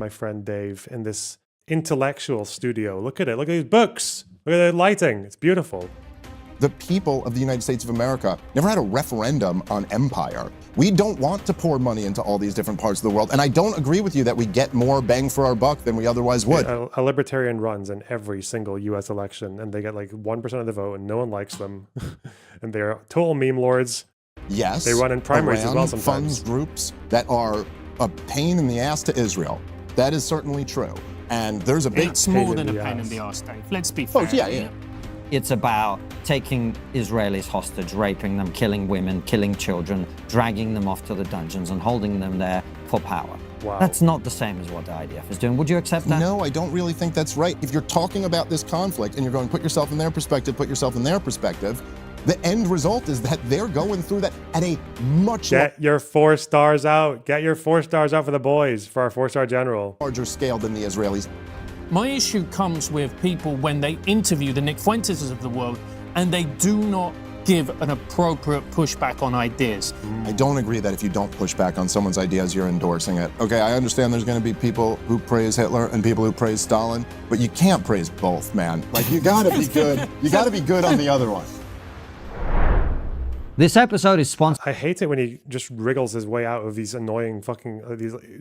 my friend Dave, in this intellectual studio. Look at it. Look at these books. Look at the lighting. It's beautiful. The people of the United States of America never had a referendum on empire. We don't want to pour money into all these different parts of the world. And I don't agree with you that we get more bang for our buck than we otherwise would. A libertarian runs in every single US election, and they get like 1% of the vote, and no one likes them. And they're total meme lords. Yes. They run in primaries as well sometimes. Funds groups that are a pain in the ass to Israel. That is certainly true. And there's a big... It's more than a pain in the ass, Dave. Let's be fair. Oh, yeah. It's about taking Israelis hostage, raping them, killing women, killing children, dragging them off to the dungeons and holding them there for power. Wow. That's not the same as what the IDF is doing. Would you accept that? No, I don't really think that's right. If you're talking about this conflict and you're going, put yourself in their perspective, the end result is that they're going through that at a much Get your 4 stars out. Get your 4 stars out for the boys, for our 4-star general. larger scale than the Israelis. My issue comes with people when they interview the Nick Fuentes of the world and they do not give an appropriate pushback on ideas. I don't agree that if you don't push back on someone's ideas, you're endorsing it. Okay, I understand there's going to be people who praise Hitler and people who praise Stalin, but you can't praise both, man. Like, you gotta be good. You gotta be good on the other one. This episode is sponsored. I hate it when he just wriggles his way out of these annoying fucking,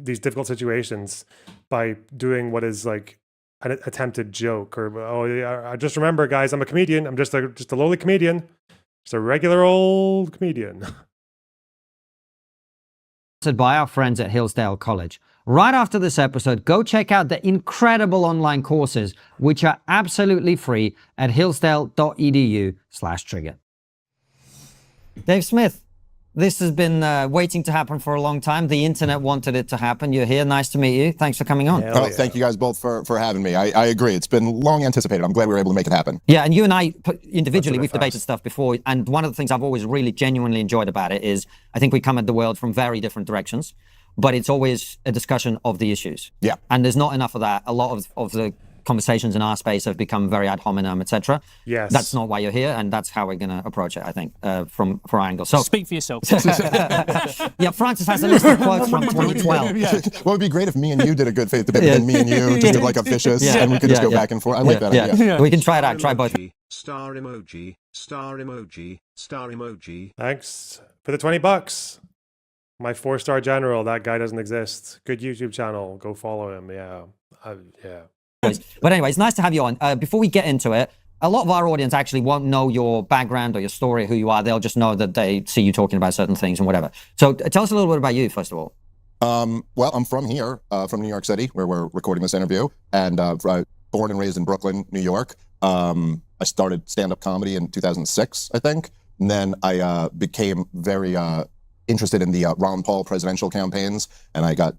these difficult situations by doing what is like an attempted joke, or, oh yeah, I just remember, guys, I'm a comedian. I'm just a lowly comedian. Just a regular old comedian. By our friends at Hillsdale College. Right after this episode, go check out the incredible online courses, which are absolutely free at hillsdale.edu/trigger. Dave Smith, this has been waiting to happen for a long time. The internet wanted it to happen. You're here. Nice to meet you. Thanks for coming on. Yeah. Thank you guys both for having me. I agree. It's been long anticipated. I'm glad we were able to make it happen. Yeah, and you and I, individually, we've debated stuff before. And one of the things I've always really genuinely enjoyed about it is I think we come at the world from very different directions, but it's always a discussion of the issues. Yeah. And there's not enough of that. A lot of the conversations in our space have become very ad hominem, etc. Yes. That's not why you're here, and that's how we're going to approach it, I think, from our angle. So Speak for yourself. yeah, Francis has a list of quotes from 2012. Well, it would be great if me and you did a good faith debate, and me and you just did like a vicious, and we could just go back and forth. I like that idea. We can try it out. Try both. Star emoji, star emoji, star emoji. Thanks for the $20. My 4-star general. That guy doesn't exist. Good YouTube channel. Go follow him. Yeah. Yeah. But anyway, it's nice to have you on. Before we get into it, a lot of our audience actually won't know your background or your story, who you are. They'll just know that they see you talking about certain things and whatever. So tell us a little bit about you, first of all. Well, I'm from here, from New York City, where we're recording this interview, and born and raised in Brooklyn, New York. I started stand-up comedy in 2006, I think. And then I became very interested in the Ron Paul presidential campaigns, and I got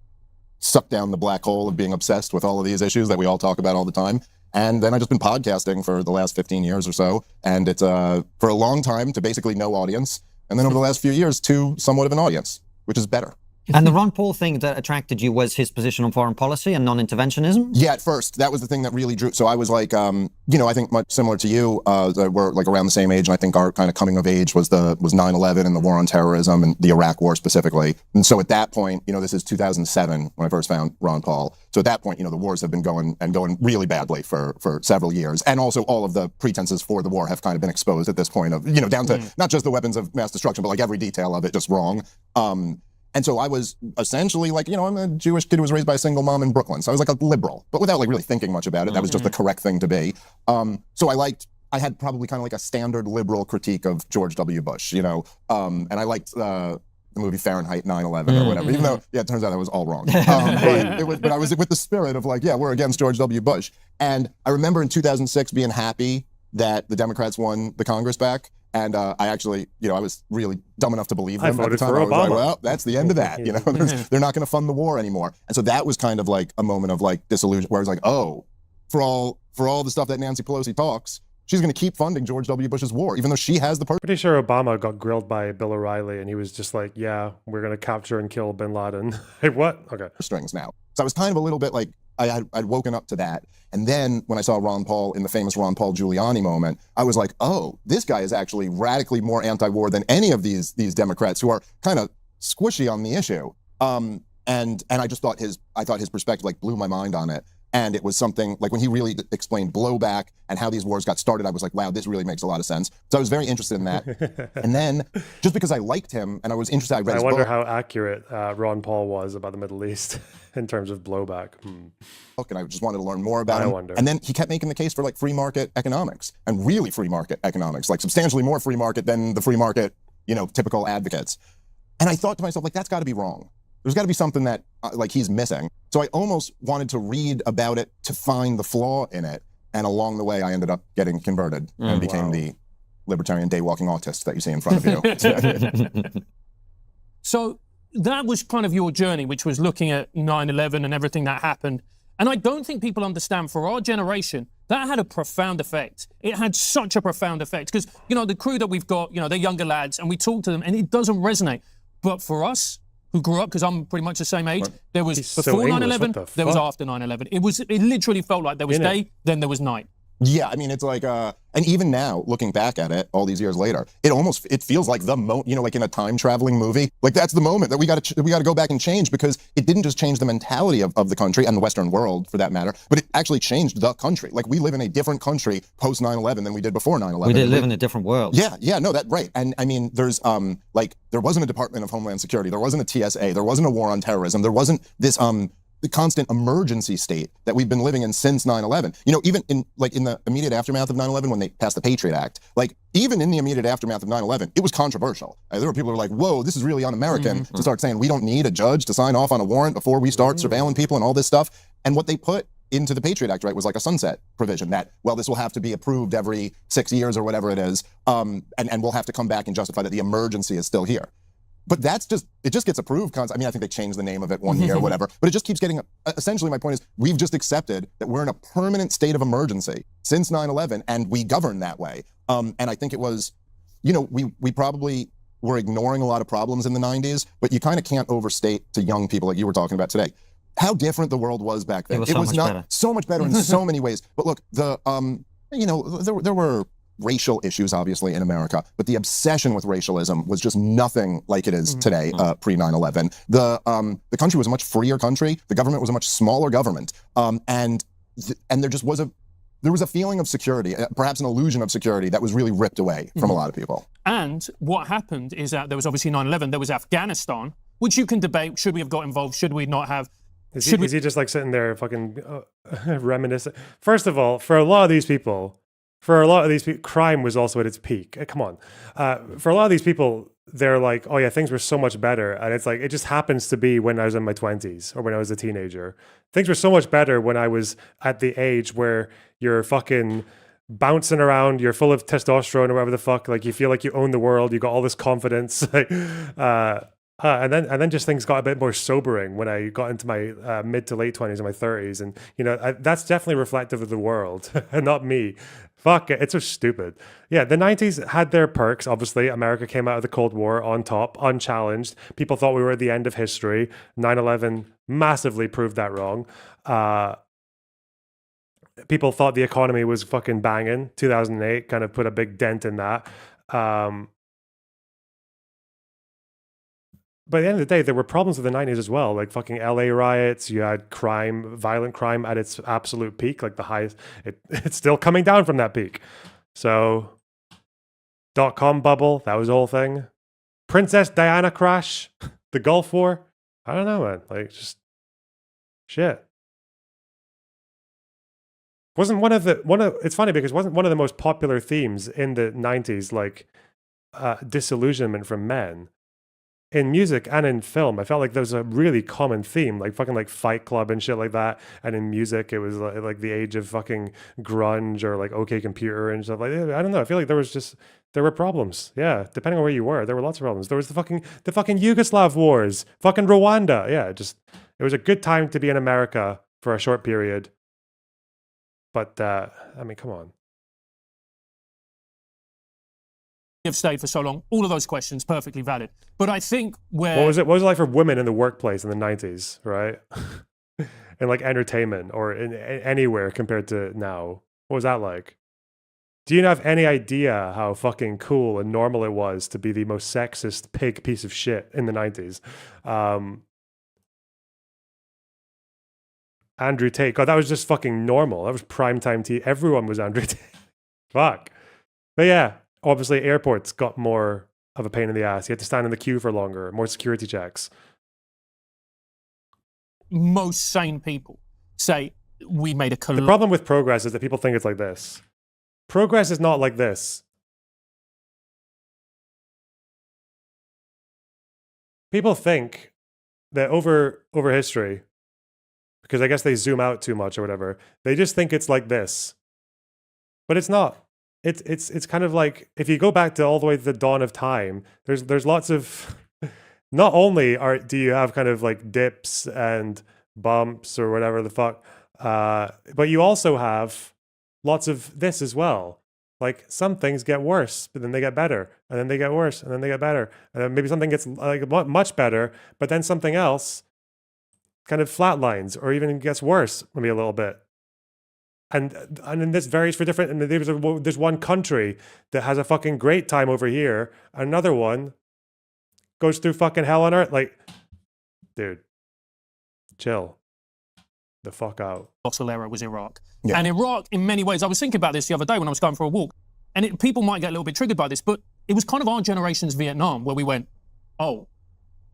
sucked down the black hole of being obsessed with all of these issues that we all talk about all the time. And then I've just been podcasting for the last 15 years or so. And it's for a long time to basically no audience. And then over the last few years to somewhat of an audience, which is better. And the Ron Paul thing that attracted you was his position on foreign policy and non-interventionism? Yeah, at first. That was the thing that really drew. So I was like, I think much similar to you, we're like around the same age. And I think our kind of coming of age was 9/11 and the war on terrorism and the Iraq war specifically. And so at that point, this is 2007 when I first found Ron Paul. So at that point, the wars have been going really badly for several years. And also all of the pretenses for the war have kind of been exposed at this point of, down to not just the weapons of mass destruction, but like every detail of it just wrong. And so I was essentially like, I'm a Jewish kid who was raised by a single mom in Brooklyn. So I was like a liberal, but without like really thinking much about it. That was just the correct thing to be. So I had probably kind of like a standard liberal critique of George W. Bush, and I liked the movie Fahrenheit 9/11 or whatever, even though, it turns out that was all wrong. But I was with the spirit of like, we're against George W. Bush. And I remember in 2006 being happy that the Democrats won the Congress back. And I actually, I was really dumb enough to believe them at the time. I was like, well, that's the end of that. They're not going to fund the war anymore. And so that was kind of like a moment of like disillusion, where I was like, oh, for all the stuff that Nancy Pelosi talks, she's going to keep funding George W. Bush's war, even though she has the Pretty sure Obama got grilled by Bill O'Reilly, and he was just like, yeah, we're going to capture and kill bin Laden. Hey, what? Okay. Strings now. So I was kind of a little bit like, I'd woken up to that. And then when I saw Ron Paul in the famous Ron Paul Giuliani moment, I was like, oh, this guy is actually radically more anti-war than any of these Democrats who are kind of squishy on the issue. And And I just thought his perspective like blew my mind on it. And it was something like when he really explained blowback and how these wars got started, I was like, wow, this really makes a lot of sense. So I was very interested in that. And then just because I liked him and I was interested, I read his book. I wonder how accurate Ron Paul was about the Middle East in terms of blowback. And I just wanted to learn more about him. Wonder. And then he kept making the case for like free market economics and really free market economics, like substantially more free market than the free market, typical advocates. And I thought to myself, like, that's got to be wrong. There's got to be something that like he's missing. So I almost wanted to read about it to find the flaw in it. And along the way, I ended up getting converted and became the libertarian day-walking autist that you see in front of you. So that was kind of your journey, which was looking at 9/11 and everything that happened. And I don't think people understand, for our generation, that had a profound effect. It had such a profound effect. Because, the crew that we've got, they're younger lads, and we talk to them, and it doesn't resonate. But for us, who grew up, because I'm pretty much the same age, there was before 9/11, there was after 9/11. It literally felt like there was day, then there was night. Yeah, I mean, it's like, and even now, looking back at it, all these years later, it feels like the moment, like in a time traveling movie, like that's the moment that we got to go back and change, because it didn't just change the mentality of the country and the Western world for that matter, but it actually changed the country. Like we live in a different country post 9/11 than we did before 9/11. We did live in a different world. Yeah, no, that's right. And I mean, there's there wasn't a Department of Homeland Security, there wasn't a TSA, there wasn't a war on terrorism, there wasn't this the constant emergency state that we've been living in since 9/11. Even in the immediate aftermath of 9/11, when they passed the Patriot Act, even in the immediate aftermath of 9/11, it was controversial. There were people who were like, whoa, this is really un-American to start saying we don't need a judge to sign off on a warrant before we start surveilling people and all this stuff. And what they put into the Patriot Act, right, was like a sunset provision that, well, this will have to be approved every 6 years or whatever it is, and we'll have to come back and justify that the emergency is still here. But it just gets approved. I mean, I think they changed the name of it 1 year or whatever, but it just keeps getting, essentially my point is we've just accepted that we're in a permanent state of emergency since 9/11 and we govern that way. And I think it was, we probably were ignoring a lot of problems in the 90s, but you kind of can't overstate to young people like you were talking about today, how different the world was back then. It was not so much better in so many ways. But look, there were racial issues, obviously, in America, but the obsession with racialism was just nothing like it is today, pre 9/11. The country was a much freer country. The government was a much smaller government, and there just was a feeling of security, perhaps an illusion of security that was really ripped away from a lot of people. And what happened is that there was obviously 9/11. There was Afghanistan, which you can debate: should we have got involved? Should we not have? Is he just like sitting there fucking reminiscing? First of all, for a lot of these people, crime was also at its peak. Come on. For a lot of these people, they're like, oh yeah, things were so much better. And it's like, it just happens to be when I was in my 20s or when I was a teenager. Things were so much better when I was at the age where you're fucking bouncing around, you're full of testosterone or whatever the fuck. Like you feel like you own the world. You got all this confidence. And then just things got a bit more sobering when I got into my mid to late 20s and my 30s. And, that's definitely reflective of the world and not me. Fuck it. It's so stupid. Yeah, the 90s had their perks. Obviously, America came out of the Cold War on top, unchallenged. People thought we were at the end of history. 9/11 massively proved that wrong. People thought the economy was fucking banging. 2008 kind of put a big dent in that. But at the end of the day, there were problems with the 90s as well, like fucking LA riots. You had crime, violent crime at its absolute peak, like the highest. It's still coming down from that peak. So, .com bubble, that was the whole thing. Princess Diana crash, the Gulf War. I don't know, man. Like, just shit. It's funny because wasn't one of the most popular themes in the 90s, like disillusionment from men. In music and in film, I felt like there was a really common theme, like fucking like Fight Club and shit like that. And in music, it was like the age of fucking grunge or like OK Computer and stuff like that. I don't know. I feel like there were problems. Yeah, depending on where you were, there were lots of problems. There was the fucking Yugoslav wars, fucking Rwanda. Yeah, it was a good time to be in America for a short period. But I mean, come on. Have stayed for so long, all of those questions perfectly valid, but I think what was it like for women in the workplace in the 90s, right? And like entertainment or in anywhere compared to now, what was that like? Do you have any idea how fucking cool and normal it was to be the most sexist pig piece of shit in the 90s? Andrew Tate. God, that was just fucking normal. That was primetime TV. Everyone was Andrew Tate. Fuck. But yeah, obviously airports got more of a pain in the ass. You had to stand in the queue for longer, more security checks. Most sane people say we made a The problem with progress is that people think it's like this. Progress is not like this. People think that over history, because I guess they zoom out too much or whatever, they just think it's like this. But it's not. It's kind of like, if you go back to all the way to the dawn of time, there's lots of, not only do you have kind of like dips and bumps or whatever the fuck, but you also have lots of this as well. Like some things get worse, but then they get better, and then they get worse, and then they get better, and then maybe something gets like much better, but then something else kind of flatlines or even gets worse, maybe a little bit. And then this varies for different. And there's one country that has a fucking great time over here. Another one goes through fucking hell on earth. Like, dude, chill the fuck out. Fossil era was Iraq. Yeah. And Iraq, in many ways, I was thinking about this the other day when I was going for a walk, and people might get a little bit triggered by this, but it was kind of our generation's Vietnam, where we went, oh,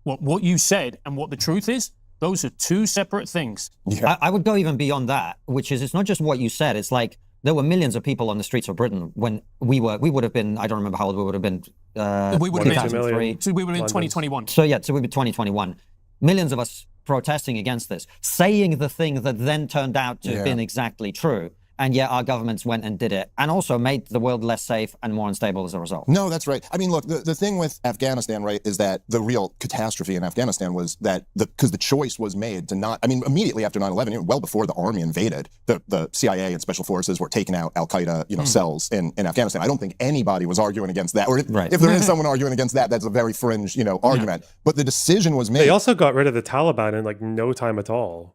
what you said and what the truth is, those are two separate things. Yeah. I would go even beyond that, which is, it's not just what you said. It's like there were millions of people on the streets of Britain when we would have been, I don't remember how old we would have been. We would have been 2003. So we were in London. 2021. So yeah, so we'd be 2021. Millions of us protesting against this, saying the thing that then turned out to have been exactly true. And yet our governments went and did it, and also made the world less safe and more unstable as a result. No, that's right. I mean, look, the thing with Afghanistan, right, is that the real catastrophe in Afghanistan was that because the choice was made to not, I mean, immediately after 9/11, well before the army invaded, the CIA and special forces were taking out al-Qaeda, cells in Afghanistan. I don't think anybody was arguing against that. Or if there is someone arguing against that, that's a very fringe, argument. Yeah. But the decision was made. They also got rid of the Taliban in like no time at all,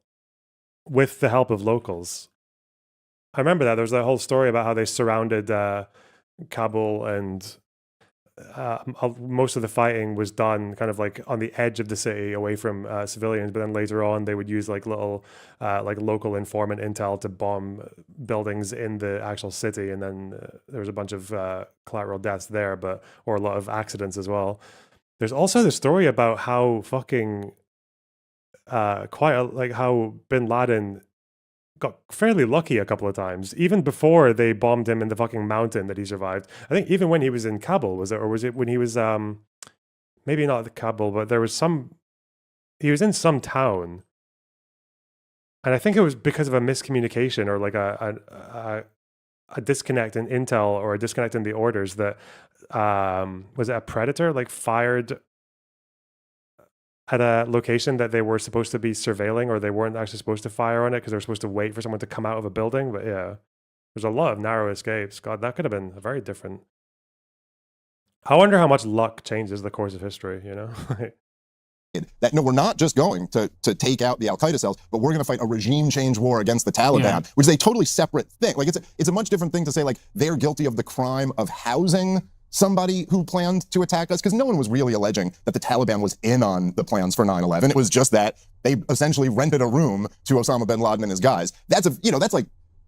with the help of locals. I remember that. There was that whole story about how they surrounded Kabul, and most of the fighting was done kind of like on the edge of the city, away from civilians. But then later on, they would use like little like local informant intel to bomb buildings in the actual city. And then there was a bunch of collateral deaths there, or a lot of accidents as well. There's also the story about how fucking how Bin Laden got fairly lucky a couple of times, even before they bombed him in the fucking mountain that he survived. I think even when he was in Kabul, was it when he was maybe not Kabul, but he was in some town, and I think it was because of a miscommunication or like a disconnect in intel or a disconnect in the orders that was it a predator like fired at a location that they were supposed to be surveilling, or they weren't actually supposed to fire on it because they were supposed to wait for someone to come out of a building. But yeah, there's a lot of narrow escapes. God, that could have been very different. I wonder how much luck changes the course of history, That no, we're not just going to take out the al-Qaeda cells, but we're going to fight a regime change war against the Taliban, which is a totally separate thing. Like it's a much different thing to say like they're guilty of the crime of housing somebody who planned to attack us, because no one was really alleging that the Taliban was in on the plans for 9/11. It was just that they essentially rented a room to Osama bin Laden and his guys. That's that's like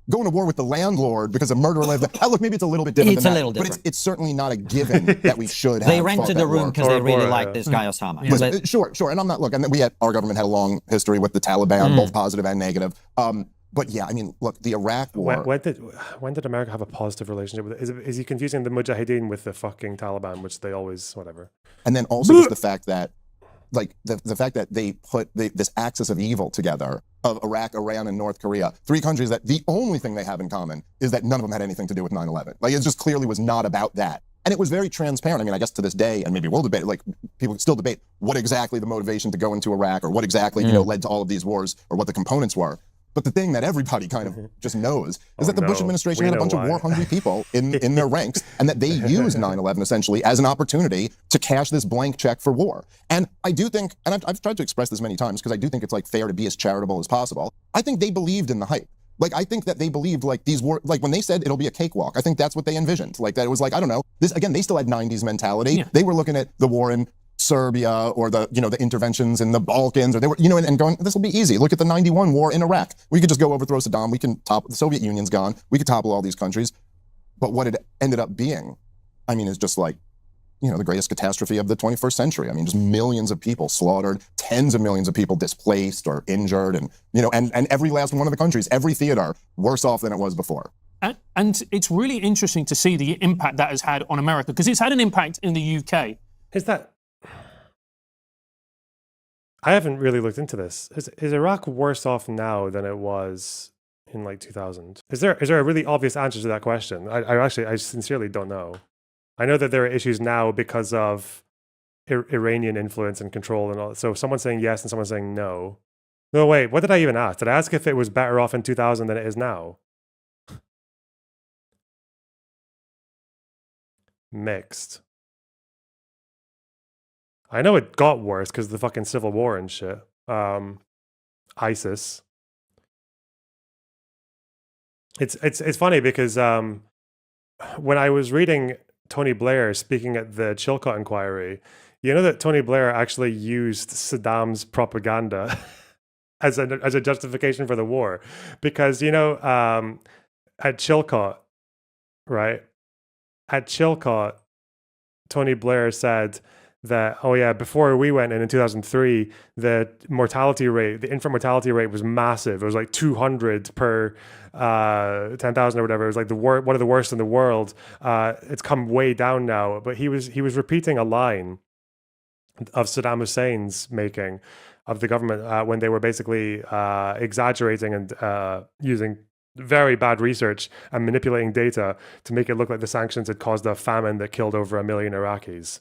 going to war with the landlord because a murderer lived there. Look, maybe it's a little bit different than that, but it's certainly not a given that we should have. They rented the room because they really liked this guy Osama. Listen, sure. And I'm not, look, and our government had a long history with the Taliban, both positive and negative. But yeah, I mean, look, the Iraq war. When did America have a positive relationship with it? Is he confusing the Mujahideen with the fucking Taliban, which they always, whatever. And then also just the fact that, like, the fact that they put this axis of evil together of Iraq, Iran, and North Korea, three countries that the only thing they have in common is that none of them had anything to do with 9/11. Like, it just clearly was not about that. And it was very transparent. I mean, I guess to this day, and maybe we'll debate, like, people still debate what exactly the motivation to go into Iraq or what exactly, led to all of these wars or what the components were. But the thing that everybody kind of just knows is that the Bush administration had a bunch of war-hungry people in their ranks, and that they used 9/11 essentially as an opportunity to cash this blank check for war. And I do think, and I've tried to express this many times because I do think it's like fair to be as charitable as possible. I think they believed in the hype. Like, I think that they believed like these were, like when they said it'll be a cakewalk, I think that's what they envisioned. Like that it was like, I don't know, this, again, they still had 90s mentality. Yeah. They were looking at the war in Serbia or the interventions in the Balkans, or they were, and going, this will be easy. Look at the 91 war in Iraq. We could just go overthrow Saddam. We can topple, the Soviet Union's gone. We could topple all these countries. But what it ended up being, is just like, the greatest catastrophe of the 21st century. Just millions of people slaughtered, tens of millions of people displaced or injured, and every last one of the countries, every theater, worse off than it was before. And it's really interesting to see the impact that has had on America, because it's had an impact in the UK. I haven't really looked into this. Is Iraq worse off now than it was in like 2000? Is there a really obvious answer to that question? I sincerely don't know. I know that there are issues now because of Iranian influence and control and all. So someone's saying yes and someone's saying no. No, wait, what did I even ask? Did I ask if it was better off in 2000 than it is now? Mixed. I know it got worse because of the fucking civil war and shit. ISIS. It's funny because when I was reading Tony Blair speaking at the Chilcot inquiry, you know that Tony Blair actually used Saddam's propaganda as a justification for the war, because at Chilcot, right? At Chilcot, Tony Blair said that, oh yeah, before we went in 2003, the infant mortality rate was massive. It was like 200 per 10,000 or whatever. It was like one of the worst in the world. It's come way down now. But he was repeating a line of Saddam Hussein's making of the government when they were basically exaggerating and using very bad research and manipulating data to make it look like the sanctions had caused a famine that killed over 1 million Iraqis.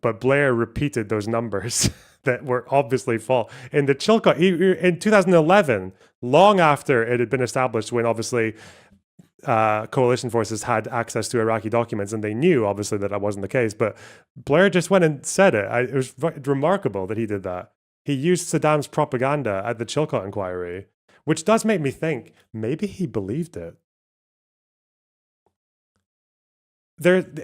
But Blair repeated those numbers that were obviously false. In the Chilcot, in 2011, long after it had been established, when obviously coalition forces had access to Iraqi documents, and they knew obviously that wasn't the case, but Blair just went and said it. It was remarkable that he did that. He used Saddam's propaganda at the Chilcot inquiry, which does make me think maybe he believed it.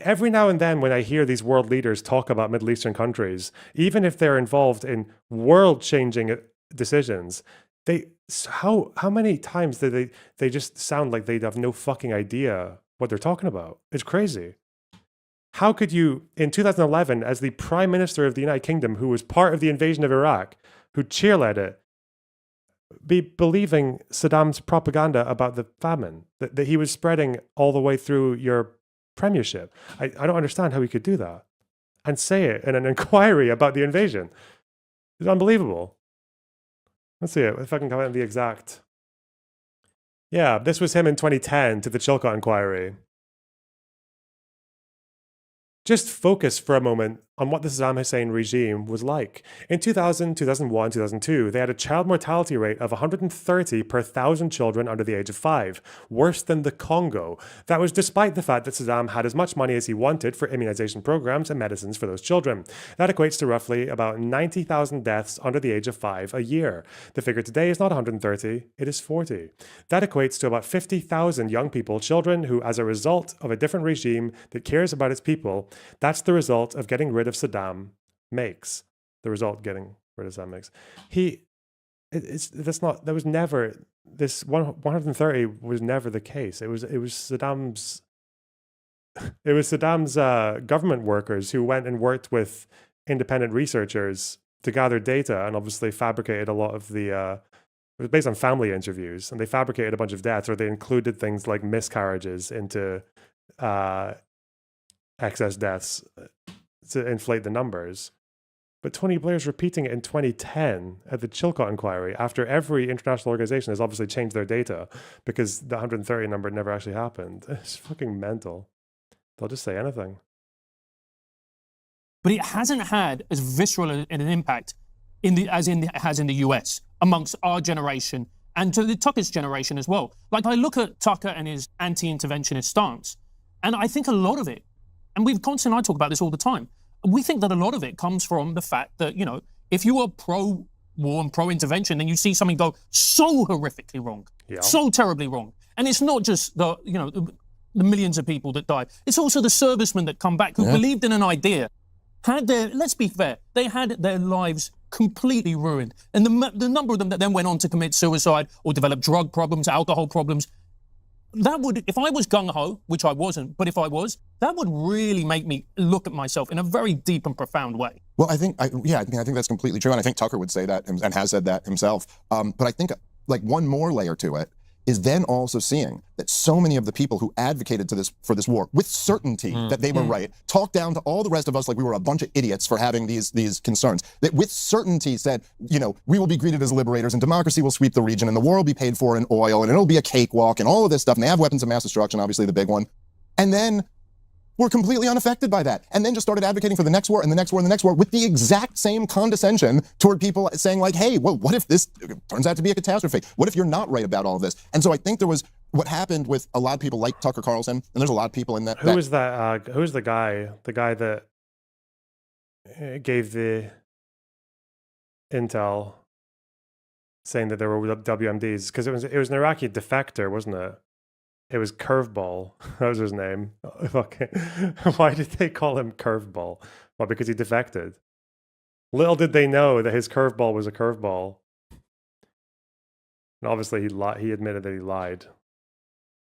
Every now and then when I hear these world leaders talk about Middle Eastern countries, even if they're involved in world-changing decisions, how many times do they just sound like they have no fucking idea what they're talking about? It's crazy. How could you, in 2011, as the Prime Minister of the United Kingdom, who was part of the invasion of Iraq, who cheerled it, be believing Saddam's propaganda about the famine that he was spreading all the way through your premiership? I don't understand how he could do that and say it in an inquiry about the invasion. It's unbelievable. Let's see if I can come out the exact. Yeah, this was him in 2010 to the Chilcot inquiry. Just focus for a moment on what the Saddam Hussein regime was like. In 2000, 2001, 2002, they had a child mortality rate of 130 per 1,000 children under the age of 5, worse than the Congo. That was despite the fact that Saddam had as much money as he wanted for immunization programs and medicines for those children. That equates to roughly about 90,000 deaths under the age of 5 a year. The figure today is not 130, it is 40. That equates to about 50,000 young people, children who, as a result of a different regime that cares about this result getting rid of Saddam makes. This 130 was never the case. It was Saddam's government workers who went and worked with independent researchers to gather data and obviously fabricated a lot of the it was based on family interviews, and they fabricated a bunch of deaths, or they included things like miscarriages into excess deaths to inflate the numbers. But Tony Blair's repeating it in 2010 at the Chilcot inquiry, after every international organization has obviously changed their data because the 130 number never actually happened. It's fucking mental. They'll just say anything. But it hasn't had as visceral an impact as it has in the US amongst our generation and to the Tucker's generation as well. Like, I look at Tucker and his anti-interventionist stance, and I think a lot of it, and Constantine and I talk about this all the time, we think that a lot of it comes from the fact that, if you are pro-war and pro-intervention, then you see something go so horrifically wrong, so terribly wrong. And it's not just the millions of people that died. It's also the servicemen that come back who believed in an idea, had their, let's be fair, they had their lives completely ruined. And the number of them that then went on to commit suicide or develop drug problems, alcohol problems, that would, if I was gung-ho, which I wasn't, but if I was, that would really make me look at myself in a very deep and profound way. Well, I think that's completely true. And I think Tucker would say that and has said that himself. But I think like one more layer to it is then also seeing that so many of the people who advocated for this war with certainty that they were right, talked down to all the rest of us like we were a bunch of idiots for having these concerns, that with certainty said, you know, we will be greeted as liberators and democracy will sweep the region and the war will be paid for in oil and it'll be a cakewalk and all of this stuff. And they have weapons of mass destruction, obviously the big one. And then were completely unaffected by that, and then just started advocating for the next war and the next war and the next war with the exact same condescension toward people saying like, hey, well, what if this turns out to be a catastrophe? What if you're not right about all of this? And so I think there was what happened with a lot of people like Tucker Carlson, and there's a lot of people in that. Who's the guy that gave the intel saying that there were WMDs? Because it was an Iraqi defector, wasn't it? It was Curveball. That was his name. Okay. Why did they call him Curveball? Well, because he defected. Little did they know that his curveball was a curveball. And obviously he admitted that he lied.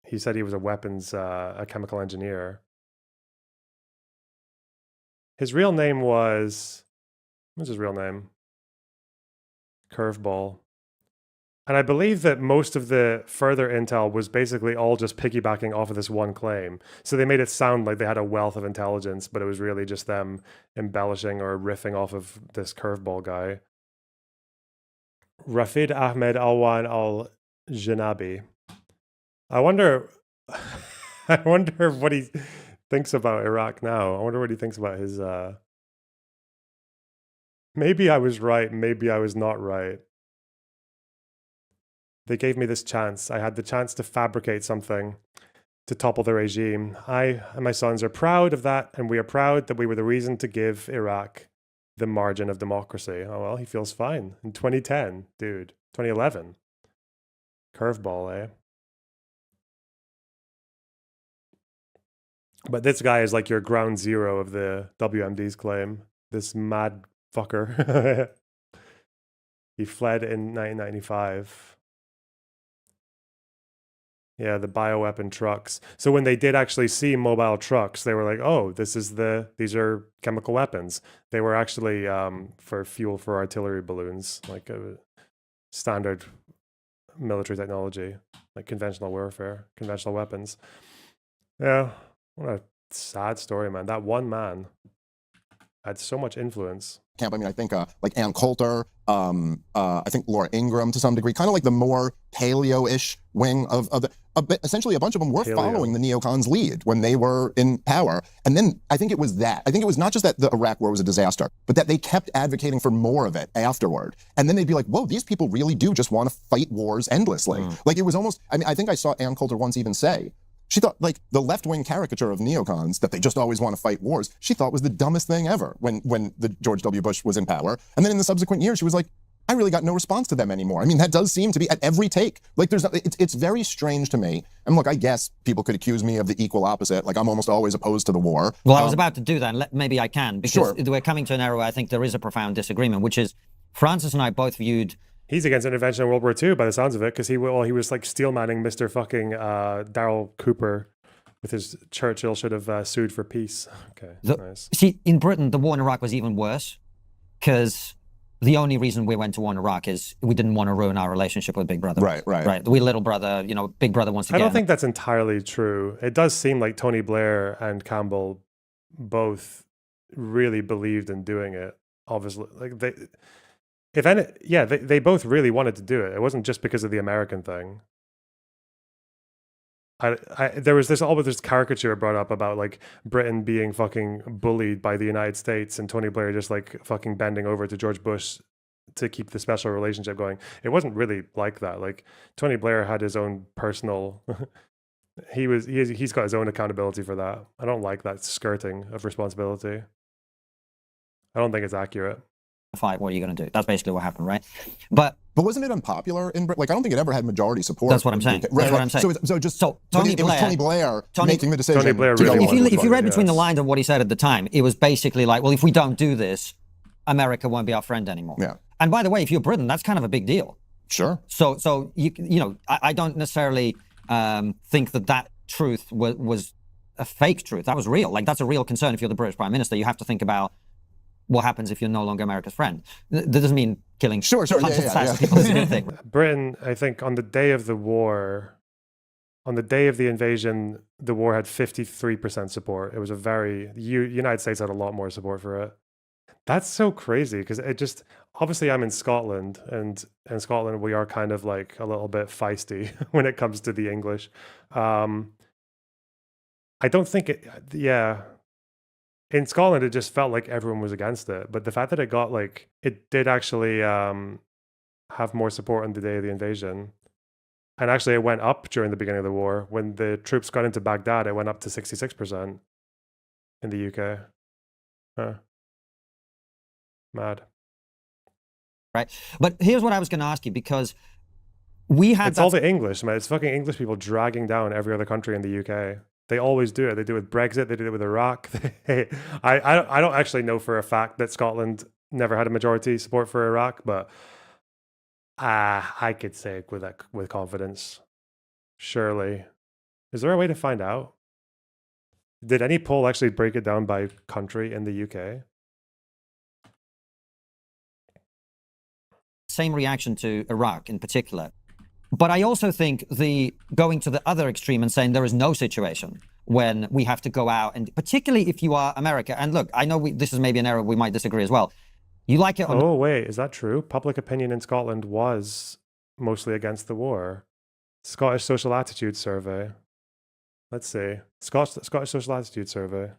He said he was a chemical engineer. His real name was... What's his real name? Curveball. And I believe that most of the further intel was basically all just piggybacking off of this one claim. So they made it sound like they had a wealth of intelligence, but it was really just them embellishing or riffing off of this Curveball guy. Rafid Ahmed Alwan al-Janabi. I wonder what he thinks about Iraq now. I wonder what he thinks about his... Maybe I was right, maybe I was not right. They gave me this chance. I had the chance to fabricate something to topple the regime. I and my sons are proud of that, and we are proud that we were the reason to give Iraq the margin of democracy. Oh, well, he feels fine. In 2010, dude. 2011. Curveball, eh? But this guy is like your ground zero of the WMD's claim. This mad fucker. He fled in 1995. Yeah, the bioweapon trucks. So when they did actually see mobile trucks, they were like, "Oh, these are chemical weapons." They were actually for fuel for artillery balloons, like a standard military technology, like conventional warfare, conventional weapons. Yeah, what a sad story, man. That one man had so much influence. Camp. I mean, I think like Ann Coulter, I think Laura Ingraham to some degree, kind of like the more paleo-ish wing of essentially a bunch of them were following the neocons' lead when they were in power. And then I think it was that. I think it was not just that the Iraq war was a disaster, but that they kept advocating for more of it afterward. And then they'd be like, whoa, these people really do just want to fight wars endlessly. Like it was almost, I mean, I think I saw Ann Coulter once even say, she thought like the left-wing caricature of neocons that they just always want to fight wars, she thought was the dumbest thing ever when the George W. Bush was in power. And then in the subsequent years, she was like, I really got no response to them anymore. I mean, that does seem to be at every take. Like it's very strange to me. And look, I guess people could accuse me of the equal opposite. Like I'm almost always opposed to the war. Well, I was about to do that. And maybe I can, because we're coming to an era where I think there is a profound disagreement, which is Francis and I both viewed... He's against intervention in World War II by the sounds of it, because he was like steelmanning Mr. fucking Darrell Cooper with his Churchill should have sued for peace. Okay, nice. See, in Britain, the war in Iraq was even worse, because the only reason we went to war in Iraq is we didn't want to ruin our relationship with Big Brother. Right. We little brother, Big Brother wants to get... I don't think that's entirely true. It does seem like Tony Blair and Campbell both really believed in doing it. Obviously, like they both really wanted to do it. It wasn't just because of the American thing. There was this caricature brought up about like Britain being fucking bullied by the United States and Tony Blair just like fucking bending over to George Bush to keep the special relationship going. It wasn't really like that. Like Tony Blair had his own personal he's got his own accountability for that. I don't like that skirting of responsibility. I don't think it's accurate. fight, what are you going to do? That's basically what happened, right? But wasn't it unpopular in Britain? Like, I don't think it ever had majority support. That's what I'm saying. Right, That's what I'm saying. So Tony it was Blair, Tony Blair making the decision. Tony Blair to really go wanted on. to if you read fight, between the yes. lines of what he said at the time, it was basically like, well, if we don't do this, America won't be our friend anymore. Yeah. And by the way, if you're Britain, that's kind of a big deal. Sure. So you know, I don't necessarily think that truth was a fake truth. That was real. Like, that's a real concern. If you're the British Prime Minister, you have to think about what happens if you're no longer America's friend. That doesn't mean killing Sure. hundreds of thousands of people is a good thing. Britain, I think, on the day of the war, on the day of the invasion, the war had 53% support. It was a very, United States had a lot more support for it. That's so crazy because it just, obviously I'm in Scotland, and in Scotland we are kind of like a little bit feisty when it comes to the English. I don't think in Scotland it just felt like everyone was against it. But the fact that it did actually have more support on the day of the invasion. And actually it went up during the beginning of the war. When the troops got into Baghdad, it went up to 66% in the UK. Huh. Mad. Right. But here's what I was going to ask you, because we had It's all the English, man. It's fucking English people dragging down every other country in the UK. They always do it. They do it with Brexit. They did it with Iraq. I don't actually know for a fact that Scotland never had a majority support for Iraq, but I could say it with confidence. Surely. Is there a way to find out? Did any poll actually break it down by country in the UK? same reaction to Iraq in particular. But I also think the going to the other extreme and saying there is no situation when we have to go out, and particularly if you are America, and look, I know this is maybe an area we might disagree as well. You like it on... Oh, wait, is that true? Public opinion in Scotland was mostly against the war. Scottish Social Attitude Survey. Let's see. Scottish Social Attitude Survey.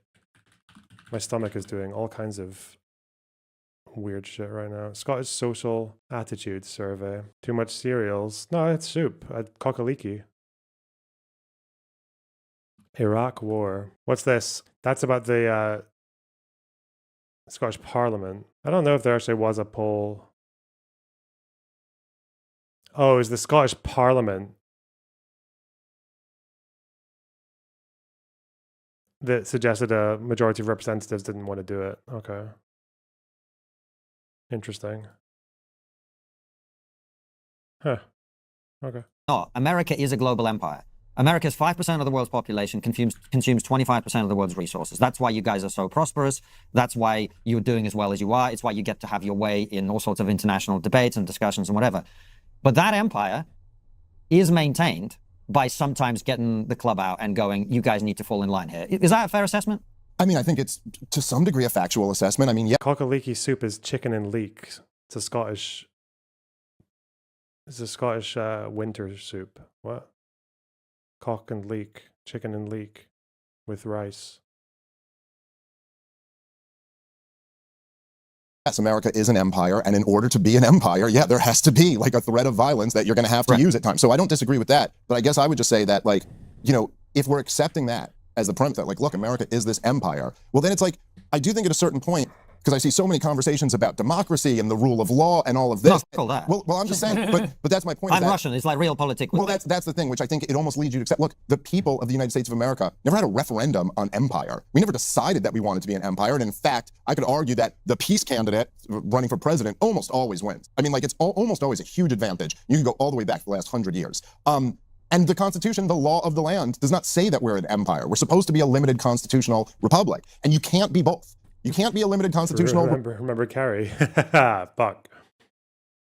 My stomach is doing all kinds of weird shit right now. Scottish Social Attitude Survey. Too much cereals. No, it's soup. Cockaliki. Iraq War. What's this? That's about the Scottish Parliament. I don't know if there actually was a poll. Oh, is the Scottish Parliament that suggested a majority of representatives didn't want to do it. Okay. Interesting. Huh. Okay. No, America is a global empire. America's 5% of the world's population consumes 25% of the world's resources. That's why you guys are so prosperous. That's why you're doing as well as you are. It's why you get to have your way in all sorts of international debates and discussions and whatever. But that empire is maintained by sometimes getting the club out and going, you guys need to fall in line here. Is that a fair assessment? I mean, I think it's to some degree a factual assessment. I mean, yeah. Cockaliki soup is chicken and leek. It's a Scottish winter soup. What? Cock and leek, chicken and leek with rice. Yes, America is an empire, and in order to be an empire, yeah, there has to be like a threat of violence that you're going to have to use at times. So I don't disagree with that, but I guess I would just say that, like, you know, if we're accepting that as the premise that, like, look, America is this empire, well, then it's like, I do think at a certain point, because I see so many conversations about democracy and the rule of law and all of this. Not that. Well, I'm just saying, but that's my point. I'm Russian. It's like real politics. Well, that's the thing, which I think it almost leads you to accept. Look, the people of the United States of America never had a referendum on empire. We never decided that we wanted to be an empire. And in fact, I could argue that the peace candidate running for president almost always wins. I mean, like, it's almost always a huge advantage. You can go all the way back to the last 100 years. And the Constitution, the law of the land, does not say that we're an empire. We're supposed to be a limited constitutional republic. And you can't be both. You can't be a limited constitutional Remember Carrie. Fuck.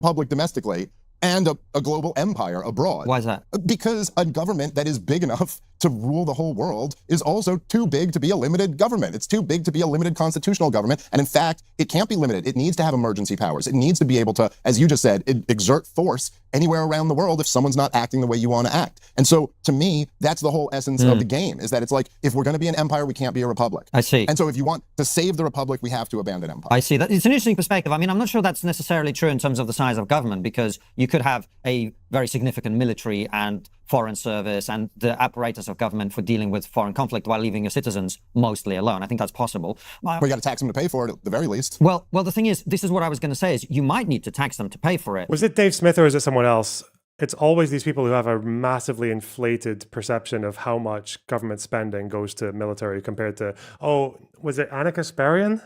republic domestically and a global empire abroad. Why is that? Because a government that is big enough to rule the whole world is also too big to be a limited government. It's too big to be a limited constitutional government. And in fact, it can't be limited. It needs to have emergency powers. It needs to be able to, as you just said, exert force anywhere around the world if someone's not acting the way you want to act. And so to me, that's the whole essence of the game, is that it's like, if we're going to be an empire, we can't be a republic. I see. And so if you want to save the republic, we have to abandon empire. I see. That it's an interesting perspective. I mean, I'm not sure that's necessarily true in terms of the size of government, because you could have a very significant military and foreign service and the apparatus of government for dealing with foreign conflict while leaving your citizens mostly alone. I think that's possible. But you got to tax them to pay for it at the very least. Well, the thing is, this is what I was going to say, is you might need to tax them to pay for it. Was it Dave Smith or is it someone else? It's always these people who have a massively inflated perception of how much government spending goes to military compared to, oh, was it Anna Kasparian?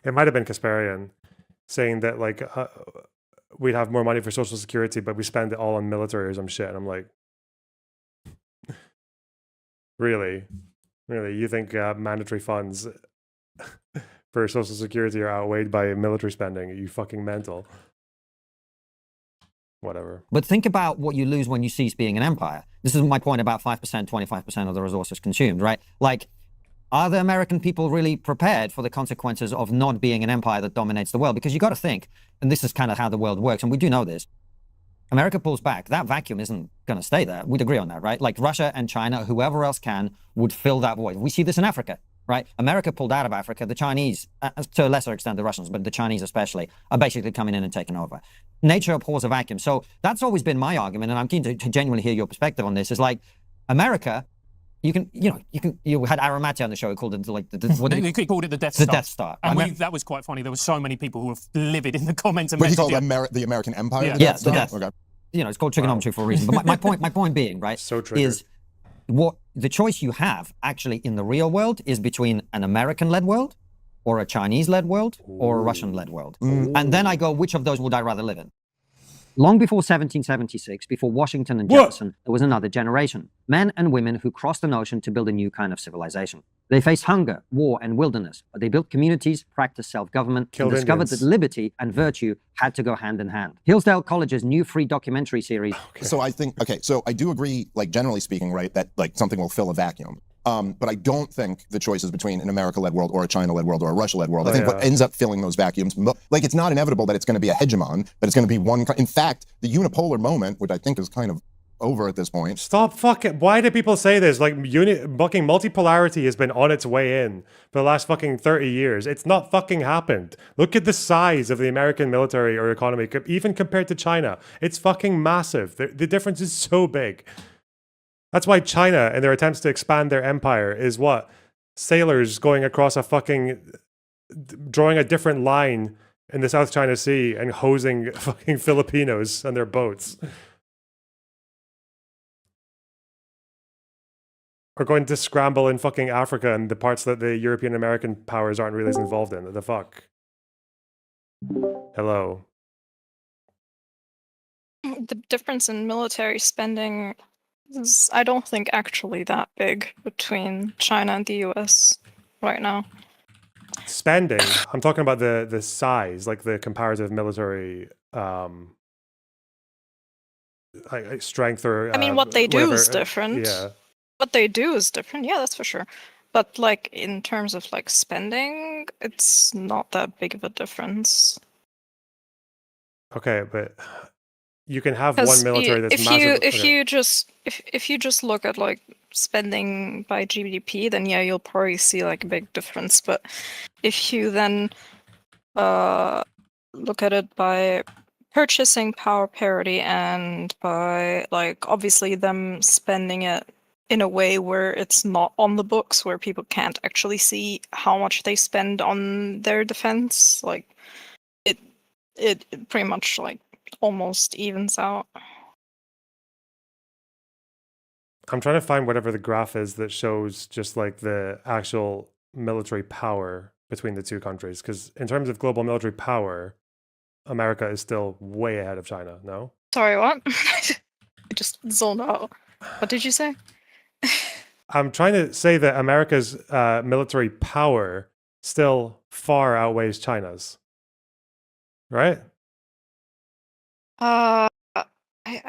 It might have been Kasparian saying that like we'd have more money for social security, but we spend it all on military or some shit. And I'm like, really? You think mandatory funds for social security are outweighed by military spending? Are you fucking mental? Whatever. But think about what you lose when you cease being an empire. This is my point about 5%, 25% of the resources consumed, right? Like, are the American people really prepared for the consequences of not being an empire that dominates the world? Because you got to think, and this is kind of how the world works, and we do know this, America pulls back. That vacuum isn't going to stay there. We'd agree on that, right? Like Russia and China, whoever else can, would fill that void. We see this in Africa, right? America pulled out of Africa. The Chinese, to a lesser extent the Russians, but the Chinese especially, are basically coming in and taking over. Nature abhors a vacuum. So that's always been my argument, and I'm keen to genuinely hear your perspective on this, is like, America, you had Aramati on the show, he called it like, he called it the Death Star. The Death Star. And that was quite funny. There were so many people who were livid in the comments. And But he called the American Empire Yeah. the Death the Star? Death. Okay. It's called trigonometry for a reason. But my point being, right, So triggered. is what the choice you have actually in the real world is between an American-led world or a Chinese-led world or a Russian-led world. And then I go, which of those would I rather live in? Long before 1776, before Washington and Jefferson, there was another generation. Men and women who crossed an ocean to build a new kind of civilization. They faced hunger, war, and wilderness, but they built communities, practiced self-government, and discovered that liberty and virtue had to go hand in hand. Hillsdale College's new free documentary series. So I think, so I do agree, like generally speaking, right, that like something will fill a vacuum. But I don't think the choice is between an America-led world or a China-led world or a Russia-led world. I think what ends up filling those vacuums, like it's not inevitable that it's going to be a hegemon, but it's going to be one. In fact, the unipolar moment, which I think is kind of over at this point. Stop fucking. Why do people say this? Like, fucking multipolarity has been on its way in for the last fucking 30 years. It's not fucking happened. Look at the size of the American military or economy, even compared to China. It's fucking massive. The difference is so big. That's why China, in their attempts to expand their empire, is what? Sailors going across drawing a different line in the South China Sea and hosing fucking Filipinos on their boats. Or going to scramble in fucking Africa and the parts that the European American powers aren't really as involved in. The fuck? Hello. The difference in military spending is, I don't think, actually that big between China and the US right now. Spending? I'm talking about the size, like the comparative military strength or... I mean, what they do whatever. is different. Yeah. What they do is different, yeah, that's for sure. But like in terms of like spending, it's not that big of a difference. Okay, but you can have one military that's massive. If you just look at like spending by GDP, then yeah, you'll probably see like a big difference. But if you then look at it by purchasing power parity and by like obviously them spending it in a way where it's not on the books, where people can't actually see how much they spend on their defense, like it pretty much like almost evens out. I'm trying to find whatever the graph is that shows just like the actual military power between the two countries, because in terms of global military power, America is still way ahead of China. No? Sorry, what? I just zoned out. What did you say? I'm trying to say that America's military power still far outweighs China's. Right? I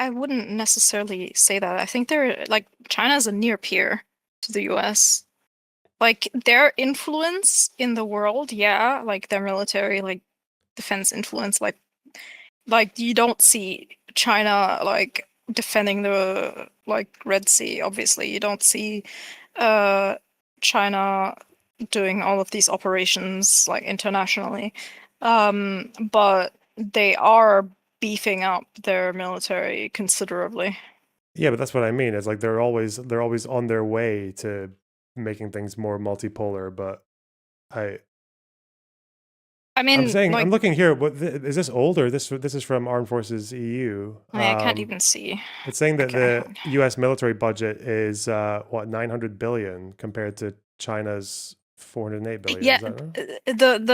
wouldn't necessarily say that. I think they're like China's a near peer to the US. Like their influence in the world, yeah, like their military, like defense influence, like you don't see China like defending the like Red Sea, obviously. You don't see China doing all of these operations like internationally. But they are beefing up their military considerably. Yeah, but that's what I mean. It's like they're always on their way to making things more multipolar. But I'm mean, saying like, I'm looking here. What is this old or this is from Armed Forces EU? I can't even see. It's saying that Okay. the U.S. military budget is what 900 billion compared to China's 408 billion. Yeah, Is that right?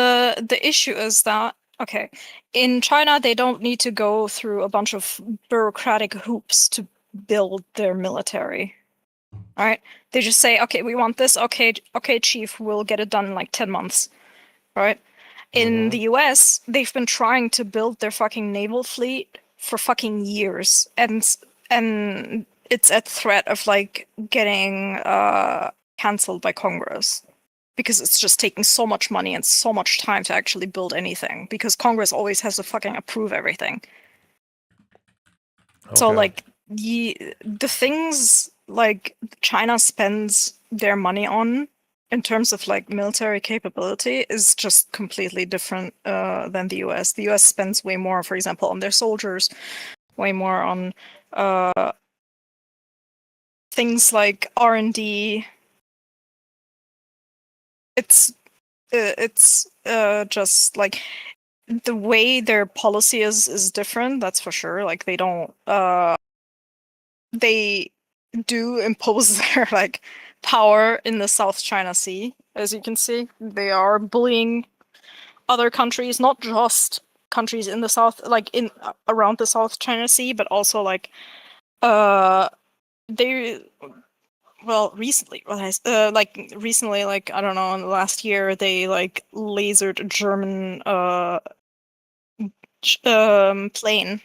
the issue is that, okay, in China they don't need to go through a bunch of bureaucratic hoops to build their military. All right, they just say, okay, we want this. Okay, chief, we'll get it done in like 10 months. All right. In the US, they've been trying to build their fucking naval fleet for fucking years, and it's at threat of like getting cancelled by Congress because it's just taking so much money and so much time to actually build anything because Congress always has to fucking approve everything. So Okay. like the things like China spends their money on in terms of like military capability is just completely different than the US. The US spends way more, for example, on their soldiers, way more on things like R&D. It's just like the way their policy is different. That's for sure. Like they don't they do impose their like power in the South China Sea. As you can see, they are bullying other countries, not just countries in the south, like in around the South China Sea, but also like they recently, like I don't know, in the last year they like lasered a German plane.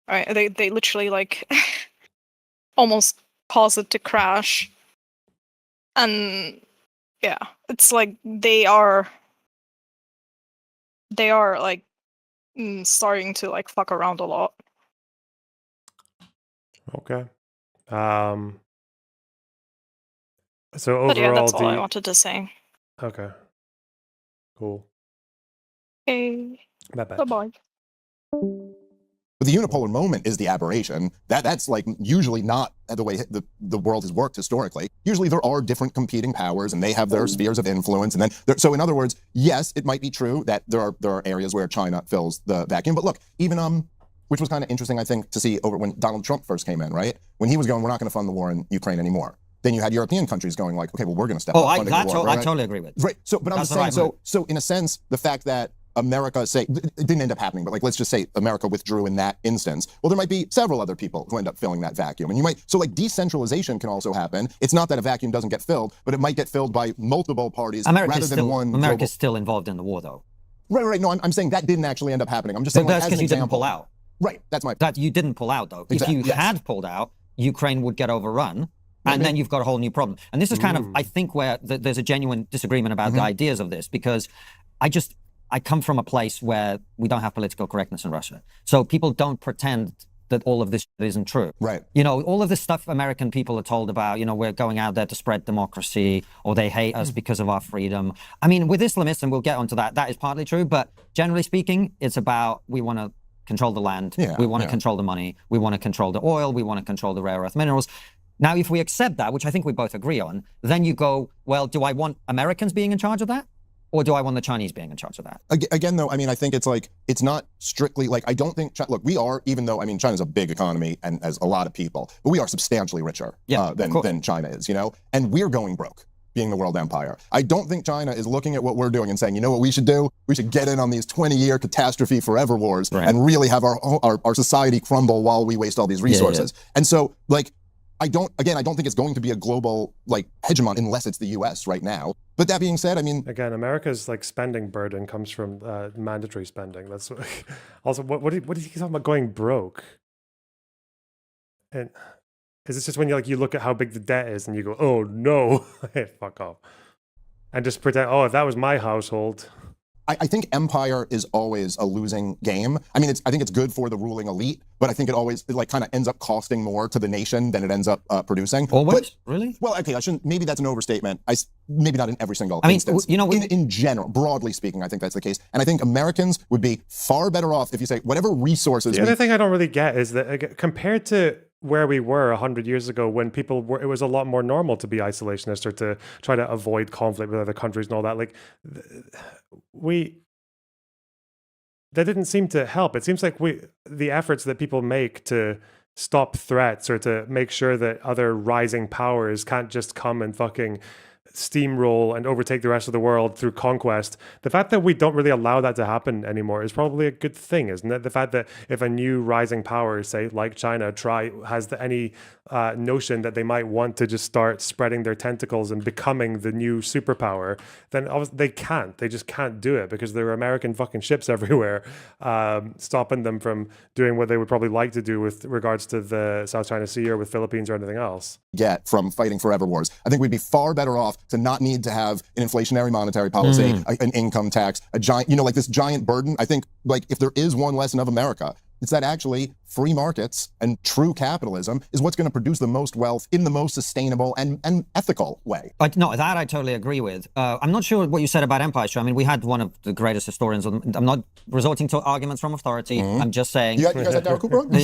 Right, they literally like almost caused it to crash. And yeah, it's like they are like starting to like fuck around a lot. Okay. So overall, But yeah, that's all I wanted to say. Okay. Cool. Okay. Bye bye. Bye-bye. But the unipolar moment is the aberration. That's like usually not the way the world has worked historically. Usually there are different competing powers and they have their spheres of influence. And then, so in other words, yes, it might be true that there are areas where China fills the vacuum. But look, even which was kind of interesting, I think, to see over when Donald Trump first came in, right? When he was going, we're not going to fund the war in Ukraine anymore. Then you had European countries going like, okay, well, we're going to step up funding the war. I totally agree with. Right. So, but I'm just saying, so in a sense, the fact that America, say, it didn't end up happening, but like, let's just say America withdrew in that instance. Well, there might be several other people who end up filling that vacuum. And you might, so like decentralization can also happen. It's not that a vacuum doesn't get filled, but it might get filled by multiple parties rather than one. America's still involved in the war, though. Right. No, I'm saying that didn't actually end up happening. I'm just saying, that's like, because you didn't pull out. Right. That's my. That you didn't pull out, though. Exactly. If you had pulled out, Ukraine would get overrun. And then you've got a whole new problem. And this is kind of, I think, where there's a genuine disagreement about the ideas of this, because I come from a place where we don't have political correctness in Russia. So people don't pretend that all of this isn't true. Right. You know, all of this stuff American people are told about, you know, we're going out there to spread democracy, or they hate us because of our freedom. I mean, with Islamists, and we'll get onto that, that is partly true. But generally speaking, it's about we want to control the land. We want to control the money. We want to control the oil. We want to control the rare earth minerals. Now, if we accept that, which I think we both agree on, then you go, well, do I want Americans being in charge of that? Or do I want the Chinese being in charge of that? Again, though, I mean, I think it's like, it's not strictly like, I don't think, look, we are, even though, I mean, China's a big economy and has a lot of people, but we are substantially richer than China is, you know? And we're going broke, being the world empire. I don't think China is looking at what we're doing and saying, you know what we should do? We should get in on these 20-year catastrophe forever wars and really have our society crumble while we waste all these resources. And so, like, I don't think it's going to be a global like hegemon unless it's the US right now. But that being said, I mean, again, America's like spending burden comes from mandatory spending. That's also what did he talk about going broke? And is this just when you look at how big the debt is and you go, oh no, fuck off, and just pretend, oh, if that was my household. I think empire is always a losing game. I mean, I think it's good for the ruling elite, but I think it always like kind of ends up costing more to the nation than it ends up producing. Always? Really? Well, okay, I shouldn't. Maybe that's an overstatement. Maybe not in every single instance. You know, in general, broadly speaking, I think that's the case. And I think Americans would be far better off if you say whatever resources. The other thing I don't really get is that compared to where we were 100 years ago when it was a lot more normal to be isolationist or to try to avoid conflict with other countries and all that. Like that didn't seem to help. It seems like the efforts that people make to stop threats or to make sure that other rising powers can't just come and fucking steamroll and overtake the rest of the world through conquest. The fact that we don't really allow that to happen anymore is probably a good thing, isn't it? The fact that if a new rising power, say like China, has any notion that they might want to just start spreading their tentacles and becoming the new superpower, then obviously they just can't do it because there are American fucking ships everywhere stopping them from doing what they would probably like to do with regards to the South China Sea or with Philippines or anything else. Get from fighting forever wars. I think we'd be far better off to not need to have an inflationary monetary policy, an income tax, a giant, like this giant burden. I think like if there is one lesson of America, it's that actually free markets and true capitalism is what's going to produce the most wealth in the most sustainable and ethical way. No, that I totally agree with. I'm not sure what you said about empire. I mean, we had one of the greatest historians. I'm not resorting to arguments from authority. I'm just saying. You guys had Darryl Cooper on?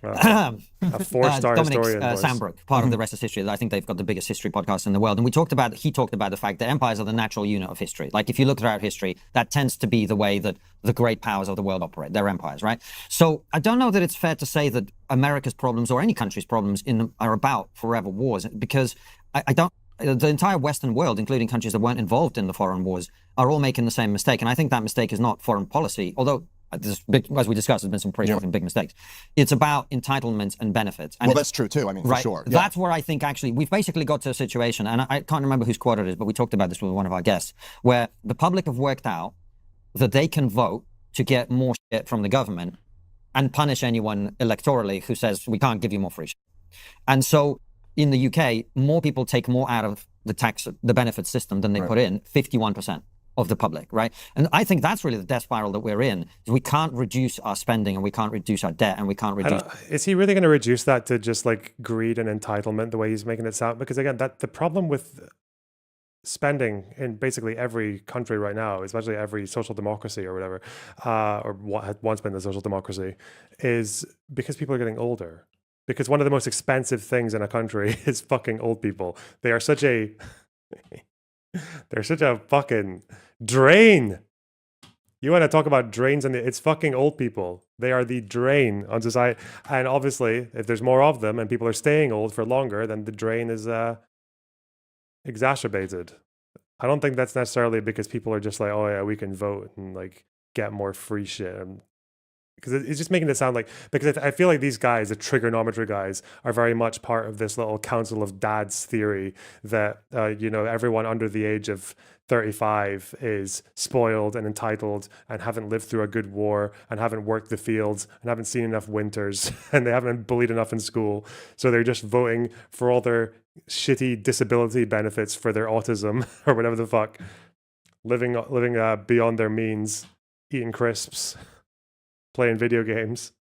A 4-star Dominic historian. Sambrook, part of the Rest is History. I think they've got the biggest history podcast in the world. And he talked about the fact that empires are the natural unit of history. Like if you look throughout history, that tends to be the way that the great powers of the world operate. They're empires, right? So I don't know that it's fair to say that America's problems or any country's problems are about forever wars, because the entire Western world, including countries that weren't involved in the foreign wars, are all making the same mistake. And I think that mistake is not foreign policy, although as we discussed, there's been some pretty fucking big mistakes. It's about entitlements and benefits. And that's true too. I mean, for sure. Yeah. That's where I think actually we've basically got to a situation, and I can't remember whose quote it is, but we talked about this with one of our guests, where the public have worked out that they can vote to get more shit from the government and punish anyone electorally who says we can't give you more free shit. And so in the UK, more people take more out of the benefit system than they put in, 51%. Of the public, right? And I think that's really the death spiral that we're in. Is we can't reduce our spending and we can't reduce our debt and we can't reduce... Is he really going to reduce that to just like greed and entitlement the way he's making it sound? Because again, the problem with spending in basically every country right now, especially every social democracy or whatever, or what had once been the social democracy, is because people are getting older. Because one of the most expensive things in a country is fucking old people. They're such a fucking drain. You want to talk about drains, and it's fucking old people. They are the drain on society. And obviously, if there's more of them and people are staying old for longer, then the drain is exacerbated. I don't think that's necessarily because people are just like, oh yeah, we can vote and like get more free shit. Because it's just making it sound like, because I feel like these guys, the Triggernometry guys, are very much part of this little council of dads theory that, everyone under the age of 35 is spoiled and entitled and haven't lived through a good war and haven't worked the fields and haven't seen enough winters and they haven't been bullied enough in school. So they're just voting for all their shitty disability benefits for their autism or whatever the fuck, living beyond their means, eating crisps, playing video games.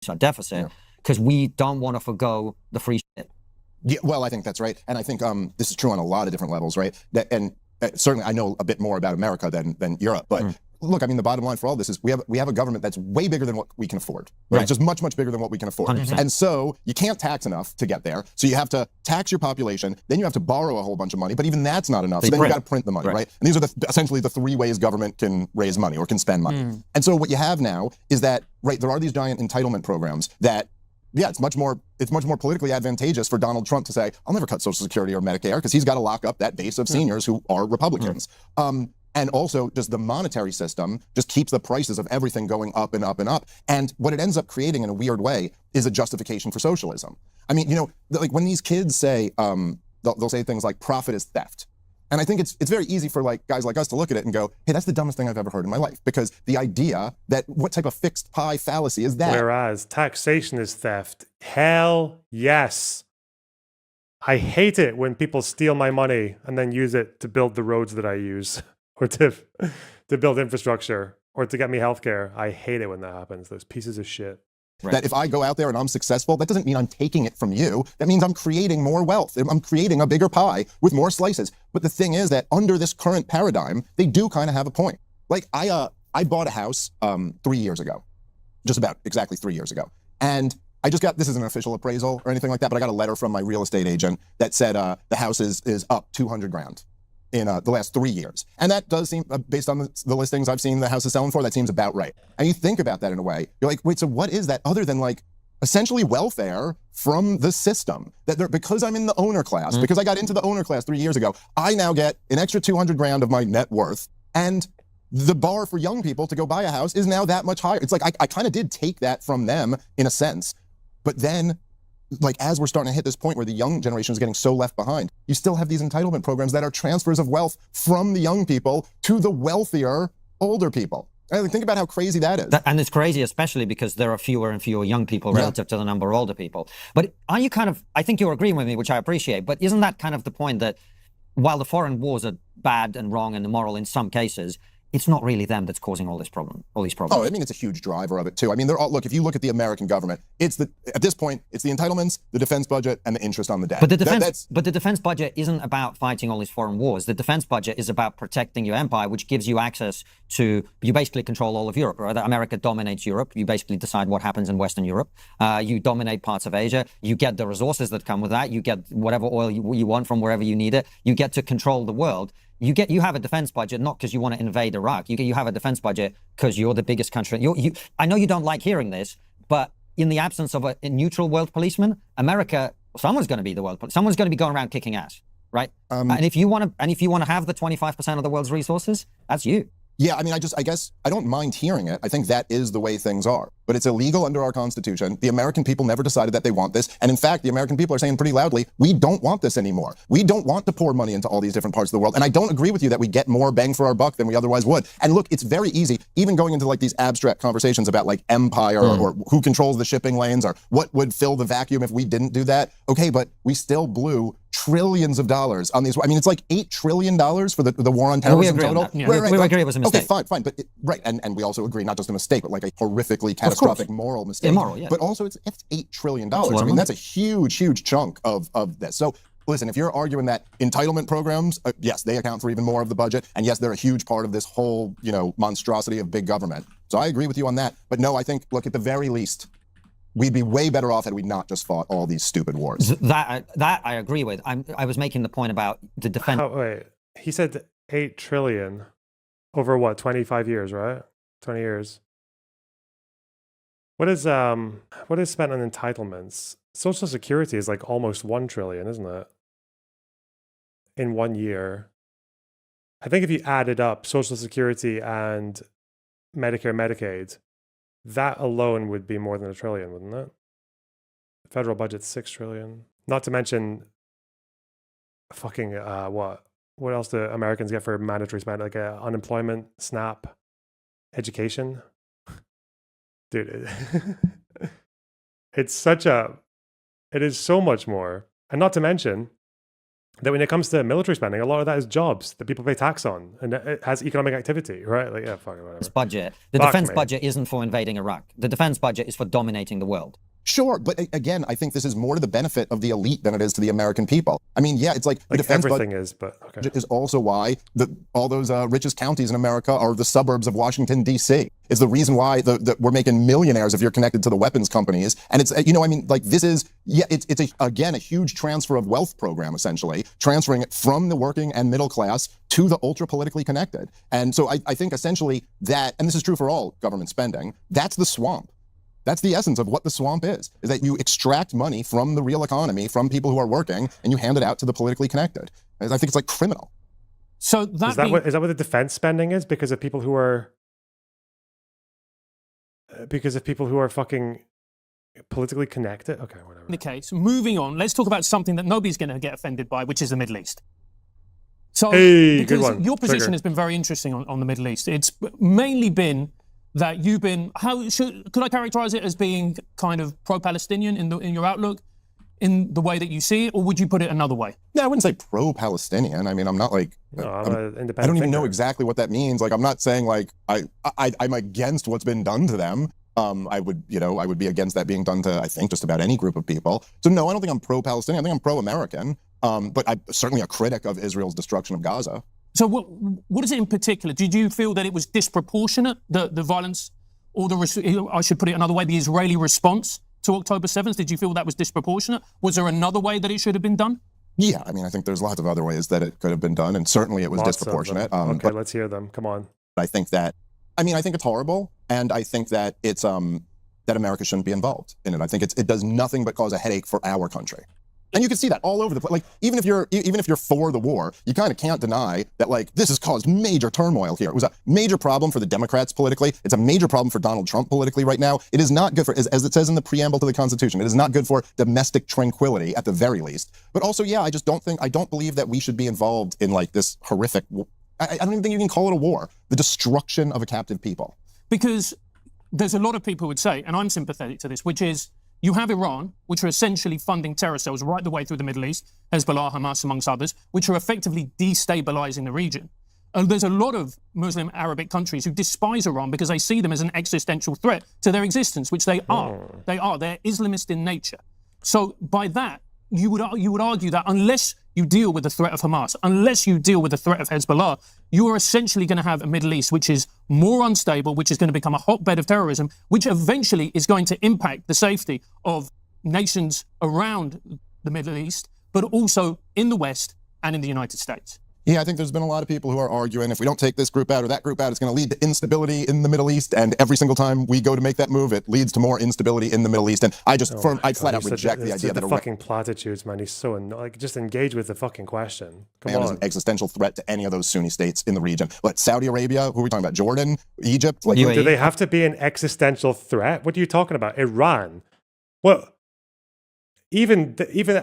It's a deficit because we don't want to forgo the free shit. Yeah, well, I think that's right. And I think this is true on a lot of different levels, right? Certainly I know a bit more about America than Europe, but look, I mean, the bottom line for all this is we have a government that's way bigger than what we can afford. Right? It's just much, much bigger than what we can afford. 100%. And so you can't tax enough to get there. So you have to tax your population, then you have to borrow a whole bunch of money, but even that's not enough. So then you got to print the money, right? And these are essentially the three ways government can raise money or can spend money. And so what you have now is that, there are these giant entitlement programs that, it's much more politically advantageous for Donald Trump to say, I'll never cut Social Security or Medicare because he's got to lock up that base of seniors who are Republicans. And also just the monetary system just keeps the prices of everything going up and up and up. And what it ends up creating in a weird way is a justification for socialism. I mean, like when these kids say, they'll say things like profit is theft. And I think it's very easy for guys like us to look at it and go, hey, that's the dumbest thing I've ever heard in my life. Because the idea that what type of fixed pie fallacy is that? Whereas taxation is theft. Hell yes. I hate it when people steal my money and then use it to build the roads that I use or to build infrastructure or to get me healthcare. I hate it when that happens. Those pieces of shit. That if I go out there and I'm successful, that doesn't mean I'm taking it from you. That means I'm creating more wealth. I'm creating a bigger pie with more slices. But the thing is that under this current paradigm, they do kind of have a point. I bought a house 3 years ago, just about exactly 3 years ago. And I just got, this isn't an official appraisal or anything like that, but I got a letter from my real estate agent that said the house is up 200 grand in the last 3 years. And that does seem, based on the listings I've seen the house is selling for, that seems about right. And you think about that in a way, you're like, wait, so what is that other than like essentially welfare from the system? That because I'm in the owner class, because I got into the owner class 3 years ago, I now get an extra 200 grand of my net worth, and the bar for young people to go buy a house is now that much higher. It's like, I kind of did take that from them in a sense, but then like as we're starting to hit this point where the young generation is getting so left behind, you still have these entitlement programs that are transfers of wealth from the young people to the wealthier older people. I mean, think about how crazy that is. And it's crazy, especially because there are fewer and fewer young people relative to the number of older people. But are you kind of, I think you're agreeing with me, which I appreciate, but isn't that kind of the point that while the foreign wars are bad and wrong and immoral in some cases, it's not really them that's causing all these problems. Oh, I mean, it's a huge driver of it too. I mean, they're all, look, if you look at the American government, it's at this point, it's the entitlements, the defense budget, and the interest on the debt. But the defense budget isn't about fighting all these foreign wars. The defense budget is about protecting your empire, which gives you access to, you basically control all of Europe, right? America dominates Europe. You basically decide what happens in Western Europe. You dominate parts of Asia. You get the resources that come with that. You get whatever oil you want from wherever you need it. You get to control the world. You have a defense budget not because you want to invade Iraq. You have a defense budget because you're the biggest country. I know you don't like hearing this, but in the absence of a neutral world policeman, America, someone's going to be the world. Someone's going to be going around kicking ass, right? And if you want to have the 25% of the world's resources, that's you. Yeah, I mean, I guess I don't mind hearing it. I think that is the way things are. But it's illegal under our Constitution. The American people never decided that they want this. And in fact, the American people are saying pretty loudly, we don't want this anymore. We don't want to pour money into all these different parts of the world. And I don't agree with you that we get more bang for our buck than we otherwise would. And look, it's very easy, even going into like these abstract conversations about like empire or who controls the shipping lanes or what would fill the vacuum if we didn't do that. Okay, but we still blew trillions of dollars on these. I mean, it's like $8 trillion for the war on terrorism total. Yeah. We agree it was a mistake. Okay, fine. But and we also agree, not just a mistake, but like a horrifically catastrophic moral mistake. Immoral, yeah. But also it's $8 trillion. I mean, that's a huge chunk of this. So listen, if you're arguing that entitlement programs, yes, they account for even more of the budget. And yes, they're a huge part of this whole, monstrosity of big government. So I agree with you on that. But no, I think, look, at the very least, we'd be way better off had we not just fought all these stupid wars. That I agree with. I was making the point about the defense. Oh, wait. He said 8 trillion over what, 25 years, right? 20 years. What is spent on entitlements? Social Security is like almost 1 trillion, isn't it? In 1 year. I think if you added up Social Security and Medicare, Medicaid, that alone would be more than $1 trillion, wouldn't it? The federal budget's 6 trillion. Not to mention fucking what else do Americans get for mandatory spend? Like unemployment, SNAP, education. Dude, it is so much more. And not to mention that when it comes to military spending, a lot of that is jobs that people pay tax on, and it has economic activity, right? Like, yeah, fucking whatever. Budget. The defense budget isn't for invading Iraq. The defense budget is for dominating the world. Sure, but again, I think this is more to the benefit of the elite than it is to the American people. I mean, yeah, it's like the defense everything is, but okay. Is also why all those richest counties in America are the suburbs of Washington, D.C. Is the reason why we're making millionaires if you're connected to the weapons companies. And it's, this is, it's a huge transfer of wealth program, essentially, transferring it from the working and middle class to the ultra politically connected. And so I think essentially that, and this is true for all government spending, that's the swamp. That's the essence of what the swamp is that you extract money from the real economy, from people who are working, and you hand it out to the politically connected. I think it's like criminal. So is that what the defense spending is? Because of people who are fucking politically connected? Okay, whatever. Okay, so moving on, let's talk about something that nobody's going to get offended by, which is the Middle East. So, good one. Your position has been very interesting on the Middle East. It's mainly been that you've been, could I characterize it as being kind of pro-Palestinian in your outlook, in the way that you see it, or would you put it another way? No, I wouldn't say pro-Palestinian. I mean, I'm not like, I'm an independent I don't even know exactly what that means. Like, I'm not saying like, I'm against what's been done to them. I would be against that being done to, I think, just about any group of people. So no, I don't think I'm pro-Palestinian. I think I'm pro-American. But I'm certainly a critic of Israel's destruction of Gaza. So what is it in particular? Did you feel that it was disproportionate, the violence, or I should put it another way, the Israeli response to October 7th? Did you feel that was disproportionate? Was there another way that it should have been done? Yeah, I mean, I think there's lots of other ways that it could have been done, and certainly it was disproportionate. Okay, but let's hear them. Come on. I think that, I think it's horrible, and I think that it's that America shouldn't be involved in it. I think it does nothing but cause a headache for our country. And you can see that all over the place. Like, even if you're for the war, you kind of can't deny that, like, this has caused major turmoil here. It was a major problem for the Democrats politically. It's a major problem for Donald Trump politically right now. It is not good for, as it says in the preamble to the Constitution, it is not good for domestic tranquility at the very least. But also, yeah, I don't believe that we should be involved in, like, this horrific, I don't even think you can call it a war, the destruction of a captive people. Because there's a lot of people who would say, and I'm sympathetic to this, which is, you have Iran, which are essentially funding terror cells right the way through the Middle East, Hezbollah, Hamas, amongst others, which are effectively destabilizing the region. And there's a lot of Muslim Arabic countries who despise Iran because they see them as an existential threat to their existence, which they are. They are. They're Islamist in nature. So by that, you would argue that unless you deal with the threat of Hamas, unless you deal with the threat of Hezbollah, you are essentially going to have a Middle East which is more unstable, which is going to become a hotbed of terrorism, which eventually is going to impact the safety of nations around the Middle East, but also in the West and in the United States. Yeah, I think there's been a lot of people who are arguing if we don't take this group out or that group out, it's going to lead to instability in the Middle East. And every single time we go to make that move, it leads to more instability in the Middle East. And I flat out reject the idea that the fucking platitudes, man. He's so like, just engage with the fucking question. Come on. Is an existential threat to any of those Sunni states in the region. But Saudi Arabia, who are we talking about? Jordan, Egypt? Like, do they have to be an existential threat? What are you talking about? Iran? Well, even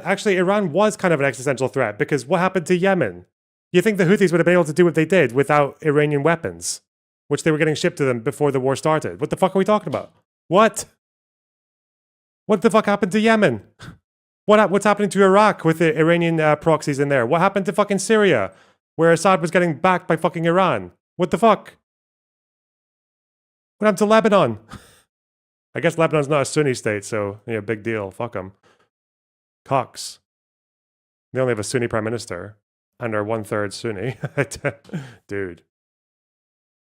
actually, Iran was kind of an existential threat because what happened to Yemen? You think the Houthis would have been able to do what they did without Iranian weapons, which they were getting shipped to them before the war started? What the fuck are we talking about? What the fuck happened to Yemen? What's happening to Iraq with the Iranian proxies in there? What happened to fucking Syria, where Assad was getting backed by fucking Iran? What the fuck? What happened to Lebanon? I guess Lebanon's not a Sunni state, so yeah, big deal. Fuck them. Cox. They only have a Sunni prime minister. And are 1/3 Sunni. Dude.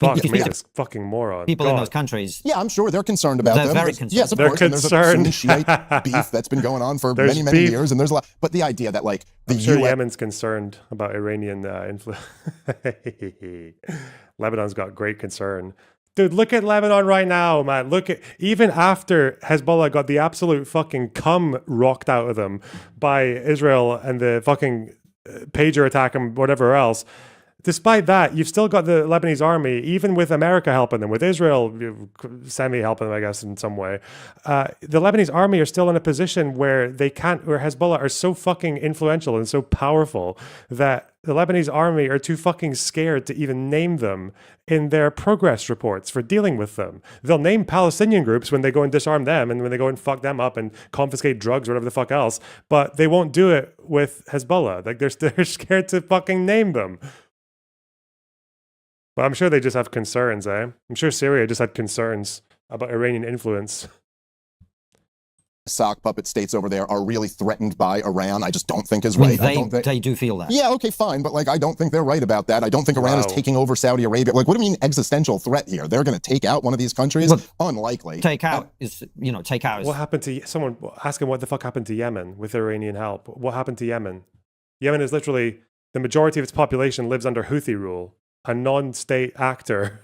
Fuck me, this fucking moron. People in those countries. Yeah, I'm sure they're concerned about them. They're very concerned. Yes, of course. There's a Sunni Shiite beef that's been going on for many years. And there's a lot. But the idea that, like, the I'm sure Yemen's concerned about Iranian influence. Lebanon's got great concern. Dude, look at Lebanon right now, man. Look at, even after Hezbollah got the absolute fucking cum rocked out of them by Israel and the fucking pager attack and whatever else. Despite that, you've still got the Lebanese army, even with America helping them, with Israel semi-helping them, I guess, in some way. The Lebanese army are still in a position where where Hezbollah are so fucking influential and so powerful that the Lebanese army are too fucking scared to even name them in their progress reports for dealing with them. They'll name Palestinian groups when they go and disarm them and when they go and fuck them up and confiscate drugs or whatever the fuck else, but they won't do it with Hezbollah. Like, they're scared to fucking name them. But I'm sure they just have concerns, eh? I'm sure Syria just had concerns about Iranian influence. Sock puppet states over there are really threatened by Iran. I just don't think is right. They do feel that. Yeah, okay, fine. But, like, I don't think they're right about that. I don't think Iran is taking over Saudi Arabia. Like, what do you mean existential threat here? They're going to take out one of these countries? Well, unlikely. Take out is. What happened to someone asking what the fuck happened to Yemen with Iranian help? What happened to Yemen? Yemen is literally, the majority of its population lives under Houthi rule. A non-state actor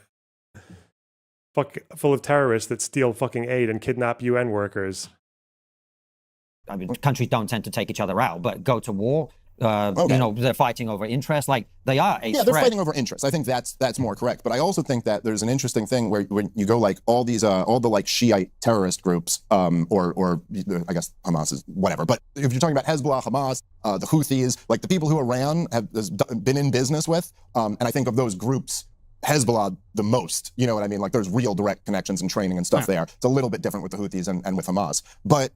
full of terrorists that steal fucking aid and kidnap UN workers. I mean, countries don't tend to take each other out, but go to war. They're fighting over interest. Like, they are a threat. They're fighting over interest. I think that's more correct. But I also think that there's an interesting thing where when you go, like, all the like Shiite terrorist groups, or I guess Hamas is whatever. But if you're talking about Hezbollah, Hamas, the Houthis, like the people who Iran has been in business with, and I think of those groups, Hezbollah the most. You know what I mean? Like, there's real direct connections and training and stuff there. It's a little bit different with the Houthis and with Hamas. But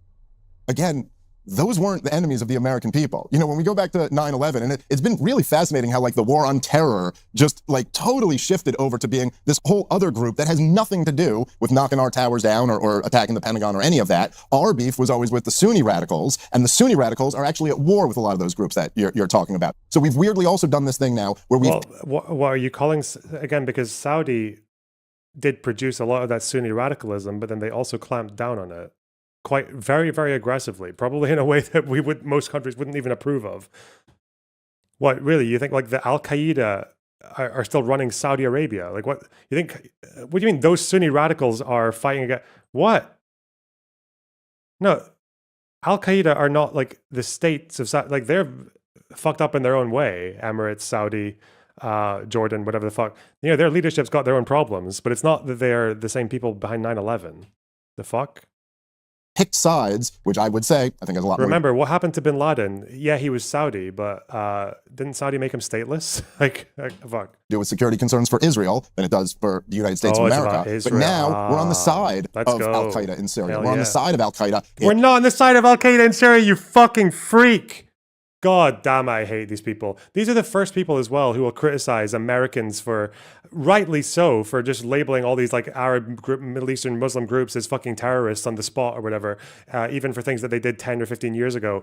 again, those weren't the enemies of the American people. You know, when we go back to 9/11, and it's been really fascinating how like the war on terror just like totally shifted over to being this whole other group that has nothing to do with knocking our towers down or attacking the Pentagon or any of that. Our beef was always with the Sunni radicals, and the Sunni radicals are actually at war with a lot of those groups that you're talking about. So we've weirdly also done this thing now where we've... Well, what are you calling, again, because Saudi did produce a lot of that Sunni radicalism, but then they also clamped down on it quite very, very aggressively, probably in a way that most countries wouldn't even approve of. What, really? You think like the Al-Qaeda are still running Saudi Arabia? Like what do you mean those Sunni radicals are fighting against what? No, Al-Qaeda are not like the states of Saudi, like they're fucked up in their own way. Emirates, Saudi, Jordan, whatever the fuck. You know, their leadership's got their own problems, but it's not that they're the same people behind 9/11. The fuck? Picked sides, which I would say, I think has a lot Remember, what happened to bin Laden? Yeah, he was Saudi, but didn't Saudi make him stateless? like, fuck. do with security concerns for Israel than it does for the United States of America. But now we're on the side of Al-Qaeda in Syria. We're on the side of Al-Qaeda. We're not on the side of Al-Qaeda in Syria, you fucking freak. God damn, I hate these people. These are the first people as well who will criticize Americans for, rightly so, for just labeling all these like Arab group, Middle Eastern Muslim groups as fucking terrorists on the spot or whatever, even for things that they did 10 or 15 years ago.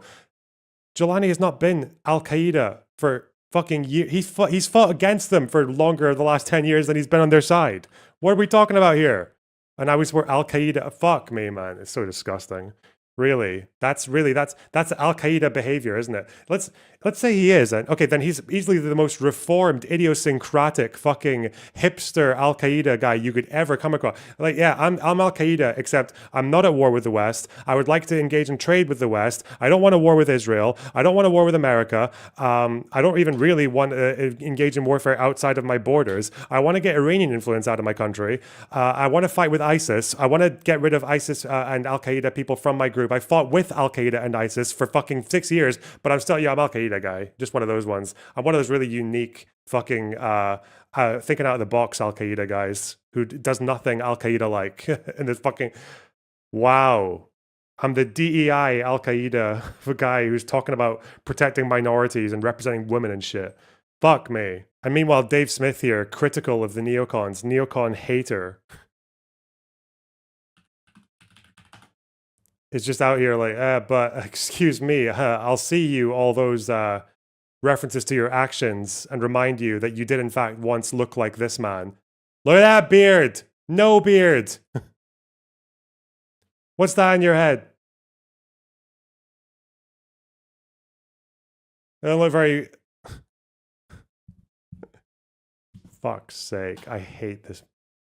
Jelani has not been Al-Qaeda for fucking years. He's fought against them for longer the last 10 years than he's been on their side. What are we talking about here? And I was for Al-Qaeda. Fuck me, man. It's so disgusting. Really, that's Al-Qaeda behavior, isn't it? Let's say he is, and okay, then he's easily the most reformed, idiosyncratic, fucking hipster Al-Qaeda guy you could ever come across. Like, yeah, I'm Al-Qaeda, except I'm not at war with the West. I would like to engage in trade with the West. I don't want a war with Israel. I don't want a war with America. I don't even really want to engage in warfare outside of my borders. I want to get Iranian influence out of my country. I want to fight with ISIS. I want to get rid of ISIS and Al-Qaeda people from my group. I fought with Al-Qaeda and ISIS for fucking 6 years, but I'm I'm Al-Qaeda guy. Just one of those ones. I'm one of those really unique fucking thinking out of the box Al-Qaeda guys who does nothing Al-Qaeda like. And this fucking, wow. I'm the DEI Al-Qaeda guy who's talking about protecting minorities and representing women and shit. Fuck me. And meanwhile, Dave Smith here, critical of the neocons, neocon hater. It's just out here like, but excuse me, I'll see you all those references to your actions and remind you that you did in fact once look like this man. Look at that beard! No beard! What's that in your head? They don't look very... Fuck's sake, I hate this.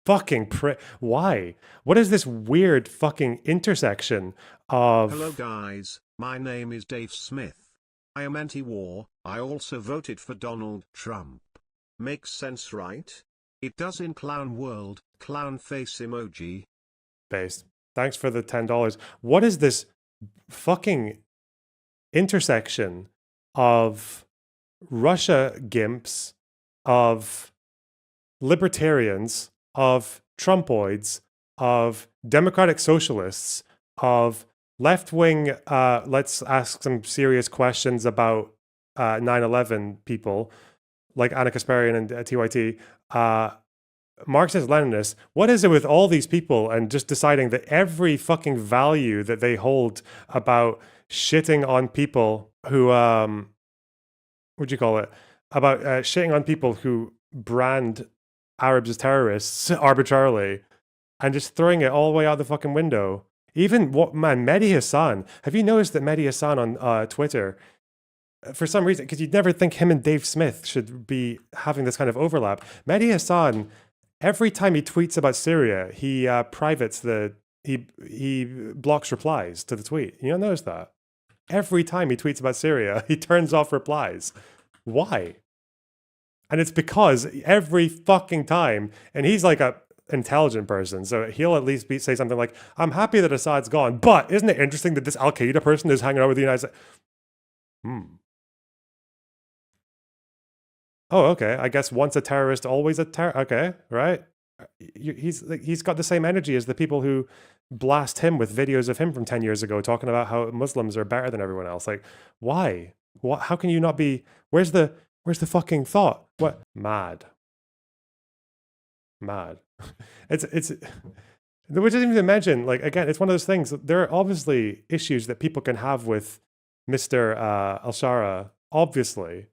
Fucking why? What is this weird fucking intersection of... Hello guys, my name is Dave Smith. I am anti-war. I also voted for Donald Trump. Makes sense, right? It does in clown world, clown face emoji. Based. Thanks for the $10. What is this fucking intersection of Russia gimps, of libertarians, of Trumpoids, of democratic socialists, of left-wing, let's ask some serious questions about 9/11 people, like Anna Kasparian and TYT, Marxist-Leninists. What is it with all these people and just deciding that every fucking value that they hold about shitting on people who, what'd you call it? About shitting on people who brand Arabs as terrorists arbitrarily and just throwing it all the way out the fucking window. Even Mehdi Hassan. Have you noticed that Mehdi Hassan on Twitter, for some reason, because you'd never think him and Dave Smith should be having this kind of overlap. Mehdi Hassan, every time he tweets about Syria, he privates he blocks replies to the tweet. You don't notice that? Every time he tweets about Syria, he turns off replies. Why? And it's because every fucking time, and he's like a intelligent person, so he'll at least say something like, I'm happy that Assad's gone, but isn't it interesting that this Al-Qaeda person is hanging out with the United States? Oh, okay. I guess once a terrorist, always a terrorist. Okay, right? He's got the same energy as the people who blast him with videos of him from 10 years ago talking about how Muslims are better than everyone else. Like, why? What? How can you not be? Where's the fucking thought? What? Mad. It's which isn't even to mention, like, again, it's one of those things. There are obviously issues that people can have with Mr. Al-Shara, obviously.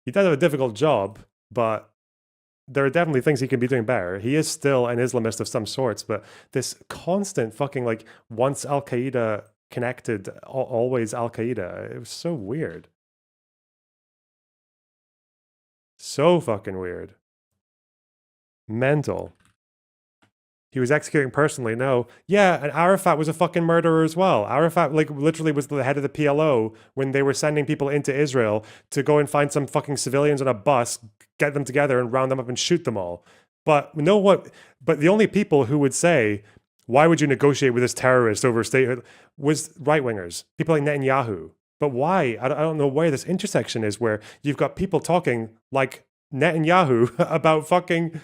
He does have a difficult job, but there are definitely things he can be doing better. He is still an Islamist of some sorts, but this constant fucking, like, once Al-Qaeda connected, always Al-Qaeda, it was so weird. So fucking weird. Mental. He was executing personally. No. Yeah, and Arafat was a fucking murderer as well. Arafat, like, literally was the head of the PLO when they were sending people into Israel to go and find some fucking civilians on a bus, get them together and round them up and shoot them all. But but the only people who would say, why would you negotiate with this terrorist over statehood, was right-wingers. People like Netanyahu. But why? I don't know where this intersection is where you've got people talking like Netanyahu about fucking...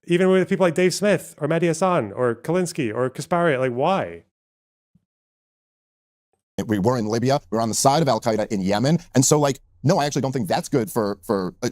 Even with people like Dave Smith or Mehdi Hassan or Kalinske or Kasparian, like, why? We were in Libya. We were on the side of Al-Qaeda in Yemen. And so, like, no, I actually don't think that's good for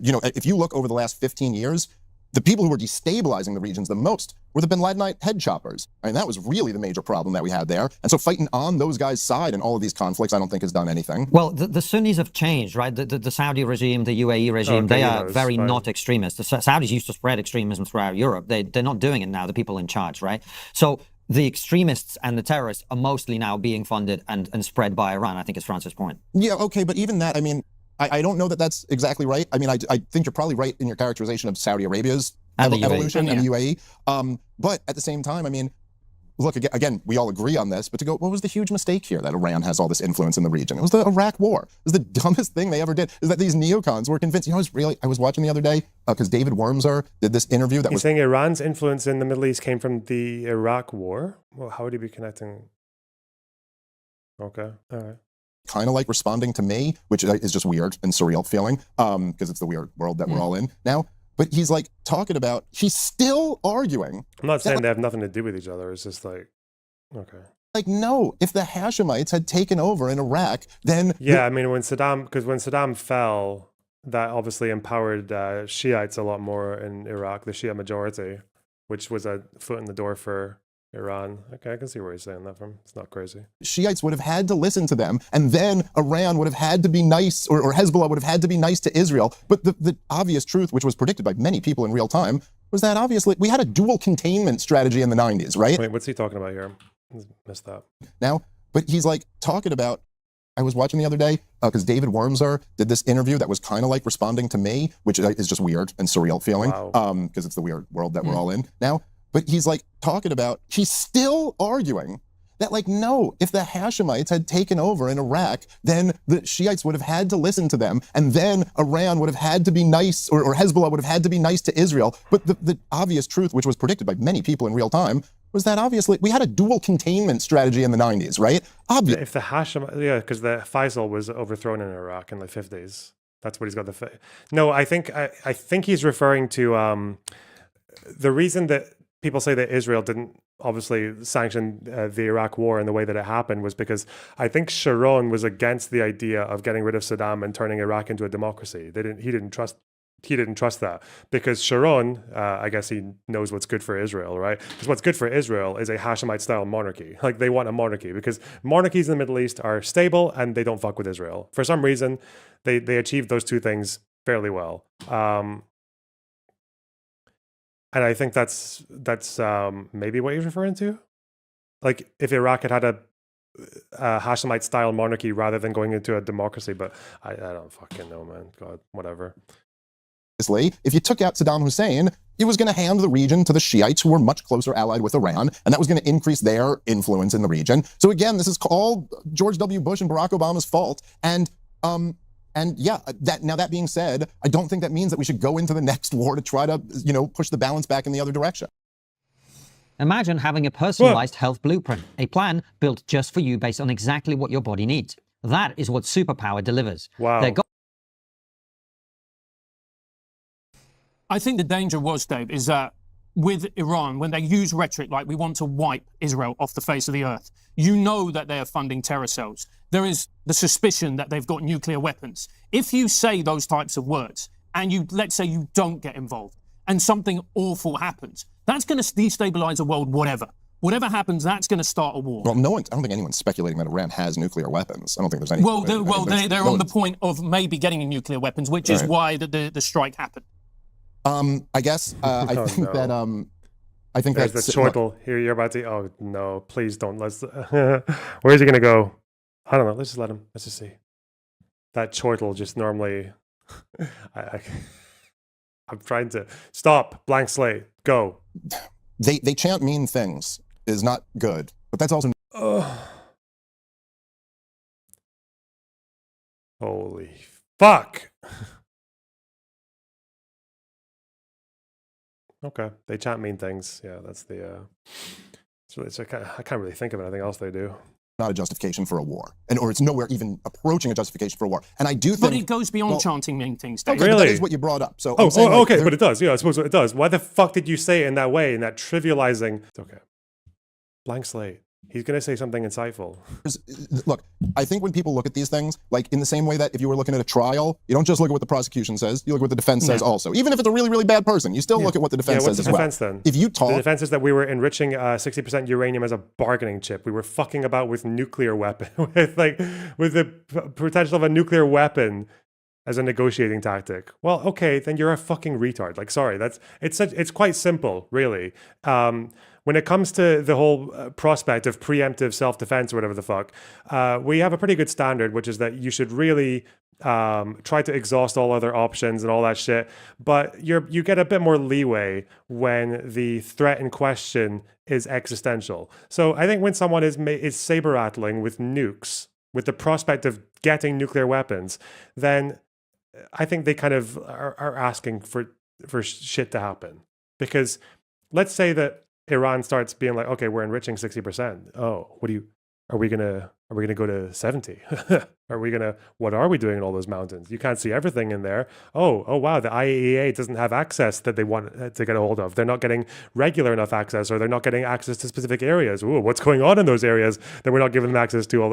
you know, if you look over the last 15 years, the people who were destabilizing the regions the most were the bin Ladenite head choppers. I mean, that was really the major problem that we had there. And so fighting on those guys' side in all of these conflicts, I don't think has done anything. Well, the Sunnis have changed, right? The Saudi regime, the UAE regime, they are very not extremist. The Saudis used to spread extremism throughout Europe. They're not doing it now, the people in charge, right? So the extremists and the terrorists are mostly now being funded and spread by Iran, I think is Francis' point. Yeah, okay, but even that, I mean, I don't know that that's exactly right. I mean, I think you're probably right in your characterization of Saudi Arabia's evolution and the UAE. But at the same time, I mean, look, again, we all agree on this, but to go, what was the huge mistake here that Iran has all this influence in the region? It was the Iraq War. It was the dumbest thing they ever did, is that these neocons were convinced. You know, I was watching the other day, because David Wormser did this interview that He's saying Iran's influence in the Middle East came from the Iraq War? Well, how would he be connecting? Okay, all right. Kind of like responding to me, which is just weird and surreal feeling, because it's the weird world that we're all in now. But he's like talking about, he's still arguing. I'm not saying they have nothing to do with each other. It's just like, okay. Like, no, if the Hashemites had taken over in Iraq, then... Yeah, I mean, when Saddam fell, that obviously empowered Shiites a lot more in Iraq, the Shia majority, which was a foot in the door for Iran. Okay, I can see where he's saying that from. It's not crazy. Shiites would have had to listen to them, and then Iran would have had to be nice, or Hezbollah would have had to be nice to Israel. But the obvious truth, which was predicted by many people in real time, was that obviously we had a dual containment strategy in the 90s, right? Wait, what's he talking about here? Missed that. Now, but he's like talking about, I was watching the other day, because David Wormser did this interview that was kind of like responding to me, which is just weird and surreal feeling, because it's the weird world that we're all in now. But he's like talking about, he's still arguing that, like, no, if the Hashemites had taken over in Iraq, then the Shiites would have had to listen to them, and then Iran would have had to be nice, or Hezbollah would have had to be nice to Israel. But the obvious truth, which was predicted by many people in real time, was that obviously we had a dual containment strategy in the 90s, right? If the Hashemites, yeah, because the Faisal was overthrown in Iraq in the 50s. That's what he's got No, I think he's referring to the reason that people say that Israel didn't obviously sanction the Iraq war in the way that it happened was because I think Sharon was against the idea of getting rid of Saddam and turning Iraq into a democracy. He didn't trust that because Sharon, I guess he knows what's good for Israel, right? Because what's good for Israel is a Hashemite-style monarchy. Like, they want a monarchy because monarchies in the Middle East are stable and they don't fuck with Israel. For some reason, they achieved those two things fairly well. And I think that's maybe what he's referring to. Like, if Iraq had a Hashemite-style monarchy rather than going into a democracy, but I don't fucking know, man. God, whatever. If you took out Saddam Hussein, it was going to hand the region to the Shiites, who were much closer allied with Iran, and that was going to increase their influence in the region. So again, this is all George W. Bush and Barack Obama's fault. And yeah, that being said, I don't think that means that we should go into the next war to try to, push the balance back in the other direction. Imagine having a personalized health blueprint, a plan built just for you based on exactly what your body needs. That is what superpower delivers. Wow. I think the danger was, Dave, is that with Iran, when they use rhetoric like we want to wipe Israel off the face of the earth, you know that they are funding terror cells. There is the suspicion that they've got nuclear weapons. If you say those types of words and you, let's say you don't get involved and something awful happens, that's going to destabilize the world, whatever. Whatever happens, that's going to start a war. Well, I don't think anyone's speculating that Iran has nuclear weapons. I don't think there's any. Well, they're on the point of maybe getting nuclear weapons, which is why the strike happened. I guess I think that I think there's that's the chortle here. You're about to. Oh no! Please don't. Let's. Where's he gonna go? I don't know. Let's just let him. Let's just see. That chortle just normally. I'm trying to stop. Blank slate. Go. They chant mean things is not good, but that's also. Holy fuck. Okay, they chant mean things. Yeah, that's the. I can't really think of anything else they do. Not a justification for a war, or it's nowhere even approaching a justification for a war. And I do think. But it goes beyond chanting mean things. Okay, really? That is what you brought up. So. Okay, but it does. Yeah, I suppose it does. Why the fuck did you say it in that way, in that trivializing? It's okay. Blank slate. He's going to say something insightful. Look, I think when people look at these things, like in the same way that if you were looking at a trial, you don't just look at what the prosecution says, you look at what the defense says also. Even if it's a really, really bad person, you still look at what the defense says as well. What's the defense then? If you talk... The defense is that we were enriching 60% uranium as a bargaining chip. We were fucking about with nuclear weapon, with the potential of a nuclear weapon as a negotiating tactic. Well, okay, then you're a fucking retard. Like, sorry, it's quite simple, really. When it comes to the whole prospect of preemptive self-defense or whatever the fuck, we have a pretty good standard, which is that you should really try to exhaust all other options and all that shit. But you get a bit more leeway when the threat in question is existential. So I think when someone is saber-rattling with nukes, with the prospect of getting nuclear weapons, then I think they kind of are asking for shit to happen. Because let's say that Iran starts being like, okay, we're enriching 60%. Oh, are we gonna go to 70? What are we doing in all those mountains? You can't see everything in there. Oh wow, the IAEA doesn't have access that they want to get a hold of. They're not getting regular enough access, or they're not getting access to specific areas. Ooh, what's going on in those areas that we're not giving them access to?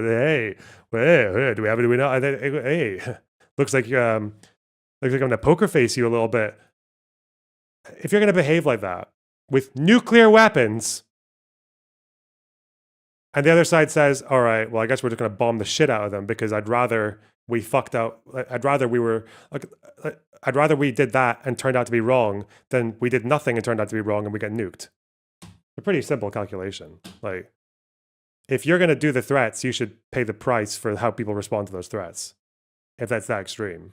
Hey, do we not? Hey, looks like I'm gonna poker face you a little bit. If you're gonna behave like that with nuclear weapons, and the other side says, all right, well, I guess we're just going to bomb the shit out of them because I'd rather we fucked out. I'd rather we did that and turned out to be wrong than we did nothing and turned out to be wrong and we get nuked. A pretty simple calculation. Like, if you're going to do the threats, you should pay the price for how people respond to those threats, if that's that extreme.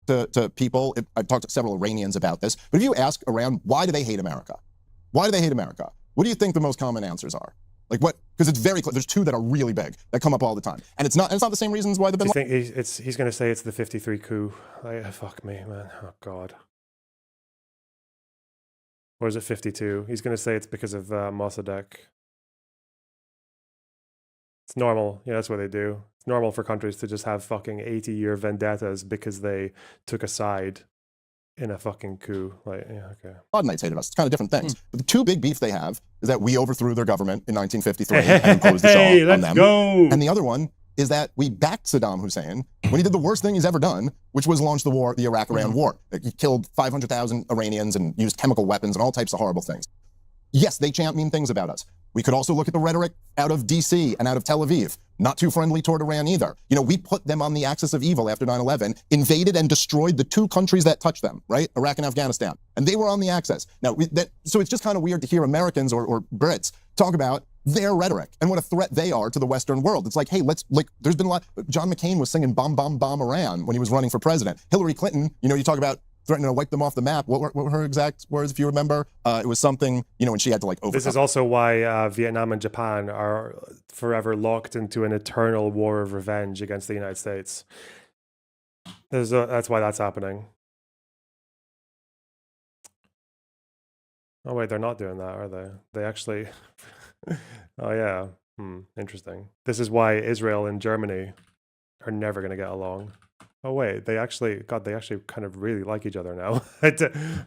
To people, I've talked to several Iranians about this, but if you ask around, why do they hate America? Why do they hate America? What do you think the most common answers are? Like what? Because it's very clear. There's two that are really big that come up all the time, and it's not the same reasons why they've been. He's going to say it's the 53 coup. Fuck me, man. Oh God. Or is it 52? He's going to say it's because of Mossadegh. It's normal. Yeah, that's what they do. It's normal for countries to just have fucking 80-year vendettas because they took a side in a fucking coup. Like, yeah, okay. Knights hated us. It's kind of different things. But the two big beefs they have is that we overthrew their government in 1953 and imposed the Shah on them. Go. And the other one is that we backed Saddam Hussein when he did the worst thing he's ever done, which was launch the war, the Iraq-Iran war. He killed 500,000 Iranians and used chemical weapons and all types of horrible things. Yes, they chant mean things about us. We could also look at the rhetoric out of DC and out of Tel Aviv. Not too friendly toward Iran either. You know, we put them on the axis of evil after 9/11, invaded and destroyed the two countries that touched them, right? Iraq and Afghanistan. And they were on the axis. Now, so it's just kind of weird to hear Americans or Brits talk about their rhetoric and what a threat they are to the Western world. It's like, hey, there's been a lot. John McCain was singing bomb, bomb, bomb Iran when he was running for president. Hillary Clinton, you talk about threatening to wipe them off the map. What were her exact words, if you remember? It was something, when she had to overcome. This is also why Vietnam and Japan are forever locked into an eternal war of revenge against the United States. That's why that's happening. Oh wait, they're not doing that, are they? They actually... Oh yeah, interesting. This is why Israel and Germany are never going to get along. Oh wait, they actually kind of really like each other now.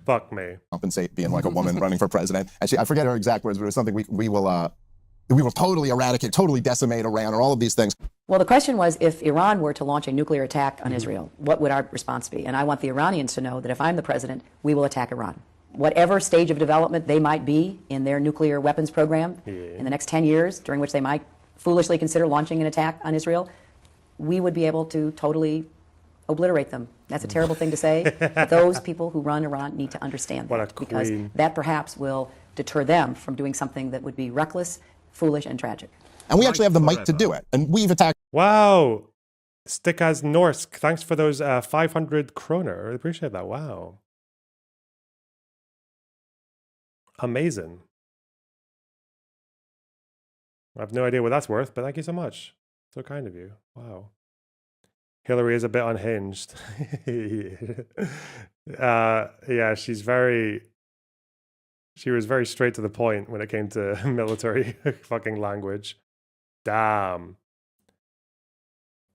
Fuck me. Compensate being like a woman running for president. Actually, I forget her exact words, but it was something we will totally eradicate, totally decimate Iran, or all of these things. Well, the question was, if Iran were to launch a nuclear attack on Israel, what would our response be? And I want the Iranians to know that if I'm the president, we will attack Iran. Whatever stage of development they might be in their nuclear weapons program in the next 10 years, during which they might foolishly consider launching an attack on Israel, we would be able to totally obliterate them. That's a terrible thing to say, but those people who run Iran need to understand that, because that perhaps will deter them from doing something that would be reckless, foolish, and tragic. And we actually have the might to do it. And we've attacked. Wow. Stick as Norsk. Thanks for those 500 kroner. I appreciate that. Wow. Amazing. I have no idea what that's worth, but thank you so much. So kind of you. Wow. Hillary is a bit unhinged. Yeah, she was very straight to the point when it came to military fucking language. Damn.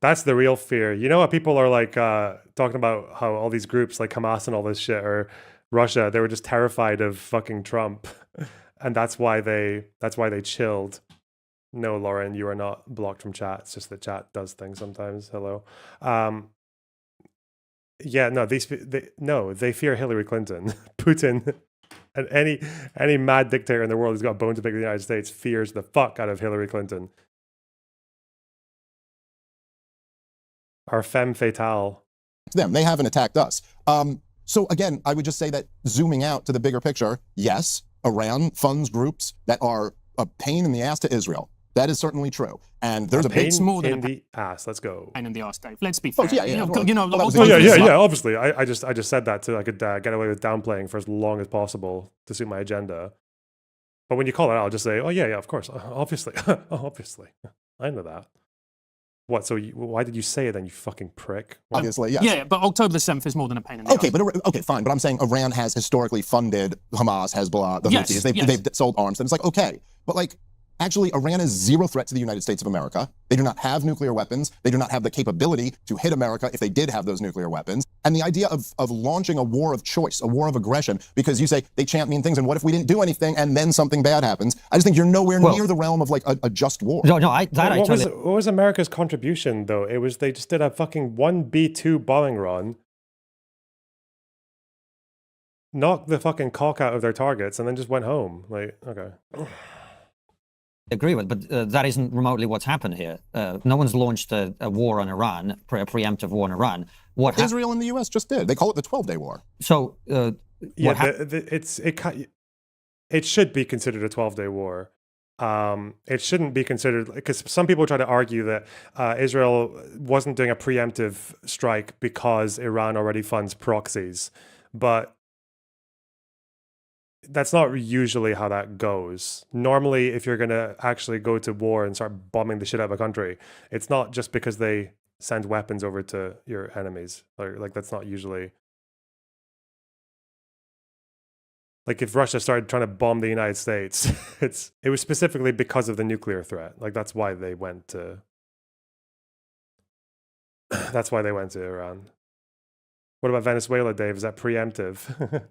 That's the real fear. You know what people are like talking about, how all these groups like Hamas and all this shit, or Russia, they were just terrified of fucking Trump. And that's why they chilled. No, Lauren, you are not blocked from chat. It's just that chat does things sometimes. Hello. Yeah, no, they fear Hillary Clinton. Putin and any mad dictator in the world who's got a bone to pick with the United States fears the fuck out of Hillary Clinton. Our femme fatale. Them. They haven't attacked us. So again, I would just say that zooming out to the bigger picture, yes, Iran funds groups that are a pain in the ass to Israel. That is certainly true. And there's a big more than in the ass. Let's go. pain in the ass, Dave. Let's be fair. yeah. Yeah, Obviously, I just said that so I could get away with downplaying for as long as possible to suit my agenda. But when you call it out, I'll just say, oh yeah, of course, obviously, obviously, I know that. What? So why did you say it then, you fucking prick? What? Obviously, yes. Yeah, but October the 7th is more than a pain in the ass. Okay, fine. But I'm saying Iran has historically funded Hamas, Hezbollah, the Houthis. They've sold arms, and it's like, okay, but like, actually, Iran is zero threat to the United States of America. They do not have nuclear weapons. They do not have the capability to hit America if they did have those nuclear weapons. And the idea of launching a war of choice, a war of aggression, because you say they chant mean things, and what if we didn't do anything and then something bad happens? I just think you're nowhere near the realm of like a just war. No, what was America's contribution though? It was they just did a fucking 1B2 bombing run, knocked the fucking cock out of their targets, and then just went home. Like, okay. Agree with, but that isn't remotely what's happened here. No one's launched a war on Iran, a preemptive war on Iran. What Israel and the U.S. just did. They call it the 12-day war. So, it should be considered a 12-day war. It shouldn't be considered, because some people try to argue that Israel wasn't doing a preemptive strike because Iran already funds proxies, but that's not usually how that goes. Normally, if you're going to actually go to war and start bombing the shit out of a country, it's not just because they send weapons over to your enemies. Like that's not usually... Like if Russia started trying to bomb the United States, it was specifically because of the nuclear threat. Like that's why they went to... That's why they went to Iran. What about Venezuela, Dave? Is that preemptive?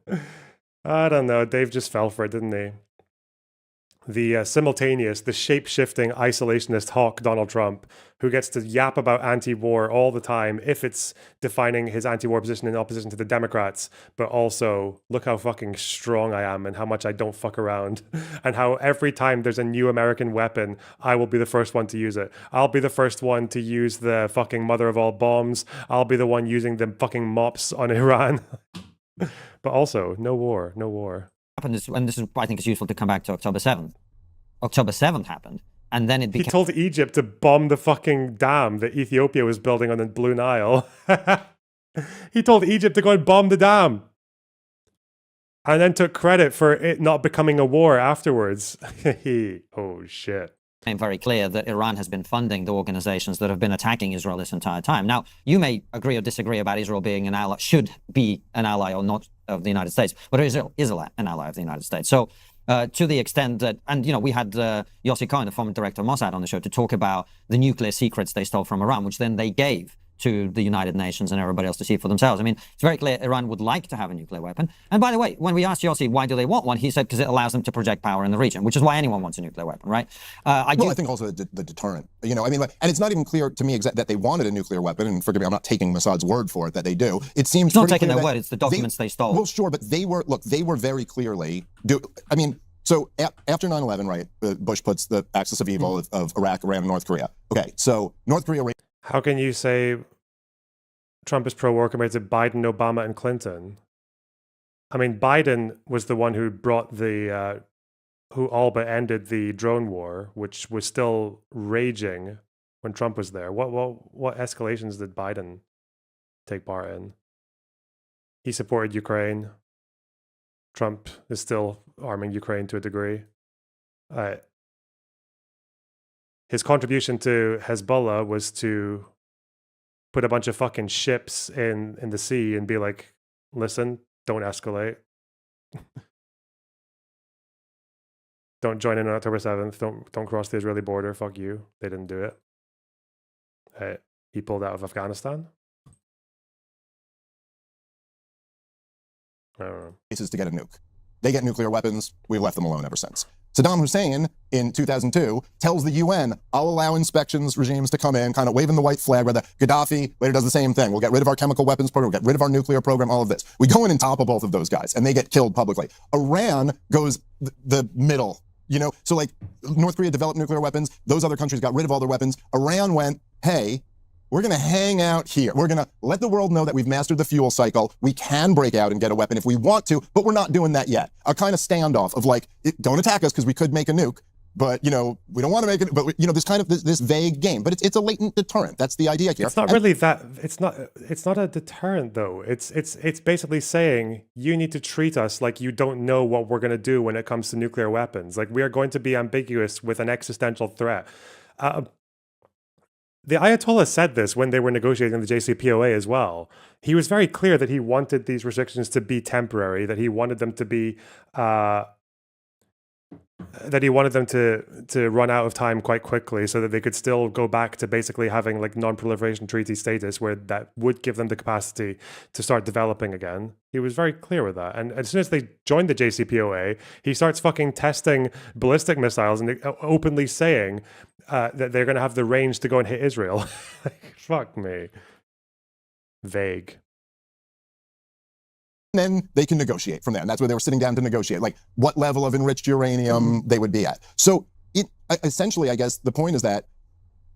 I don't know. Dave just fell for it, didn't he? The simultaneous, the shape-shifting isolationist hawk Donald Trump, who gets to yap about anti-war all the time if it's defining his anti-war position in opposition to the Democrats, but also look how fucking strong I am and how much I don't fuck around, and how every time there's a new American weapon, I will be the first one to use it. I'll be the first one to use the fucking mother of all bombs. I'll be the one using the fucking mops on Iran. But also, no war. happened is, and this is, I think it's useful to come back to October 7th. October 7th happened, and then it became... He told Egypt to bomb the fucking dam that Ethiopia was building on the Blue Nile. He told Egypt to go and bomb the dam. And then took credit for it not becoming a war afterwards. Oh, shit. Became very clear that Iran has been funding the organizations that have been attacking Israel this entire time. Now, you may agree or disagree about Israel being an ally, should be an ally or not of the United States, but Israel is an ally of the United States. So to the extent that, and, you know, we had Yossi Cohen, the former director of Mossad, on the show to talk about the nuclear secrets they stole from Iran, which then they gave to the United Nations and everybody else to see for themselves. I mean, it's very clear Iran would like to have a nuclear weapon. And by the way, when we asked Yossi why do they want one, he said because it allows them to project power in the region, which is why anyone wants a nuclear weapon, right? I think also the deterrent. You know, I mean, like, and it's not even clear to me that they wanted a nuclear weapon. And forgive me, I'm not taking Mossad's word for it that they do. It seems it's not taking their word; it's the documents they stole. Well, sure, but they were very clearly I mean. So after 9/11, right, Bush puts the axis of evil of Iraq, Iran, and North Korea. Okay, so North Korea. How can you say Trump is pro-war compared to Biden, Obama, and Clinton? I mean, Biden was the one who brought who all but ended the drone war, which was still raging when Trump was there. What escalations did Biden take part in? He supported Ukraine. Trump is still arming Ukraine to a degree. His contribution to Hezbollah was to put a bunch of fucking ships in the sea and be like, listen, don't escalate. Don't join in on October 7th. Don't cross the Israeli border. Fuck you. They didn't do it. He pulled out of Afghanistan. I don't know. Places to get a nuke. They get nuclear weapons. We've left them alone ever since. Saddam Hussein in 2002 tells the UN, I'll allow inspections regimes to come in, kind of waving the white flag, where the Gaddafi later does the same thing. We'll get rid of our chemical weapons program, we'll get rid of our nuclear program, all of this. We go in and topple both of those guys, and they get killed publicly. Iran goes the middle, you know? So like North Korea developed nuclear weapons, those other countries got rid of all their weapons. Iran went, hey, we're going to hang out here. We're going to let the world know that we've mastered the fuel cycle. We can break out and get a weapon if we want to, but we're not doing that yet. A kind of standoff of like, don't attack us because we could make a nuke, but, you know, we don't want to make it. But, you know, this kind of this vague game. But it's a latent deterrent. That's the idea here. It's not really that. It's not a deterrent, though. It's basically saying you need to treat us like you don't know what we're going to do when it comes to nuclear weapons. Like we are going to be ambiguous with an existential threat. The Ayatollah said this when they were negotiating the JCPOA as well. He was very clear that he wanted these restrictions to be temporary, that he wanted them to be, to run out of time quite quickly so that they could still go back to basically having like non-proliferation treaty status where that would give them the capacity to start developing again. He was very clear with that. And as soon as they joined the JCPOA, he starts fucking testing ballistic missiles and openly saying that they're going to have the range to go and hit Israel. Like, fuck me. Vague. Then they can negotiate from there. And that's where they were sitting down to negotiate, like what level of enriched uranium they would be at. So essentially, I guess the point is that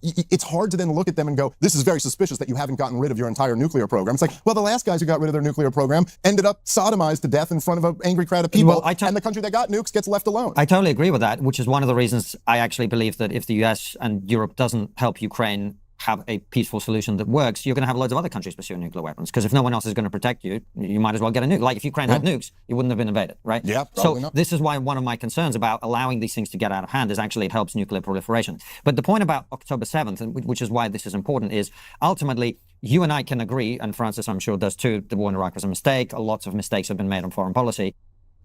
it's hard to then look at them and go, this is very suspicious that you haven't gotten rid of your entire nuclear program. It's like, well, the last guys who got rid of their nuclear program ended up sodomized to death in front of an angry crowd of people, and the country that got nukes gets left alone. I totally agree with that, which is one of the reasons I actually believe that if the US and Europe doesn't help Ukraine have a peaceful solution that works, you're going to have loads of other countries pursuing nuclear weapons. Because if no one else is going to protect you, you might as well get a nuke. Like if Ukraine had nukes, you wouldn't have been invaded, right? Yeah, so not. This is why one of my concerns about allowing these things to get out of hand is actually it helps nuclear proliferation. But the point about October 7th, and which is why this is important, is ultimately you and I can agree, and Francis I'm sure does too, the war in Iraq was a mistake. Lots of mistakes have been made on foreign policy.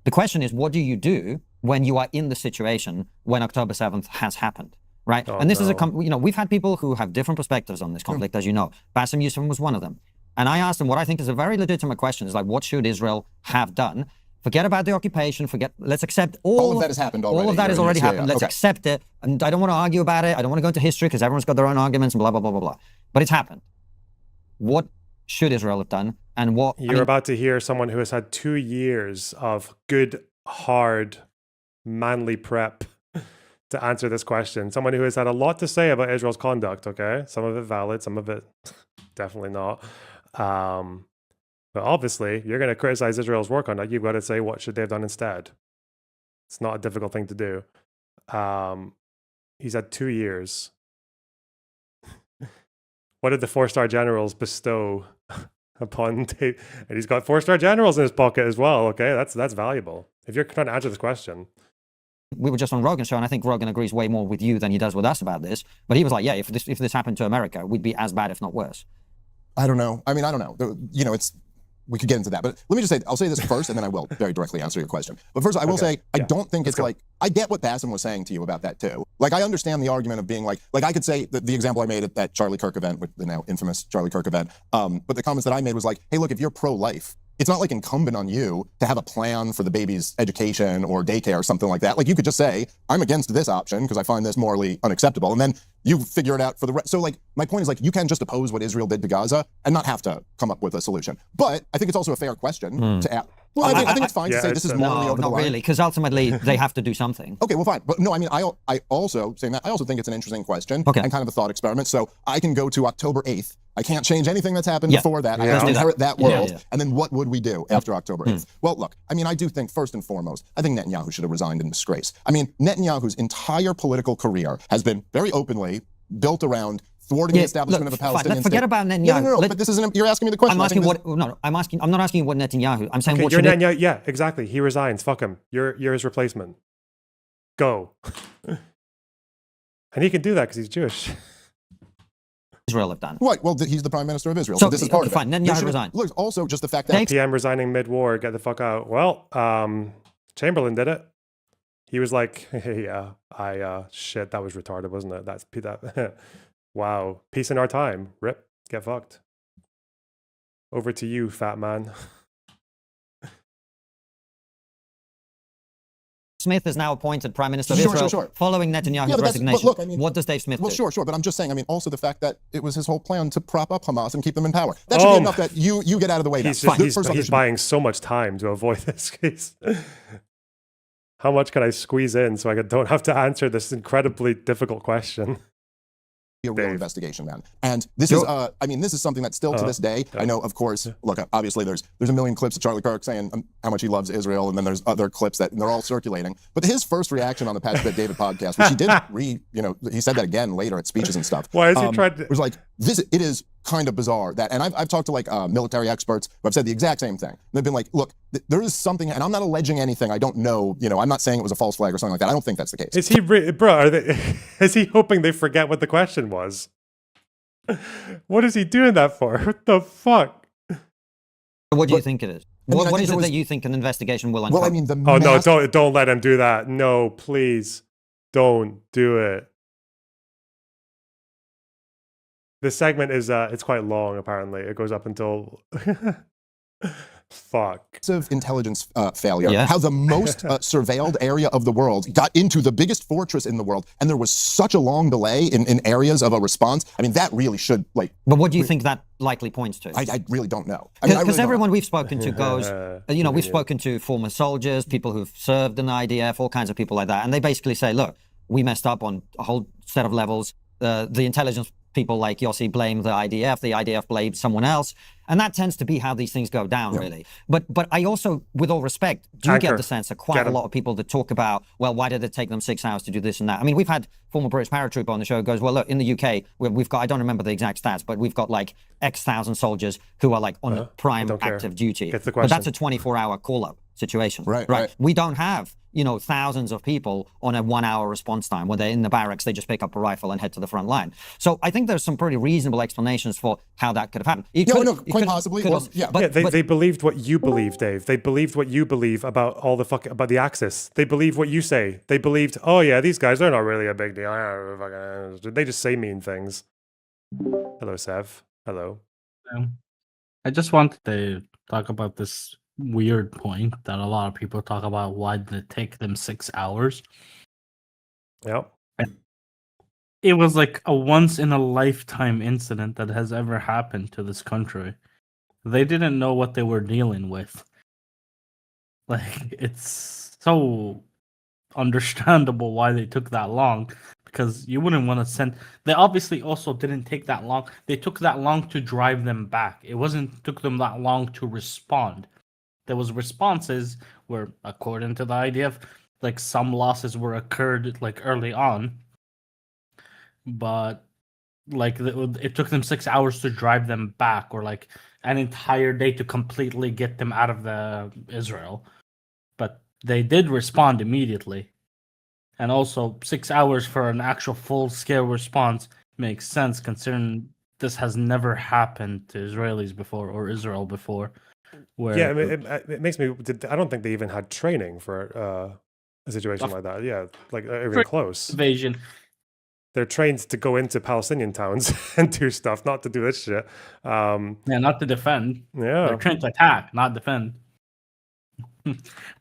The question is, what do you do when you are in the situation when October 7th has happened? Right. And this is we've had people who have different perspectives on this conflict, as you know. Bassem Youssef was one of them. And I asked him what I think is a very legitimate question is like, what should Israel have done? Forget about the occupation. Let's accept all of that has happened already. All of that has already happened. Let's okay. accept it. And I don't want to argue about it. I don't want to go into history because everyone's got their own arguments and blah, blah, blah, blah, blah. But it's happened. What should Israel have done? And what You're about to hear someone who has had 2 years of good, hard, manly prep to answer this question. Someone who has had a lot to say about Israel's conduct, okay? Some of it valid, some of it definitely not. But obviously, you're going to criticize Israel's war conduct. You've got to say, what should they have done instead? It's not a difficult thing to do. He's had 2 years. What did the 4-star generals bestow upon Dave? And he's got 4-star generals in his pocket as well, okay? That's valuable. If you're trying to answer this question. We were just on Rogan's show, and I think Rogan agrees way more with you than he does with us about this. But he was like, yeah, if this happened to America, we'd be as bad, if not worse. I don't know. I mean, I don't know. You know, it's we could get into that. But let me just say, I'll say this first, and then I will very directly answer your question. But first, I will say, I don't think it's like, I get what Bassem was saying to you about that too. Like, I understand the argument of being like I could say the example I made at that Charlie Kirk event, with the now infamous Charlie Kirk event, but the comments that I made was like, hey, look, if you're pro-life, it's not like incumbent on you to have a plan for the baby's education or daycare or something like that. Like, you could just say, I'm against this option because I find this morally unacceptable. And then you figure it out for the rest. So, like, my point is, like, you can just oppose what Israel did to Gaza and not have to come up with a solution. But I think it's also a fair question to ask. Well, I think it's fine to say this is morally over the line. Not really, because ultimately they have to do something. Okay, well, fine. But no, I mean, I also, saying that, I also think it's an interesting question and kind of a thought experiment. So I can go to October 8th. I can't change anything that's happened before that. I have to inherit that world. And then what would we do after October 8th? Well, look, I mean, I do think, first and foremost, I think Netanyahu should have resigned in disgrace. I mean, Netanyahu's entire political career has been very openly built around thwarting the establishment of a Palestinian state. Forget about Netanyahu. No, but this isn't, you're asking me the question. I'm not asking you what Netanyahu, I'm saying what you're Netanyahu, yeah, exactly. He resigns, fuck him. You're his replacement. Go. And he can do that because he's Jewish. Israel have done. Right, well, he's the prime minister of Israel, so this is part of it. Fine, Netanyahu resigned. Look, also just the fact that... PM resigning mid-war, get the fuck out. Well, Chamberlain did it. He was like, yeah, shit, that was retarded, wasn't it? That wow, peace in our time. Rip, get fucked. Over to you, fat man. Smith is now appointed Prime Minister of Israel following Netanyahu's resignation. But look, I mean, what does Dave Smith do? Sure, but I'm just saying, I mean, also the fact that it was his whole plan to prop up Hamas and keep them in power. That should be enough that you get out of the way. He's buying so much time to avoid this case. How much can I squeeze in so I don't have to answer this incredibly difficult question? A real investigation, man. And this is, I mean, this is something that still to this day, I know, of course, look, obviously there's a million clips of Charlie Kirk saying how much he loves Israel, and then there's other clips that, and they're all circulating. But his first reaction on the Patch Bet David podcast, which he did he said that again later at speeches and stuff. Why is he trying to? It was like, it is kind of bizarre that, and I've talked to like military experts who have said the exact same thing. They've been like, look, there is something, and I'm not alleging anything. I don't know, I'm not saying it was a false flag or something like that. I don't think that's the case. Is he, is he hoping they forget what the question was? What is he doing that for? What the fuck? What do you think it is? What is it that you think an investigation will uncover? Well, I mean, no, don't let him do that. No, please, don't do it. This segment is it's quite long. Apparently, it goes up until fuck. Of intelligence failure. How the most surveilled area of the world got into the biggest fortress in the world, and there was such a long delay in areas of a response. I mean, that really should But what do you think that likely points to? I really don't know. Because everyone we've spoken to goes, we've spoken to former soldiers, people who've served in the IDF, all kinds of people like that, and they basically say, look, we messed up on a whole set of levels. The intelligence people like Yossi blame the IDF blamed someone else. And that tends to be how these things go down, really. But I also, with all respect, do get the sense that quite a lot of people that talk about, well, why did it take them 6 hours to do this and that? I mean, we've had former British paratrooper on the show who goes, well, look, in the UK, we've got, I don't remember the exact stats, but we've got like X thousand soldiers who are like on prime active duty. But that's a 24-hour call-up situation. Right. We don't have, thousands of people on a 1 hour response time. When they're in the barracks, they just pick up a rifle and head to the front line. So I think there's some pretty reasonable explanations for how that could have happened. Quite possibly. They believed what you believe, Dave. They believed what you believe about all the about the Axis. They believe what you say. They believed, oh yeah, these guys, they're not really a big deal. They just say mean things. Hello, Sev. Hello. I just wanted to talk about this weird point that a lot of people talk about. Why did it take them 6 hours? Yep. It was like a once in a lifetime incident that has ever happened to this country. They didn't know what they were dealing with. Like, it's so understandable why they took that long, because you wouldn't want to send. They obviously also didn't take that long. They took that long to drive them back. It took them that long to respond. There was responses where, according to the IDF, like some losses were occurred like early on, but like it took them 6 hours to drive them back, or like an entire day to completely get them out of the Israel. But they did respond immediately, and also 6 hours for an actual full-scale response makes sense considering this has never happened to Israelis before or Israel before. Where Yeah, I mean, it makes me. I don't think they even had training for a situation like that. Yeah, like even close. invasion. They're trained to go into Palestinian towns and do stuff, not to do this shit. Yeah, not to defend. Yeah, They're trained to attack, not defend.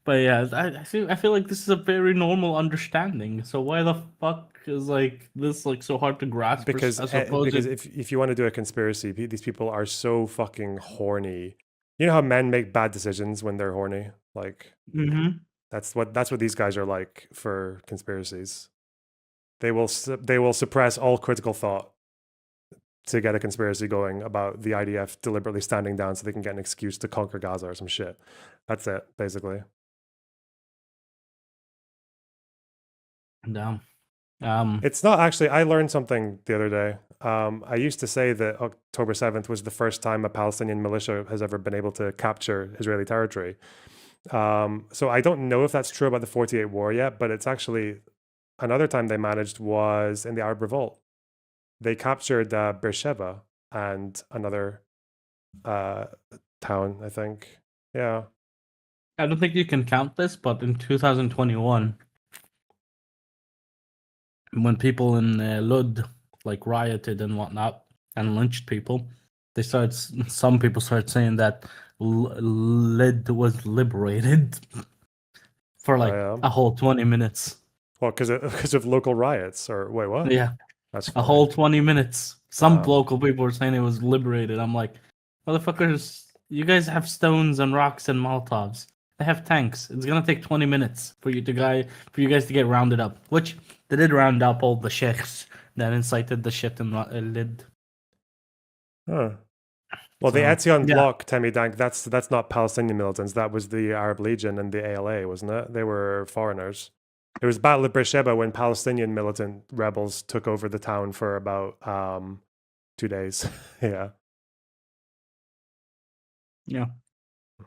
But yeah, I feel like this is a very normal understanding. So why the fuck is like this like so hard to grasp? because as opposed because to, if you want to do a conspiracy, these people are so fucking horny. You know how men make bad decisions when they're horny? Like Mhm. that's what these guys are like for conspiracies. They will suppress all critical thought to get a conspiracy going about the IDF deliberately standing down so they can get an excuse to conquer Gaza or some shit. That's it, basically. Damn. It's not actually. I learned something the other day. I used to say that October 7th was the first time a Palestinian militia has ever been able to capture Israeli territory. So I don't know if that's true about the 48 war yet, but it's actually another time they managed was in the Arab Revolt. They captured Beersheba and another town, I think. Yeah. I don't think you can count this, but in 2021, when people in Lud like rioted and whatnot and lynched people, some people started saying that Lud was liberated for like yeah. a whole 20 minutes. Well, because of local riots, or wait, what? Yeah, That's a funny. whole 20 minutes. Some Wow. local people were saying it was liberated. I'm like, motherfuckers, you guys have stones and rocks and Molotovs. They have tanks. It's gonna take 20 minutes for you guys to get rounded up. Which they did round up all the sheikhs that incited the shit in Lid. Huh. Well, the So, Etzion yeah. bloc, Temi Dank, that's not Palestinian militants. That was the Arab Legion and the ALA, wasn't it? They were foreigners. It was Battle of Beersheba when Palestinian militant rebels took over the town for about 2 days. Yeah. Yeah.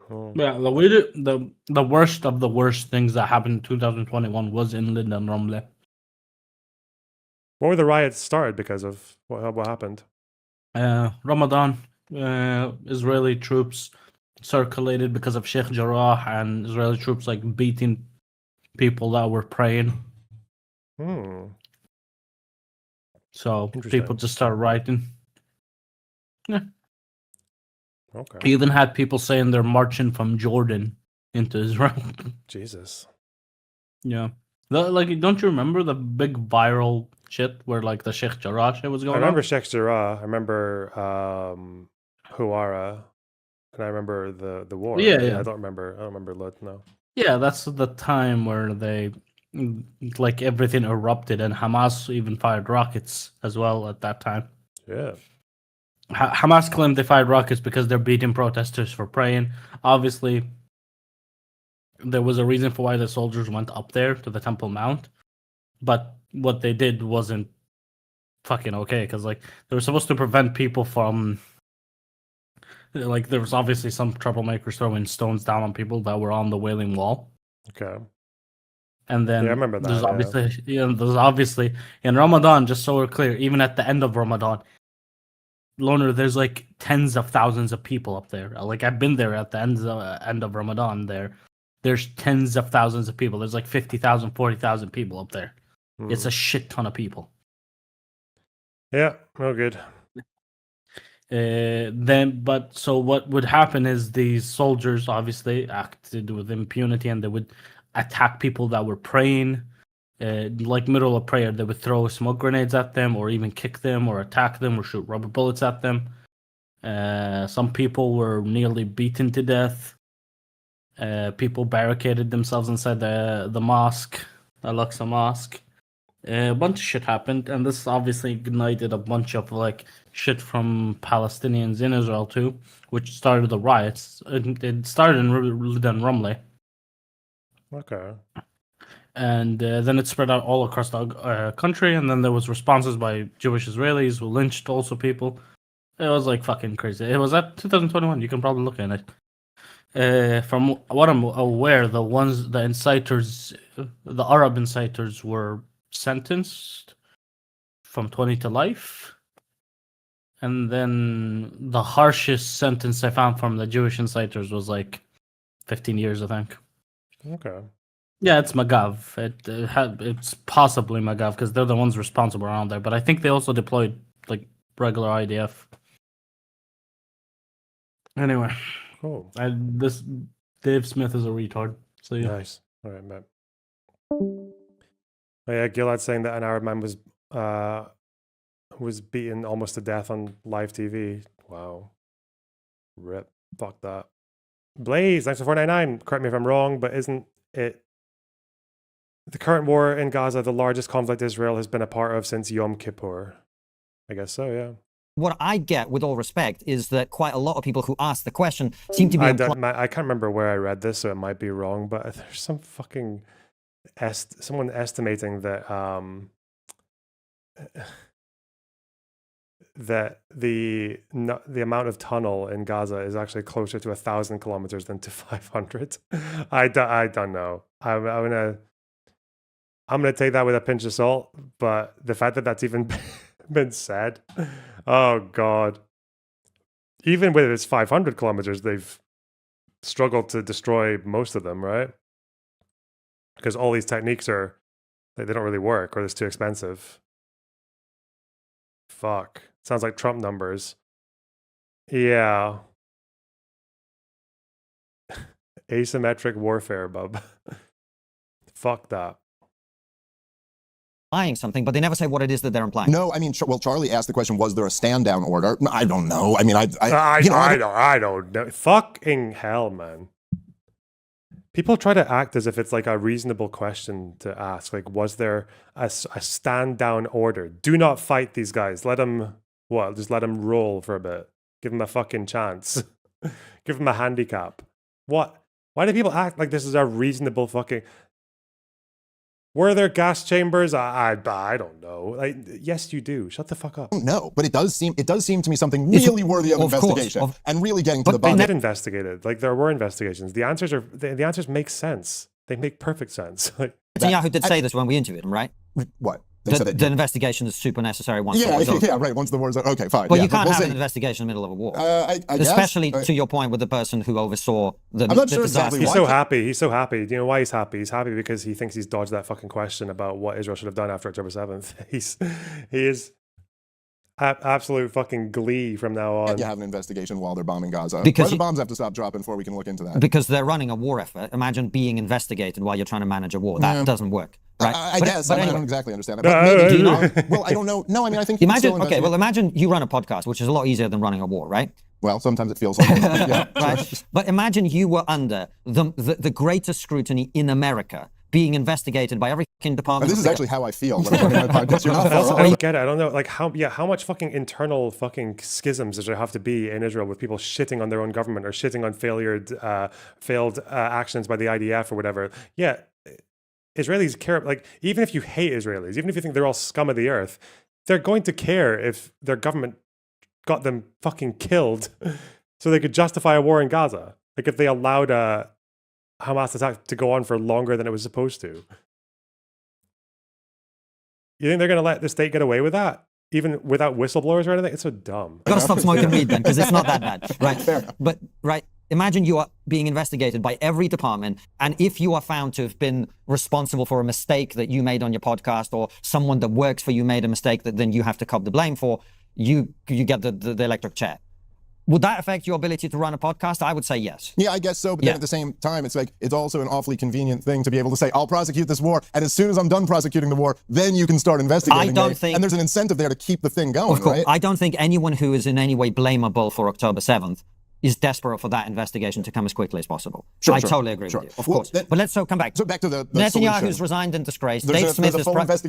Oh. Yeah, the worst of the worst things that happened in 2021 was in Lid and Ramle. What were the riots started because of? What happened? Ramadan, Israeli troops circulated because of Sheikh Jarrah, and Israeli troops like beating people that were praying. So people Interesting. just started rioting. Yeah. Okay. You even had people saying they're marching from Jordan into Israel. Jesus. Yeah. Like, don't you remember the big viral shit where like the Sheikh Jarrah shit was I going remember on? Sheikh Jarrah. I remember Huwara, and I remember the war. Yeah, I yeah. don't remember Lut. No. Yeah, that's the time where they like everything erupted, and Hamas even fired rockets as well at that time. Yeah. Hamas claimed they fired rockets because they're beating protesters for praying. Obviously, there was a reason for why the soldiers went up there to the Temple Mount, but what they did wasn't fucking okay, because like they were supposed to prevent people from, like, there was obviously some troublemakers throwing stones down on people that were on the Wailing Wall. Okay. And then Yeah, I remember that. There's obviously in Ramadan, just so we're clear, even at the end of Ramadan, Loner, there's like tens of thousands of people up there. Like I've been there at the end of Ramadan. There's tens of thousands of people. There's like 50,000, 40,000 people up there. It's a shit ton of people. Yeah, no good. So what would happen is these soldiers obviously acted with impunity, and they would attack people that were praying. Like middle of prayer, they would throw smoke grenades at them, or even kick them, or attack them, or shoot rubber bullets at them. Some people were nearly beaten to death. People barricaded themselves inside the mosque, Al-Aqsa Mosque. A bunch of shit happened, and this obviously ignited a bunch of like shit from Palestinians in Israel too, which started the riots. It started in Ramleh. Okay. And then it spread out all across the country, and then there was responses by Jewish Israelis who lynched also people. It was like fucking crazy. It was at 2021. You can probably look at it. From what I'm aware, the inciters, the Arab inciters, were sentenced from 20 to life. And then the harshest sentence I found from the Jewish inciters was like 15 years, I think. Okay. Yeah, it's Magav. It's possibly Magav because they're the ones responsible around there. But I think they also deployed like regular IDF. Anyway, Cool. this Dave Smith is a retard. So yeah. Nice. All right, man. Oh, yeah, Gilad saying that an Arab man was beaten almost to death on live TV. Wow. Rip. Fuck that. Blaze, thanks for 499. Correct me if I'm wrong, but isn't it the current war in Gaza the largest conflict Israel has been a part of since Yom Kippur? I guess so, yeah. What I get, with all respect, is that quite a lot of people who ask the question seem to be I can't remember where I read this, so it might be wrong, but there's some fucking someone estimating that that the amount of tunnel in Gaza is actually closer to 1,000 kilometers than to 500. I don't know. I'm gonna take that with a pinch of salt, but the fact that that's even been said, oh god. Even with its 500 kilometers, they've struggled to destroy most of them, right? Because all these techniques they don't really work, or it's too expensive. Fuck. Sounds like Trump numbers. Yeah. Asymmetric warfare, bub. Fuck that. implying something, but they never say what it is that they're implying. No, I mean, well, Charlie asked the question, was there a stand down order? I don't know. I mean, I don't know. Fucking hell, man. People try to act as if it's like a reasonable question to ask. Like, was there a stand down order? Do not fight these guys. Let them, just let them roll for a bit. Give them a fucking chance. Give them a handicap. What? Why do people act like this is a reasonable fucking... Were there gas chambers? I don't know. Like, yes, you do. Shut the fuck up. No, but it does seem to me something really worthy of investigation and really getting to the bottom. They did investigate it. Like, there were investigations. The answers make sense. They make perfect sense. Like, Netanyahu did say this when we interviewed him, right? What? The investigation is super necessary once the war is over. Yeah, right. Once the war is over. Okay, fine. Well, you can't have an investigation in the middle of a war. Especially to your point with the person who oversaw the disaster. He's so happy. He's so happy. Do you know why he's happy? He's happy because he thinks he's dodged that fucking question about what Israel should have done after October 7th. He is absolute fucking glee from now on. You have an investigation while they're bombing Gaza. Because the bombs have to stop dropping before we can look into that. Because they're running a war effort. Imagine being investigated while you're trying to manage a war. That doesn't work. Right? I guess. I don't exactly understand it. But maybe, do you not? Well, I don't know. No, I mean, I think imagine you run a podcast, which is a lot easier than running a war, right? Well, sometimes it feels like it. Yeah, right. Sure. But imagine you were under the greatest scrutiny in America, being investigated by every fucking department. This is actually how I feel when I'm running my podcast. You're not I don't get it. I don't know. Like, how much fucking internal fucking schisms does there have to be in Israel with people shitting on their own government or shitting on failed actions by the IDF or whatever? Yeah. Israelis care, like, even if you hate Israelis, even if you think they're all scum of the earth, they're going to care if their government got them fucking killed so they could justify a war in Gaza. Like, if they allowed a Hamas attack to go on for longer than it was supposed to. You think they're going to let the state get away with that? Even without whistleblowers or anything? It's so dumb. You've got to stop smoking weed then, because it's not that bad. Right? But, right. Imagine you are being investigated by every department, and if you are found to have been responsible for a mistake that you made on your podcast, or someone that works for you made a mistake that then you have to cop the blame for, you get the electric chair. Would that affect your ability to run a podcast? I would say yes. Yeah, I guess so. But then at the same time, it's like, it's also an awfully convenient thing to be able to say, I'll prosecute this war. And as soon as I'm done prosecuting the war, then you can start investigating. And there's an incentive there to keep the thing going, right? I don't think anyone who is in any way blamable for October 7th is desperate for that investigation to come as quickly as possible. I totally agree with you, of course. But let's come back. So back to the Netanyahu's resigned in disgrace. Dave Smith is prime minister.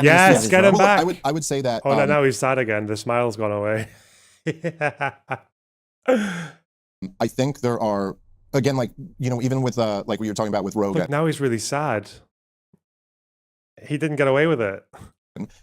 Yes, get him back. I would say that. Oh, now he's sad again. The smile's gone away. I think there are, again, like, even with like what you were talking about with Roga. Look, now he's really sad. He didn't get away with it.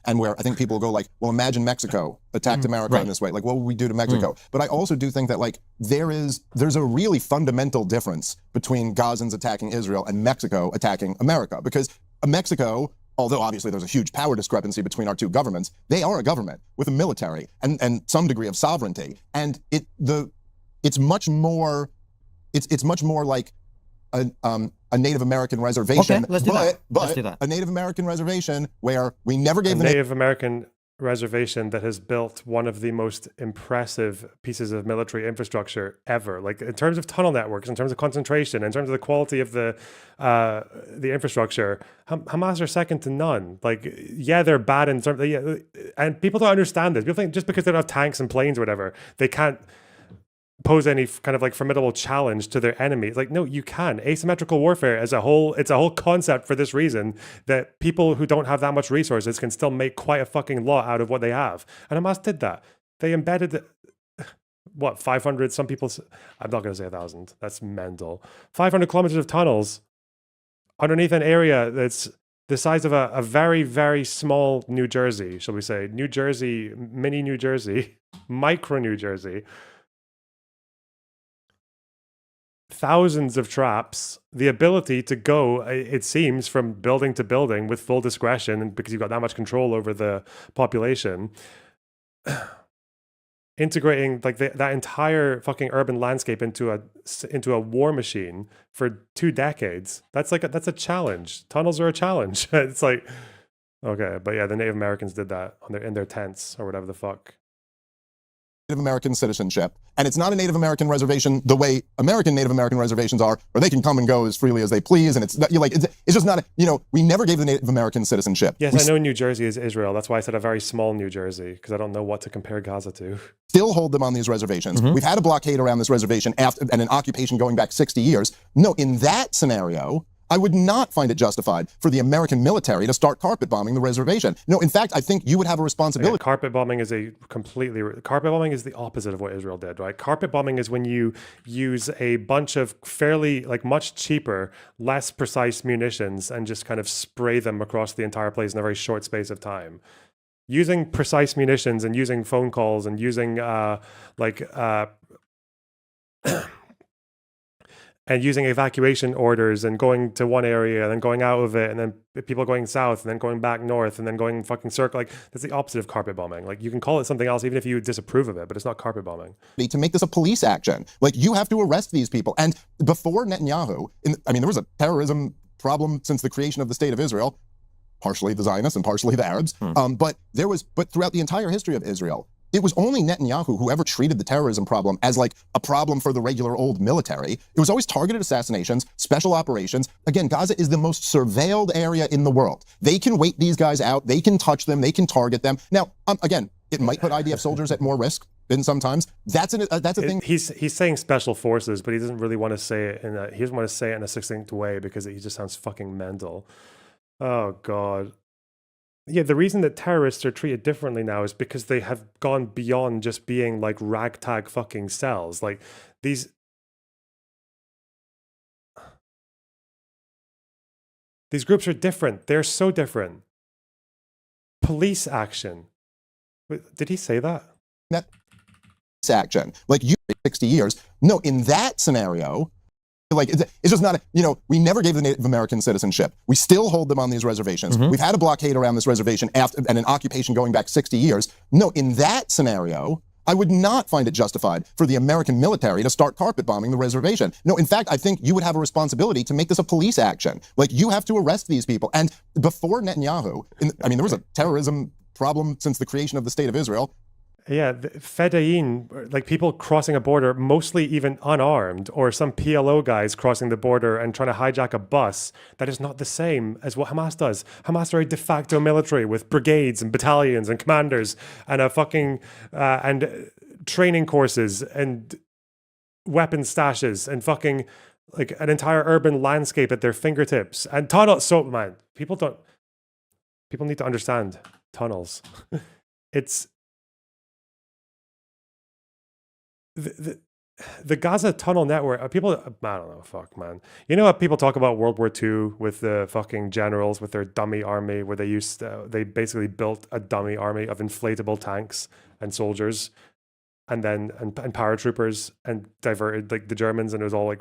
And where I think people go like, well, imagine Mexico attacked America in this way. Like, what would we do to Mexico? But I also do think that, like, there's a really fundamental difference between Gazans attacking Israel and Mexico attacking America. Because Mexico although obviously there's a huge power discrepancy between our two governments, they are a government with a military and some degree of sovereignty. And it's much more like a Native American reservation. Okay, let's do that. But Let's do that. a Native American reservation where we never gave a the Native American reservation that has built one of the most impressive pieces of military infrastructure ever. Like in terms of tunnel networks, in terms of concentration, in terms of the quality of the infrastructure, Hamas are second to none. Like, yeah, they're bad in terms of, and people don't understand this. People think just because they don't have tanks and planes or whatever, they can't pose any kind of like formidable challenge to their enemies. Like, no, you can. Asymmetrical warfare as a whole, it's a whole concept for this reason, that people who don't have that much resources can still make quite a fucking lot out of what they have. And Hamas did that. They embedded, what, 500, some people, I'm not going to say 1,000. That's mental. 500 kilometers of tunnels underneath an area that's the size of a very, very small New Jersey, shall we say. New Jersey, mini New Jersey, micro New Jersey. Thousands of traps, the ability to go, it seems, from building to building with full discretion, and because you've got that much control over the population, integrating like that entire fucking urban landscape into a war machine for 2 decades. That's a challenge. Tunnels are a challenge. It's like, okay, but yeah, the Native Americans did that in their tents or whatever the fuck. Native American citizenship. And it's not a Native American reservation the way American Native American reservations are, where they can come and go as freely as they please. And it's just not, we never gave the Native American citizenship. Yes, I know New Jersey is Israel. That's why I said a very small New Jersey, because I don't know what to compare Gaza to. Still hold them on these reservations. We've had a blockade around this reservation and an occupation going back 60 years. No, in that scenario, I would not find it justified for the American military to start carpet bombing the reservation. No, in fact, I think you would have a responsibility. Yeah, carpet bombing is carpet bombing is the opposite of what Israel did, right? Carpet bombing is when you use a bunch of fairly, like, much cheaper, less precise munitions and just kind of spray them across the entire place in a very short space of time. Using precise munitions and using phone calls and using and using evacuation orders and going to one area and then going out of it, and then people going south and then going back north and then going fucking circle. Like, that's the opposite of carpet bombing. Like, you can call it something else even if you disapprove of it, but it's not carpet bombing. To make this a police action. Like, you have to arrest these people. And before Netanyahu, there was a terrorism problem since the creation of the state of Israel, partially the Zionists and partially the Arabs. But throughout the entire history of Israel, it was only Netanyahu who ever treated the terrorism problem as like a problem for the regular old military. It was always targeted assassinations, special operations. Again, Gaza is the most surveilled area in the world. They can wait these guys out. They can touch them. They can target them. Now, again, it might put IDF soldiers at more risk than sometimes. That's a thing. He's saying special forces, but he doesn't really want to say it he doesn't want to say it in a succinct way because he just sounds fucking mental. Oh God. Yeah, the reason that terrorists are treated differently now is because they have gone beyond just being like ragtag fucking cells. Like, these groups are different. They're so different. Police action. Wait, did he say that? Action. Like, you 60 years. No, in that scenario, like, it's just not, we never gave the Native American citizenship. We still hold them on these reservations. We've had a blockade around this reservation and an occupation going back 60 years. No, in that scenario, I would not find it justified for the American military to start carpet bombing the reservation. No, in fact, I think you would have a responsibility to make this a police action. Like, you have to arrest these people. And before Netanyahu, there was a terrorism problem since the creation of the state of Israel. Yeah, Fedayeen, like people crossing a border, mostly even unarmed, or some PLO guys crossing the border and trying to hijack a bus. That is not the same as what Hamas does. Hamas are a de facto military with brigades and battalions and commanders and a fucking and training courses and weapon stashes and fucking like an entire urban landscape at their fingertips and tunnels. So man, people need to understand tunnels. It's the Gaza tunnel network. People, I don't know, fuck, man. You know what people talk about World War II with the fucking generals with their dummy army, where they basically built a dummy army of inflatable tanks and soldiers, and then and paratroopers, and diverted like the Germans, and it was all like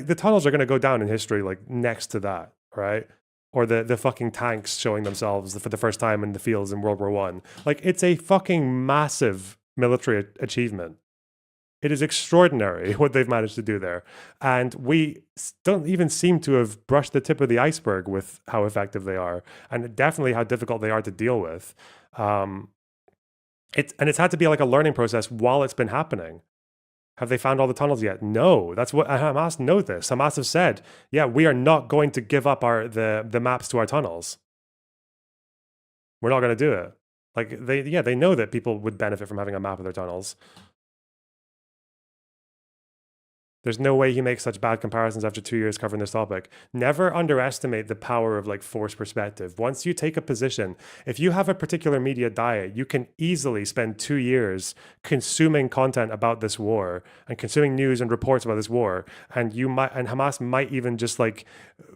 the tunnels are going to go down in history like next to that, right? or the fucking tanks showing themselves for the first time in the fields in World War One. Like, it's a fucking massive military achievement. It is extraordinary what they've managed to do there. And we don't even seem to have brushed the tip of the iceberg with how effective they are, and definitely how difficult they are to deal with. It's had to be like a learning process while it's been happening. Have they found all the tunnels yet? No. That's what Hamas know this. Hamas have said, yeah, we are not going to give up the maps to our tunnels. We're not going to do it. Like, they know that people would benefit from having a map of their tunnels. There's no way he makes such bad comparisons after 2 years covering this topic. Never underestimate the power of like forced perspective. Once you take a position, if you have a particular media diet, you can easily spend 2 years consuming content about this war and consuming news and reports about this war. And Hamas might even just like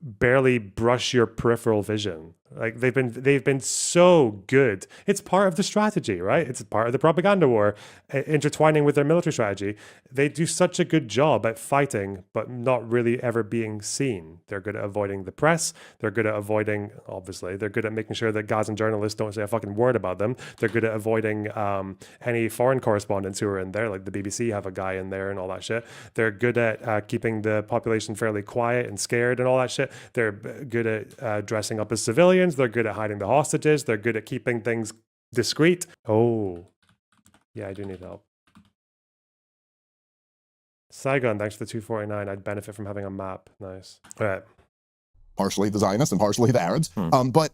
barely brush your peripheral vision. Like, they've been so good. It's part of the strategy, right? It's part of the propaganda war, intertwining with their military strategy. They do such a good job at fighting, but not really ever being seen. They're good at avoiding the press. They're good at avoiding, obviously, they're good at making sure that Gazan journalists don't say a fucking word about them. They're good at avoiding any foreign correspondents who are in there, like the BBC have a guy in there and all that shit. They're good at keeping the population fairly quiet and scared and all that shit. They're good at dressing up as civilians. They're good at hiding the hostages. They're good at keeping things discreet. Oh, yeah, I do need help. Saigon, thanks for the 249. I'd benefit from having a map. Nice. All right. Partially the Zionists and partially the Arabs. But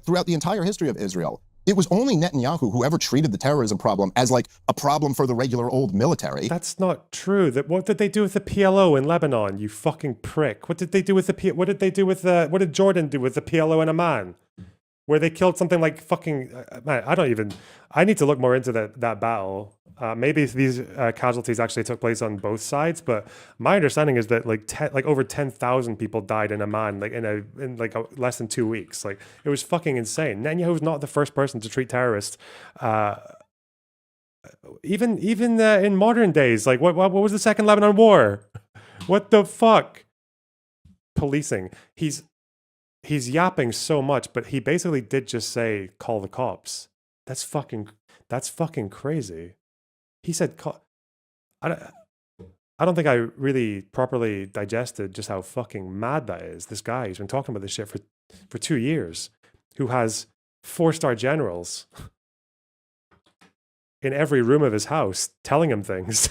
throughout the entire history of Israel, it was only Netanyahu who ever treated the terrorism problem as like a problem for the regular old military. That's not true. What did they do with the PLO in Lebanon? You fucking prick. What did they do with what did Jordan do with the PLO in Amman? Where they killed something like fucking, man, I need to look more into that battle. Maybe these casualties actually took place on both sides, but my understanding is that like over 10,000 people died in Amman, like in less than 2 weeks. Like, it was fucking insane. Netanyahu's not the first person to treat terrorists. Even in modern days, like what was the Second Lebanon War? What the fuck? Policing. He's yapping so much, but he basically did just say, call the cops. That's fucking crazy. He said, I don't think I really properly digested just how fucking mad that is. This guy who's been talking about this shit for 2 years, who has 4-star generals in every room of his house telling him things.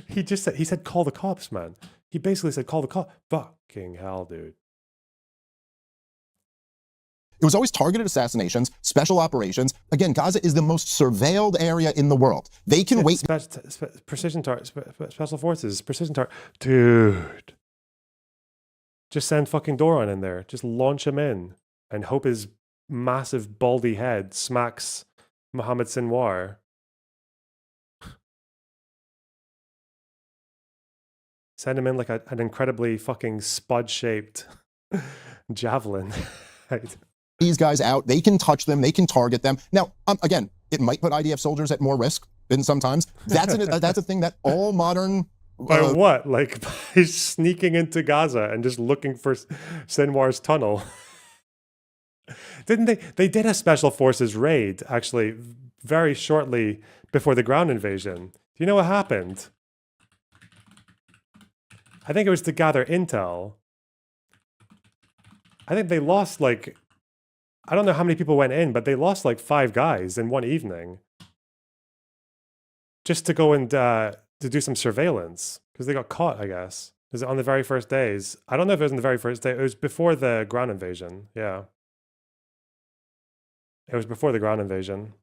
He said, call the cops, man. He basically said, call the cops. Fucking hell, dude. It was always targeted assassinations, special operations. Again, Gaza is the most surveilled area in the world. They can wait. Precision target, special forces, precision target. Dude. Just send fucking Doron in there. Just launch him in and hope his massive baldy head smacks Mohammed Sinwar. Send him in like an incredibly fucking spud-shaped javelin. Right. These guys out, they can touch them, they can target them. Now, again, it might put IDF soldiers at more risk than sometimes. That's a thing that all modern... By what? Like, by sneaking into Gaza and just looking for Sinwar's tunnel. Didn't they? They did a special forces raid, actually, very shortly before the ground invasion. Do you know what happened? I think it was to gather intel. I think they lost like... I don't know how many people went in, but they lost like 5 guys in one evening. Just to go and to do some surveillance. Because they got caught, I guess. Was it on the very first days? I don't know if it was on the very first day. It was before the ground invasion. Yeah. It was before the ground invasion.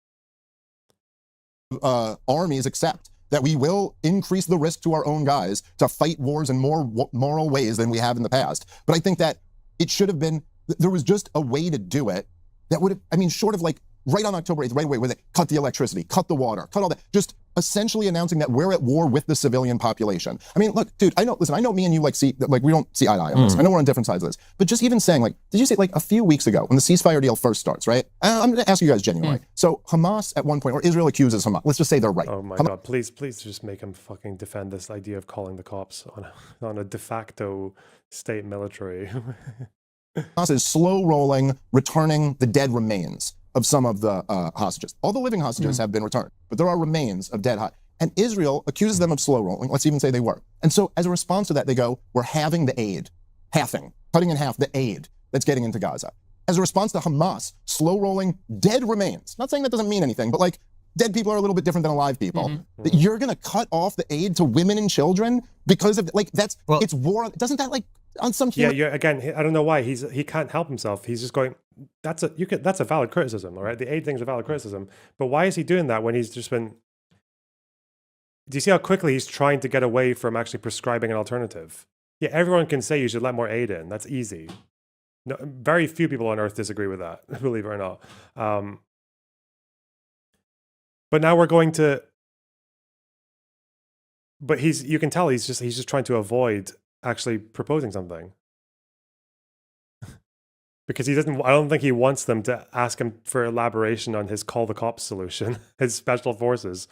Armies accept that we will increase the risk to our own guys to fight wars in more moral ways than we have in the past. But I think that it should have been... There was just a way to do it that would have, I mean, short of like right on October 8th, right away, where they cut the electricity, cut the water, cut all that, just essentially announcing that we're at war with the civilian population. I mean, look, dude, I know me and you we don't see eye to eye on this. I know we're on different sides of this, but just even saying like, did you see like a few weeks ago when the ceasefire deal first starts, right? I'm going to ask you guys genuinely. So Hamas at one point, or Israel accuses Hamas, let's just say they're right. Oh my God, please just make him fucking defend this idea of calling the cops on a de facto state military. Hamas is slow rolling, returning the dead remains of some of the hostages. All the living hostages have been returned, but there are remains of dead hostages. And Israel accuses them of slow rolling. Let's even say they were. And so as a response to that, they go, we're halving the aid, cutting in half the aid that's getting into Gaza. As a response to Hamas slow rolling dead remains, not saying that doesn't mean anything, but like dead people are a little bit different than alive people, that you're going to cut off the aid to women and children because of, like, that's, it's war. Doesn't that, like, on some human... Yeah, again, I don't know why he can't help himself. He's just going, that's a valid criticism, all right? The aid thing's a valid criticism. But why is he doing that when he's just been... Do you see how quickly he's trying to get away from actually prescribing an alternative? Yeah, everyone can say you should let more aid in. That's easy. No, very few people on Earth disagree with that, believe it or not. But now we're going to... But you can tell he's just trying to avoid actually proposing something. Because I don't think he wants them to ask him for elaboration on his call the cops solution, his special forces.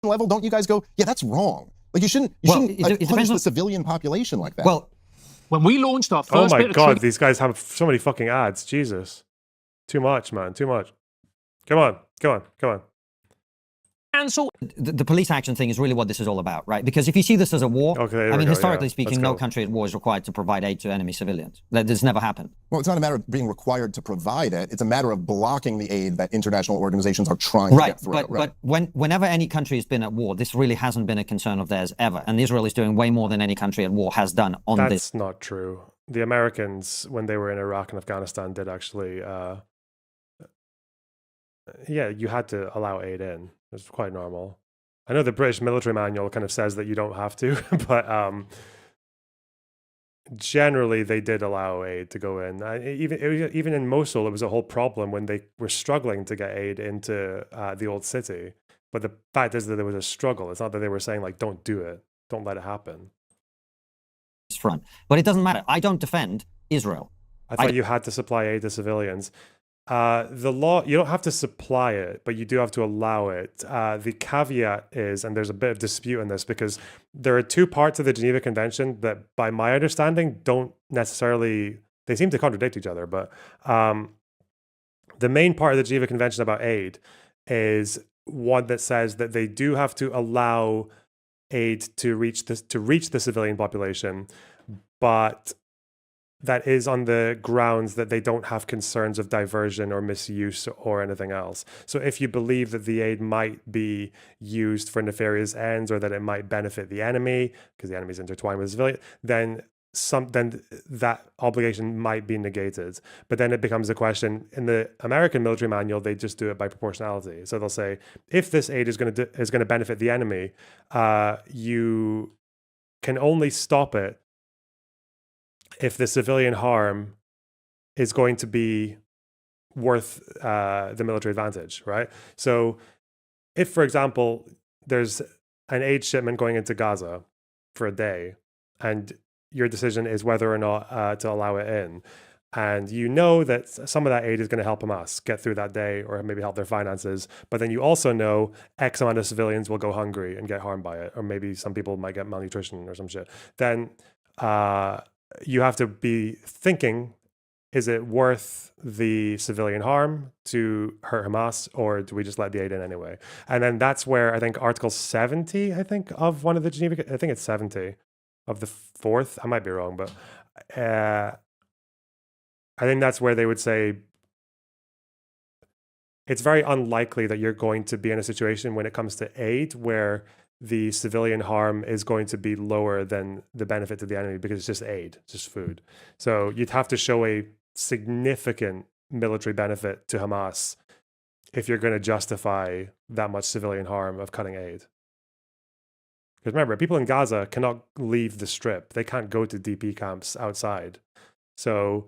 Level, don't you guys go, yeah, that's wrong. Like, you shouldn't punish the civilian population like that. Well, when we launched our first... Oh my God, these guys have so many fucking ads. Jesus. Too much, man, too much. Come on. Cancel. The police action thing is really what this is all about, right? Because if you see this as a war, I mean, historically speaking, no country at war is required to provide aid to enemy civilians. That has never happened. Well, it's not a matter of being required to provide it. It's a matter of blocking the aid that international organizations are trying to get through. But whenever any country has been at war, this really hasn't been a concern of theirs ever. And Israel is doing way more than any country at war has done on this. That's not true. The Americans, when they were in Iraq and Afghanistan, did actually... yeah, you had to allow aid in. It's quite normal. I know the British military manual kind of says that you don't have to, but generally they did allow aid to go in. Even in Mosul, it was a whole problem when they were struggling to get aid into the old city. But the fact is that there was a struggle. It's not that they were saying, like, don't do it. Don't let it happen. Front. But it doesn't matter. I don't defend Israel. I thought you had to supply aid to civilians. The law, you don't have to supply it, but you do have to allow it. The caveat is, and there's a bit of dispute in this, because there are two parts of the Geneva Convention that, by my understanding, don't necessarily, they seem to contradict each other, but the main part of the Geneva Convention about aid is one that says that they do have to allow aid to reach the civilian population, but that is on the grounds that they don't have concerns of diversion or misuse or anything else. So if you believe that the aid might be used for nefarious ends or that it might benefit the enemy, because the enemy is intertwined with the civilian, then that obligation might be negated. But then it becomes a question. In the American military manual, they just do it by proportionality. So they'll say, if this aid is going to benefit the enemy, you can only stop it if the civilian harm is going to be worth the military advantage, right? So if, for example, there's an aid shipment going into Gaza for a day, and your decision is whether or not to allow it in, and you know that some of that aid is going to help Hamas get through that day or maybe help their finances, but then you also know X amount of civilians will go hungry and get harmed by it, or maybe some people might get malnutrition or some shit, then you have to be thinking, is it worth the civilian harm to hurt Hamas, or do we just let the aid in anyway? And then that's where I think Article 70, of one of the Geneva, I think it's 70 of the fourth, I might be wrong, but I think that's where they would say it's very unlikely that you're going to be in a situation when it comes to aid where the civilian harm is going to be lower than the benefit to the enemy, because it's just aid, it's just food. So you'd have to show a significant military benefit to Hamas if you're going to justify that much civilian harm of cutting aid. Because remember, people in Gaza cannot leave the strip. They can't go to DP camps outside. So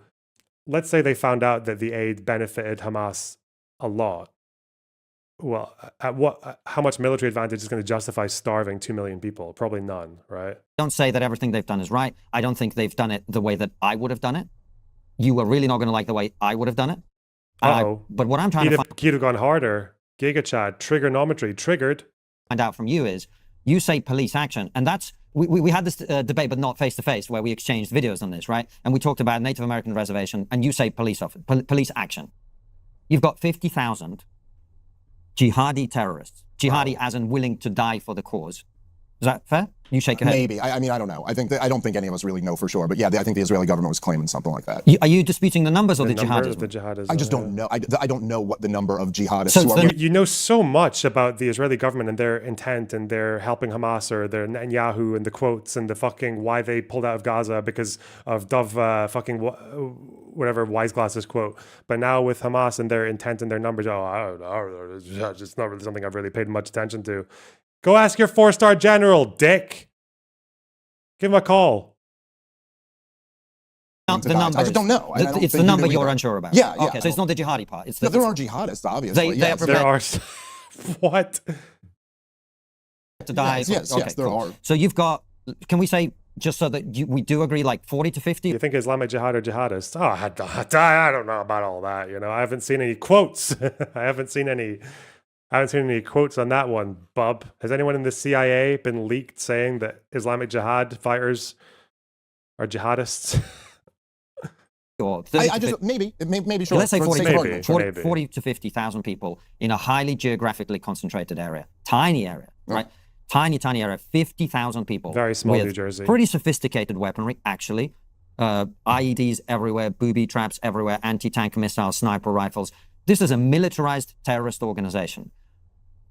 let's say they found out that the aid benefited Hamas a lot. Well, how much military advantage is going to justify starving 2 million people? Probably none, right? Don't say that everything they've done is right. I don't think they've done it the way that I would have done it. You are really not going to like the way I would have done it. But what I'm trying to he'd have gone harder. Giga Chad, Triggernometry, triggered. Find out from you is, You say police action, and that's we had this debate, but not face to face, where we exchanged videos on this, right? And we talked about Native American reservation, and you say police action. You've got 50,000 jihadi terrorists, jihadi as in willing to die for the cause. Is that fair? You shake your head. Maybe. I mean, I don't know. I don't think any of us really know for sure. But yeah, I think the Israeli government was claiming something like that. Are you disputing the numbers or the jihadism? The jihadism? I just don't know. I don't know what the number of jihadists So who are. You know so much about the Israeli government and their intent and their helping Hamas or their Netanyahu and the quotes and the fucking why they pulled out of Gaza because of Dove fucking whatever Wiseglass's quote. But now with Hamas and their intent and their numbers, I don't know. It's just not really something I've really paid much attention to. Go ask your 4-star general, dick. Give him a call. The number I just don't know. It's the number you're unsure about. Yeah. Okay, so it's not the jihadi part. It's the, No, there are jihadists, obviously. They are prepared There are. What? to die. Yes, Okay, there cool. are. So you've got, can we say, just so that we do agree, like 40 to 50? You think Islamic Jihad or jihadists? Oh, I don't know about all that. You know, I haven't seen any quotes. I haven't seen any quotes on that one, bub. Has anyone in the CIA been leaked saying that Islamic Jihad fighters are jihadists? Or 30 I to just 50. maybe sure. Let's say for the 40, sake of maybe. argument. 40 to 50,000 people in a highly geographically concentrated area. Tiny area, right? Tiny area. 50,000 people. Very small with New Jersey. Pretty sophisticated weaponry, actually. IEDs everywhere, booby traps everywhere, anti-tank missiles, sniper rifles. This is a militarized terrorist organization.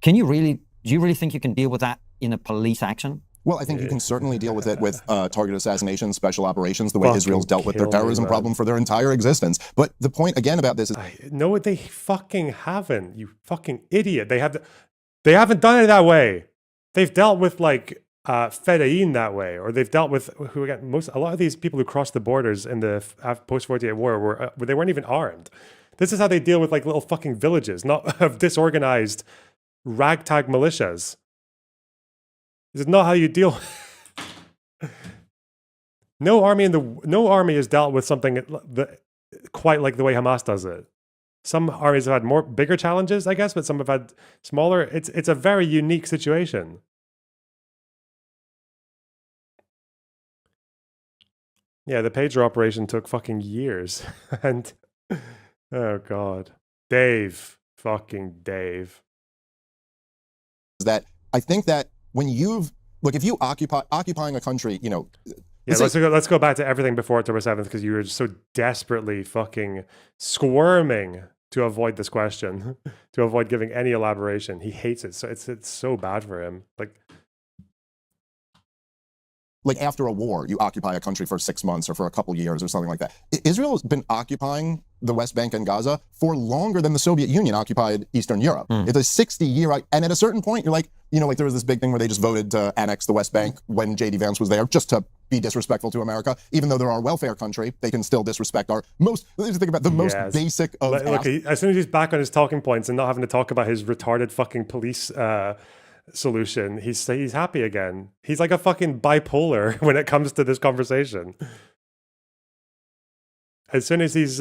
Do you really think you can deal with that in a police action? Well, I think you can certainly deal with it with targeted assassination, special operations, the way Fucking Israel's dealt with their kill me, terrorism man. problem for their entire existence. But the point again about this is, No, they fucking haven't. You fucking idiot. They haven't done it that way. They've dealt with like Fedayeen that way, or they've dealt with a lot of these people who crossed the borders in the post-48 war were they weren't even armed. This is how they deal with like little fucking villages, not of disorganized ragtag militias. This is not how you deal. No army has dealt with something quite like the way Hamas does it. Some armies have had bigger challenges, I guess, but some have had smaller. It's a very unique situation. Yeah, the pager operation took fucking years, and oh god, Dave, fucking Dave. that I think that when if you occupying a country, you know. Yeah, let's go back to everything before October 7th because you were so desperately fucking squirming to avoid this question, to avoid giving any elaboration. He hates it, so it's so bad for him. Like after a war, you occupy a country for 6 months or for a couple years or something like that. Israel has been occupying the West Bank and Gaza for longer than the Soviet Union occupied Eastern Europe. It's a 60-year, and at a certain point, you're like, you know, like there was this big thing where they just voted to annex the West Bank when J.D. Vance was there, just to be disrespectful to America. Even though they're our welfare country, they can still disrespect our most. Let's think about the most basic of. Look, as soon as he's back on his talking points and not having to talk about his retarded fucking police solution, he's happy again. He's like a fucking bipolar when it comes to this conversation. As soon as he's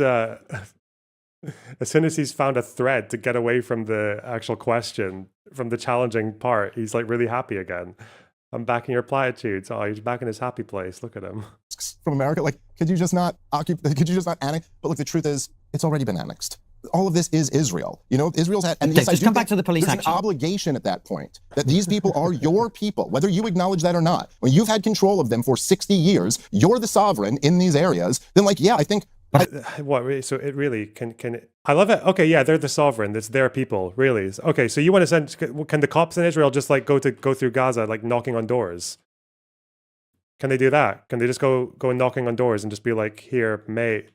found a thread to get away from the actual question, from the challenging part, he's like really happy again. I'm back in your platitudes. Oh, he's back in his happy place. Look at him. From America, like, could you just not annex? But look, the truth is, it's already been annexed. All of this is Israel. You know, Israel's had. And yes, just come back to the police action. There's an obligation at that point that these people are your people, whether you acknowledge that or not. When you've had control of them for 60 years, you're the sovereign in these areas. Then, like, yeah, I think. So it really can I love it. Okay, yeah, they're the sovereign. It's their people, really. Okay, so you want to send? Can the cops in Israel just like go through Gaza, like knocking on doors? Can they do that? Can they just go knocking on doors and just be like, "Here, mate,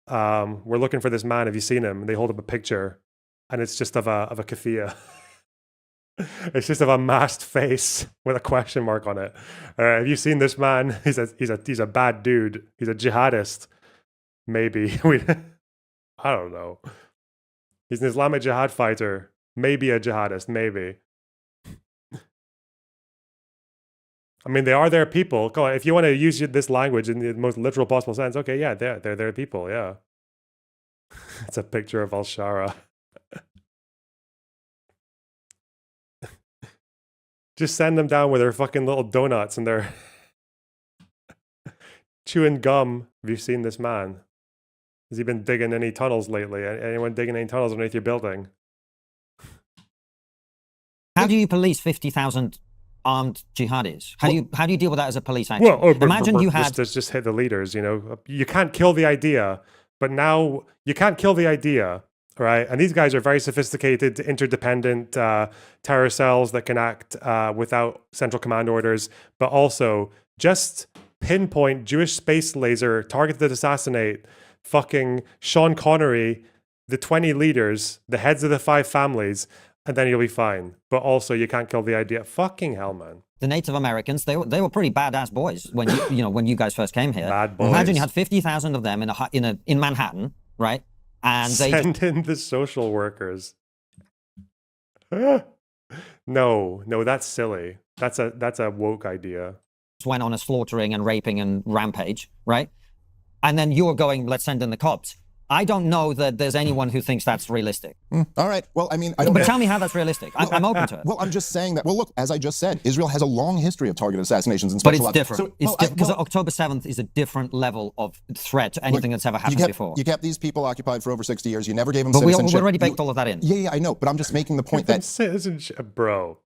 we're looking for this man. Have you seen him?" And they hold up a picture, and it's just of a keffiyeh. It's just of a masked face with a question mark on it. Have you seen this man? He's a bad dude. He's a jihadist. Maybe I don't know. He's an Islamic Jihad fighter. Maybe a jihadist. Maybe. I mean, they are their people. Go on, if you want to use this language in the most literal possible sense, okay, yeah, they're their people. Yeah. It's a picture of Al-Shara. Just send them down with their fucking little donuts and their chewing gum. Have you seen this man? Has he been digging any tunnels lately? Anyone digging any tunnels underneath your building? How do you police 50,000 armed jihadis? How do you deal with that as a police action? Imagine you had just hit the leaders. You know, you can't kill the idea, but now you can't kill the idea, right? And these guys are very sophisticated, interdependent terror cells that can act without central command orders, but also just pinpoint Jewish space laser, targeted assassinate, fucking Sean Connery, the 20 leaders, the heads of the 5 families, and then you'll be fine. But also, you can't kill the idea. Fucking hell, man. the Native Americans. They were pretty badass boys when when you guys first came here. Bad boys. Imagine you had 50,000 of them in Manhattan, right? And they send in the social workers. No, that's silly. That's a woke idea. Went on a slaughtering and raping and rampage, right? And then you're going, let's send in the cops. I don't know that there's anyone who thinks that's realistic. All right. Well, I mean, I don't. But tell me how that's realistic. I'm open to it. Well, I'm just saying that. Well, look, as I just said, Israel has a long history of targeted assassinations and but special it's different. So, it's different because October 7th is a different level of threat to anything that's ever happened before. You kept these people occupied for over 60 years. You never gave them but citizenship. we already baked all of that in. Yeah, I know. But I'm just making the point that citizenship, bro.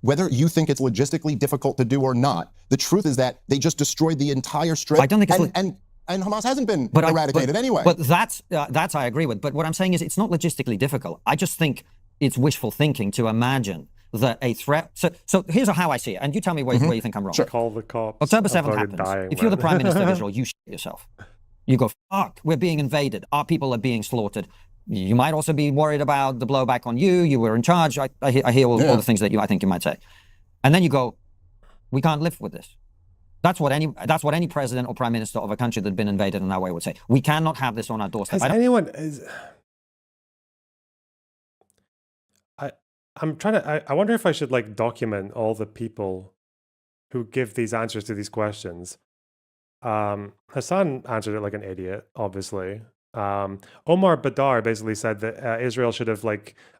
Whether you think it's logistically difficult to do or not, the truth is that they just destroyed the entire strip. I don't think it's and Hamas hasn't been eradicated anyway. But that's I agree with. But what I'm saying is it's not logistically difficult. I just think it's wishful thinking to imagine that a threat. So here's how I see it, and you tell me where you think I'm wrong. Sure. Call the cops. October 7th happens. If you're the Prime Minister of Israel, you shit yourself. You go, fuck, we're being invaded. Our people are being slaughtered. You might also be worried about the blowback on you. You were in charge. I hear all the things that I think you might say. And then you go, we can't live with this. That's what any president or prime minister of a country that had been invaded in that way would say. We cannot have this on our doorstep. I wonder if I should document all the people who give these answers to these questions. Hassan answered it like an idiot, obviously. Omar Badar basically said that Israel should have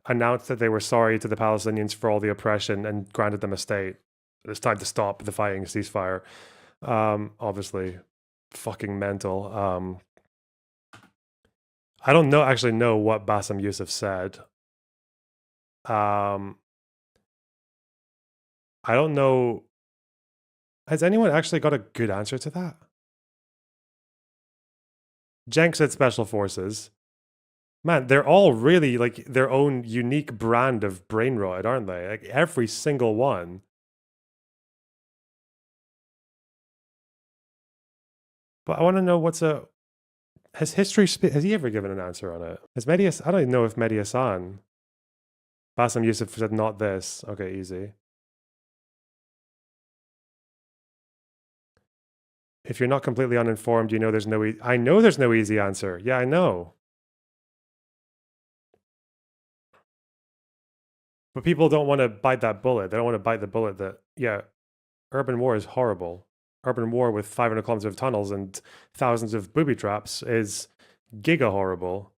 announced that they were sorry to the Palestinians for all the oppression and granted them a state. It's time to stop the fighting, ceasefire. Obviously, fucking mental. I don't actually know what Bassem Youssef said. I don't know. Has anyone actually got a good answer to that? Jenk said special forces. Man, they're all really their own unique brand of brain rot, aren't they? Every single one. But I want to know has he ever given an answer on it? I don't even know if Mehdi Hassan. Bassem Youssef said not this. Okay, easy. If you're not completely uninformed, you know there's no I know there's no easy answer. Yeah, I know. But people don't want to bite that bullet. They don't want to bite the bullet that, yeah, urban war is horrible. Urban war with 500 kilometers of tunnels and thousands of booby traps is giga horrible.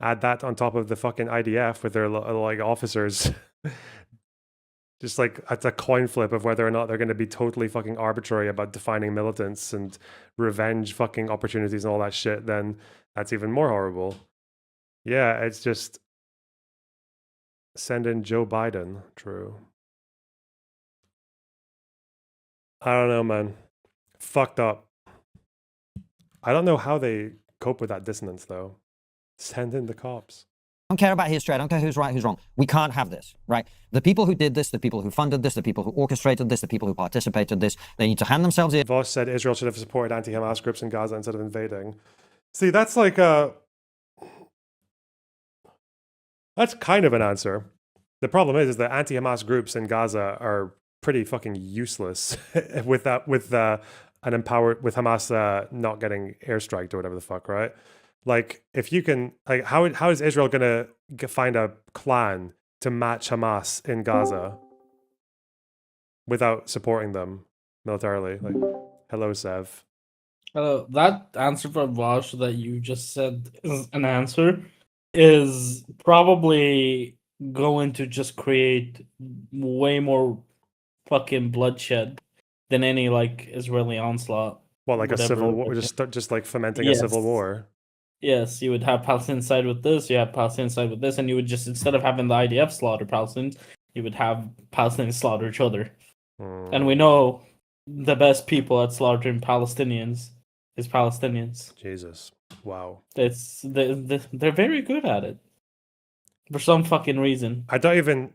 Add that on top of the fucking IDF with their officers. Just it's a coin flip of whether or not they're going to be totally fucking arbitrary about defining militants and revenge fucking opportunities and all that shit, then that's even more horrible. Yeah, it's just send in Joe Biden. True. I don't know, man. Fucked up. I don't know how they cope with that dissonance, though. Send in the cops. I don't care about history. I don't care who's right, who's wrong. We can't have this, right? The people who did this, the people who funded this, the people who orchestrated this, the people who participated in this, they need to hand themselves in. Voss said Israel should have supported anti-Hamas groups in Gaza instead of invading. See, that's that's kind of an answer. The problem is that anti-Hamas groups in Gaza are pretty fucking useless with Hamas not getting airstriked or whatever the fuck, right? If you can, how is Israel gonna find a clan to match Hamas in Gaza without supporting them militarily? Hello, Sev. That answer from Vosh that you just said is an answer is probably going to just create way more fucking bloodshed than any like Israeli onslaught. Well, like a civil whatever. war, just like fomenting a civil Yes. war. Yes, you would have Palestinian side with this, you have Palestinian side with this, and you would just, instead of having the IDF slaughter Palestinians, you would have Palestinians slaughter each other. And we know the best people at slaughtering Palestinians is Palestinians. Jesus. Wow. They're very good at it. For some fucking reason. I don't even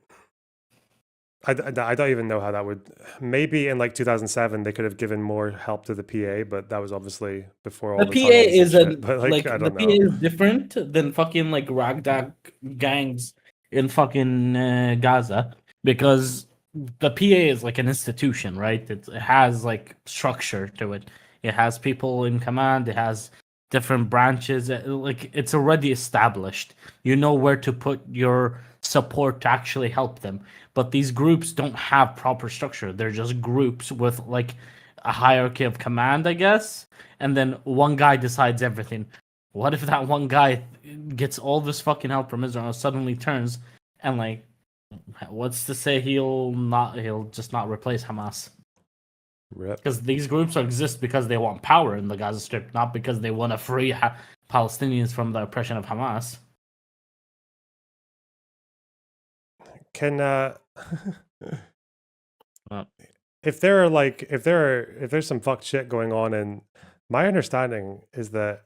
know how that would. Maybe in like 2007 they could have given more help to the PA, but that was obviously before all The the PA tunnels and is shit, but like I the don't PA know. is different than fucking like ragtag gangs in fucking Gaza, because the PA is like an institution, right? It has like structure to it. It has people in command. It has different branches. Like it's already established. You know where to put your support to actually help them. But these groups don't have proper structure. They're just groups with like a hierarchy of command, I guess. And then one guy decides everything. What if that one guy gets all this fucking help from Israel and suddenly turns and like, what's to say he'll just not replace Hamas? Because these groups exist because they want power in the Gaza Strip, not because they want to free Palestinians from the oppression of Hamas. Can if there's some fucked shit going on, and my understanding is that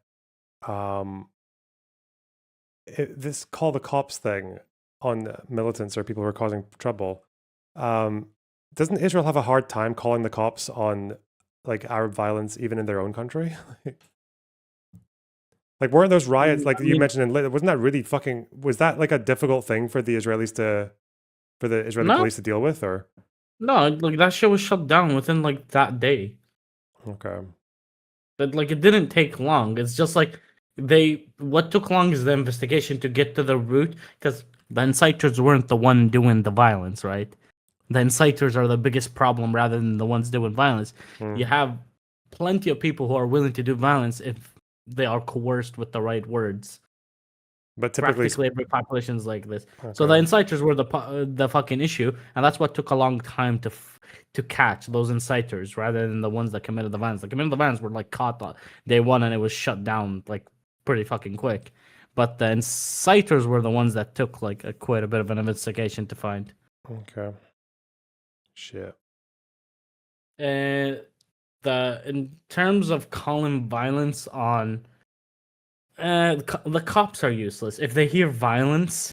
this call the cops thing on militants or people who are causing trouble, doesn't Israel have a hard time calling the cops on like Arab violence even in their own country? Like weren't those riots like you mentioned in wasn't that really fucking, was that like a difficult thing for the Israeli police to deal with, or? No, like that shit was shut down within like that day. Okay. But like it didn't take long. It's just like what took long is the investigation to get to the root, because the inciters weren't the one doing the violence, right? The inciters are the biggest problem rather than the ones doing violence. You have plenty of people who are willing to do violence if they are coerced with the right words. But typically, practically every population is like this. Okay. So the inciters were the fucking issue, and that's what took a long time to catch those inciters rather than the ones that committed the violence. The committed the violence were like caught day one, and it was shut down like pretty fucking quick. But the inciters were the ones that took like quite a bit of an investigation to find. Okay. Shit. In terms of calling violence on. The cops are useless. If they hear violence,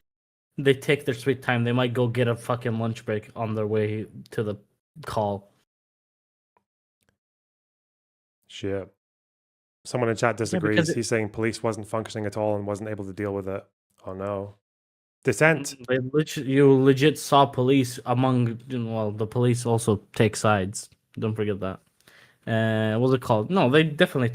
they take their sweet time. They might go get a fucking lunch break on their way to the call. Shit. Someone in chat disagrees. He's saying police wasn't functioning at all and wasn't able to deal with it. Oh no. Dissent. You legit saw police the police also take sides. Don't forget that. What's it called? No, they definitely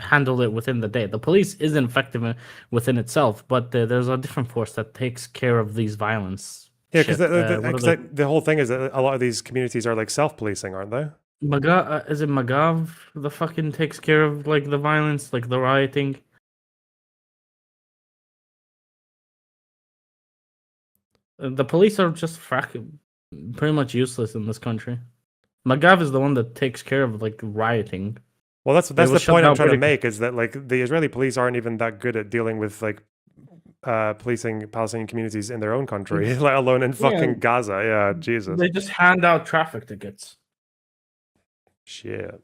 handled it within the day. The police isn't effective within itself, but there's a different force that takes care of these violence. Yeah, because the whole thing is that a lot of these communities are like self-policing, aren't they? Is it Magav the fucking takes care of like the violence, like the rioting? The police are just pretty much useless in this country. Magav is the one that takes care of like rioting. Well, that's the point I'm trying to make, is that like the Israeli police aren't even that good at dealing with like policing Palestinian communities in their own country, let alone in fucking Gaza. Yeah, Jesus. They just hand out traffic tickets. Shit.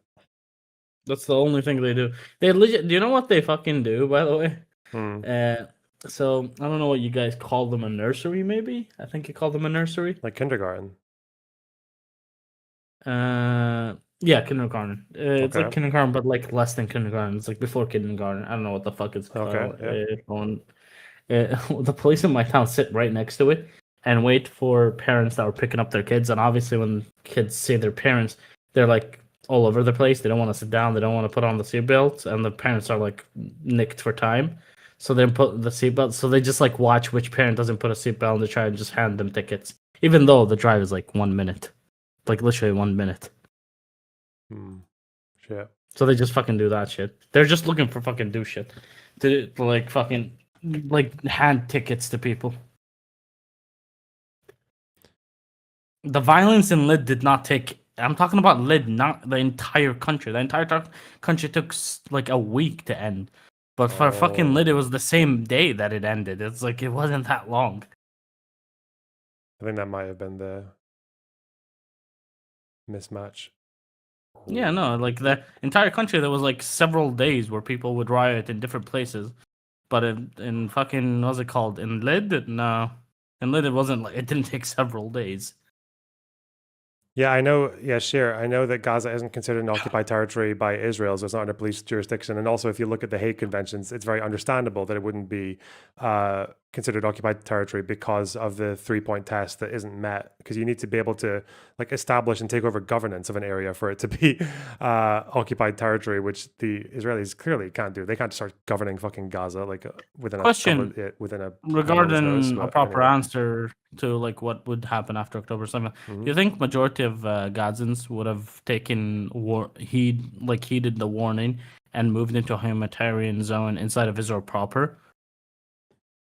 That's the only thing they do. They legit. Do you know what they fucking do, by the way? So I don't know what you guys call them, a nursery maybe? I think you call them a nursery. Like kindergarten. Yeah, kindergarten. It's like kindergarten, but like less than kindergarten. It's like before kindergarten. I don't know what the fuck it's called. The police in my town sit right next to it and wait for parents that are picking up their kids. And obviously, when kids see their parents, they're like all over the place. They don't want to sit down. They don't want to put on the seatbelts, and the parents are like nicked for time. So they put the seatbelt. So they just like watch which parent doesn't put a seatbelt, and they try and just hand them tickets, even though the drive is like 1 minute. Like literally 1 minute. Shit. So they just fucking do that shit. They're just looking for fucking do shit. To like fucking like hand tickets to people. The violence in Lid did not take. I'm talking about Lid, not the entire country. The entire country took like a week to end. But for fucking Lid, it was the same day that it ended. It's like it wasn't that long. I think that might have been the mismatch. Yeah, no, like the entire country, there was like several days where people would riot in different places. But in fucking, what's it called? In Lid? No. In Lid, it wasn't like, it didn't take several days. Yeah, I know. Yeah, sure. I know that Gaza isn't considered an occupied territory by Israel, so it's not under police jurisdiction. And also, if you look at the Hague Conventions, it's very understandable that it wouldn't be considered occupied territory because of the 3-point test that isn't met. Because you need to be able to like establish and take over governance of an area for it to be occupied territory, which the Israelis clearly can't do. They can't start governing fucking Gaza like within Question within a regarding notice, a proper answer to like what would happen after October 7th. Do you think majority of Gazans would have taken heeded the warning and moved into a humanitarian zone inside of Israel proper?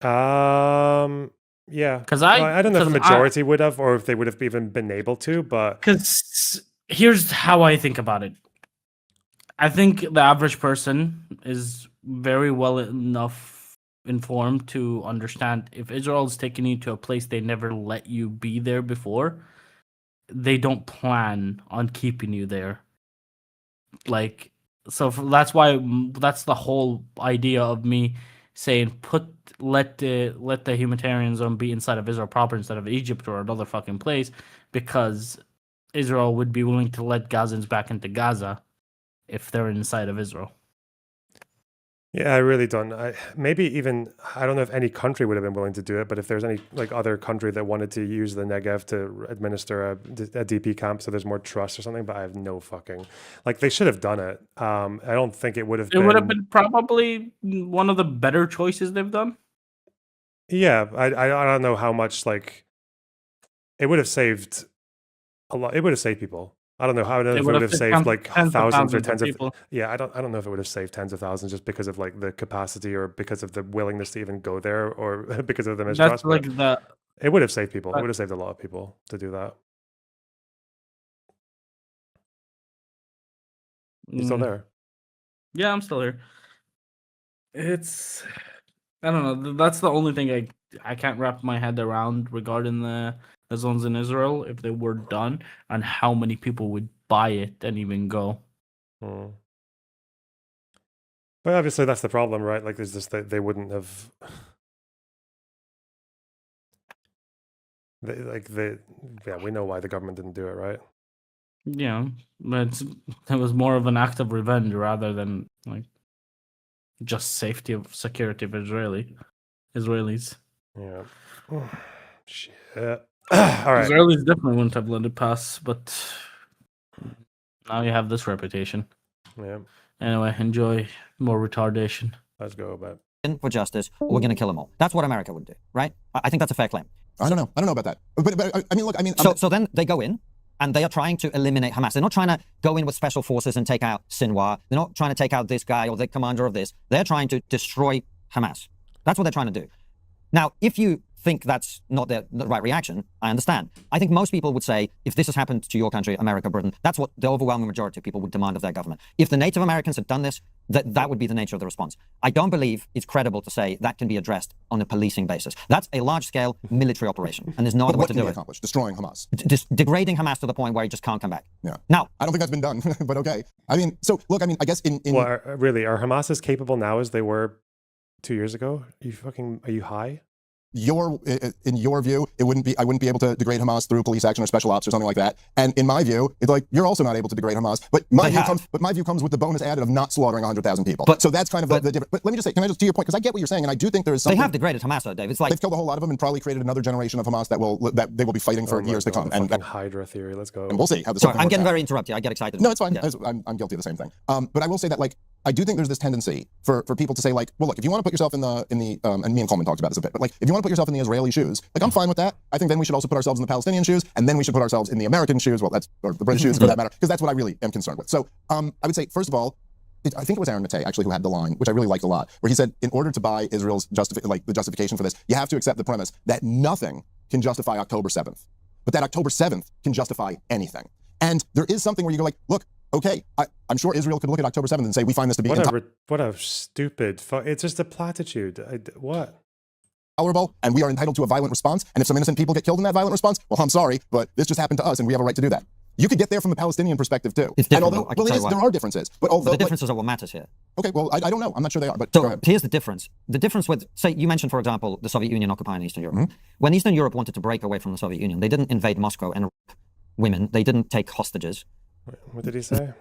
Yeah, because I don't know if the majority would have, or if they would have even been able to. But because here's how I think about it. I think the average person is very well enough informed to understand if Israel is taking you to a place they never let you be there before, they don't plan on keeping you there. Like, so that's why that's the whole idea of me saying let the humanitarian zone be inside of Israel proper instead of Egypt or another fucking place, because Israel would be willing to let Gazans back into Gaza if they're inside of Israel. Yeah, I really don't. I don't know if any country would have been willing to do it, but if there's any like other country that wanted to use the Negev to administer a DP camp so there's more trust or something, but I have no fucking, like, they should have done it. I don't think it would have been. It would have been probably one of the better choices they've done. Yeah, I don't know how much, like, it would have saved a lot. It would have saved people. I don't know how it would have saved like thousands or tens of people. Yeah, I don't know if it would have saved tens of thousands just because of like the capacity or because of the willingness to even go there or because of the mistrust. That's like it would have saved people. It would have saved a lot of people to do that. You still there? Yeah, I'm still here. It's, I don't know. That's the only thing I can't wrap my head around regarding the zones in Israel, if they were done, and how many people would buy it and even go. But obviously that's the problem, right? Like, there's just that they wouldn't have. Yeah, we know why the government didn't do it, right? Yeah, but it was more of an act of revenge rather than like just security of Israelis. Yeah. Shit. All right. Israelis definitely wouldn't have let it pass, but now you have this reputation. Yeah. Anyway, enjoy more retardation. Let's go, babe. For justice, or we're going to kill them all. That's what America would do, right? I think that's a fair claim. I don't know about that. But I mean, look, I mean... So then they go in, and they are trying to eliminate Hamas. They're not trying to go in with special forces and take out Sinwar. They're not trying to take out this guy or the commander of this. They're trying to destroy Hamas. That's what they're trying to do. Now, if you think that's not the right reaction, I understand. I think most people would say, if this has happened to your country, America, Britain, that's what the overwhelming majority of people would demand of their government. If the Native Americans had done this, that would be the nature of the response. I don't believe it's credible to say that can be addressed on a policing basis. That's a large-scale military operation, and there's no other way to do it. Accomplish? Destroying Hamas. Degrading Hamas to the point where he just can't come back. Yeah. Now, I don't think that's been done, but okay. I mean, so look, I mean, I guess in well, are Hamas as capable now as they were 2 years ago? Are you high? In your view, I wouldn't be able to degrade Hamas through police action or special ops or something like that. And in my view, it's like you're also not able to degrade Hamas. But my view comes with the bonus added of not slaughtering 100,000 people. So that's kind of the difference. But let me just say, can I just to your point, because I get what you're saying, and I do think there is something. They have degraded Hamas, though, Dave. It's like they've killed a whole lot of them and probably created another generation of Hamas that they will be fighting for years to come. And Hydra theory, let's go. And we'll see how this. Sorry, I'm getting very interrupted. I get excited. No, it's fine. Yeah. I'm guilty of the same thing. But I will say that, like, I do think there's this tendency for people to say, like, well, look, if you want to put yourself in the and me and Coleman talked about this a bit, but like, if you want to put yourself in the Israeli shoes, like, I'm fine with that. I think then we should also put ourselves in the Palestinian shoes, and then we should put ourselves in the American shoes, or the British shoes for that matter, because that's what I really am concerned with. So I would say, first of all, I think it was Aaron Matei actually who had the line, which I really liked a lot, where he said, in order to buy Israel's the justification for this, you have to accept the premise that nothing can justify October 7th. but that October 7th can justify anything. And there is something where you go like, look, okay, I'm sure Israel could look at October 7th and say, we find this to be what a stupid, it's just a platitude. What? Tolerable, and we are entitled to a violent response. And if some innocent people get killed in that violent response, well, I'm sorry, but this just happened to us, and we have a right to do that. You could get there from the Palestinian perspective too. It's different, though. I can tell you why. There are differences, but although the differences are what matters here. Okay, well, I don't know. I'm not sure they are. But go So ahead. here's the difference. The difference with, say, you mentioned, for example, the Soviet Union occupying Eastern Europe. When Eastern Europe wanted to break away from the Soviet Union, they didn't invade Moscow and rape women. They didn't take hostages. What did he say?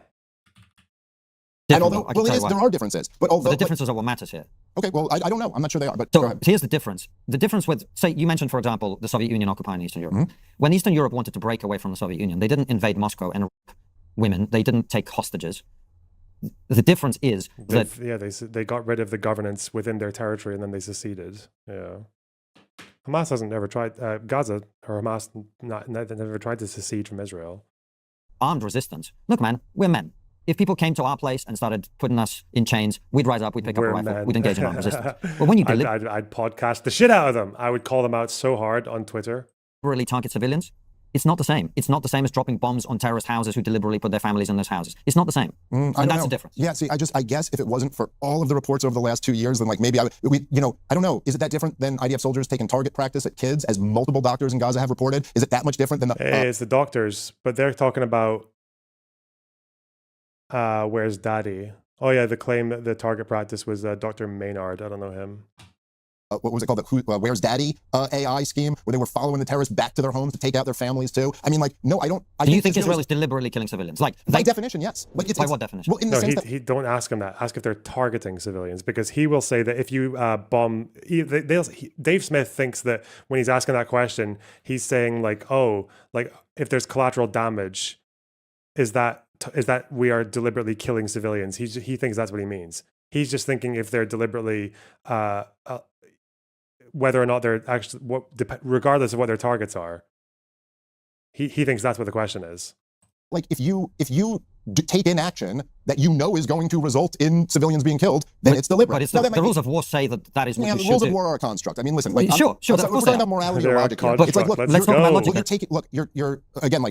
And although, well, there are differences, but although the differences are what matters here. Okay, well, I don't know. I'm not sure they are. But so go ahead. here's the difference. The difference with, say, you mentioned, for example, the Soviet Union occupying Eastern Europe. When Eastern Europe wanted to break away from the Soviet Union, they didn't invade Moscow and rape women. They didn't take hostages. The difference is that they got rid of the governance within their territory and then they seceded. Yeah, Hamas hasn't ever tried Gaza or Hamas never tried to secede from Israel. Armed resistance. Look, man, we're men. If people came to our place and started putting us in chains, we'd rise up, we'd pick up a rifle, we'd engage in armed resistance. But when you I'd podcast the shit out of them. I would call them out so hard on Twitter. Deliberately target civilians, it's not the same. It's not the same as dropping bombs on terrorist houses who deliberately put their families in those houses. It's not the same. And that's the difference. Yeah, see, I guess if it wasn't for all of the reports over the last 2 years, then like maybe I don't know. Is it that different than IDF soldiers taking target practice at kids, as multiple doctors in Gaza have reported? Is it that much different than the... It's the doctors, but they're talking about where's Daddy? Oh yeah, the claim that the target practice was Dr. Maynard. I don't know him. What was it called? The Where's Daddy AI scheme, where they were following the terrorists back to their homes to take out their families too. I mean, like, no, I don't. Do you think Israel is deliberately killing civilians? Like, by definition, yes. But by what definition? Well, in the sense that don't ask him that. Ask if they're targeting civilians, because he will say that if you bomb, Dave Smith thinks that when he's asking that question, he's saying like, oh, like if there's collateral damage, is that we are deliberately killing civilians? He thinks that's what he means. He's just thinking if they're deliberately, whether or not they're actually, regardless of what their targets are, he thinks that's what the question is. Like if you take in action that you know is going to result in civilians being killed, then it's deliberate. But it's the rules of war say that is what you should do. The rules of war are a construct. I mean, listen, like, sure, we're talking about morality or logic here. It's like, look, let's talk about logic. You're again,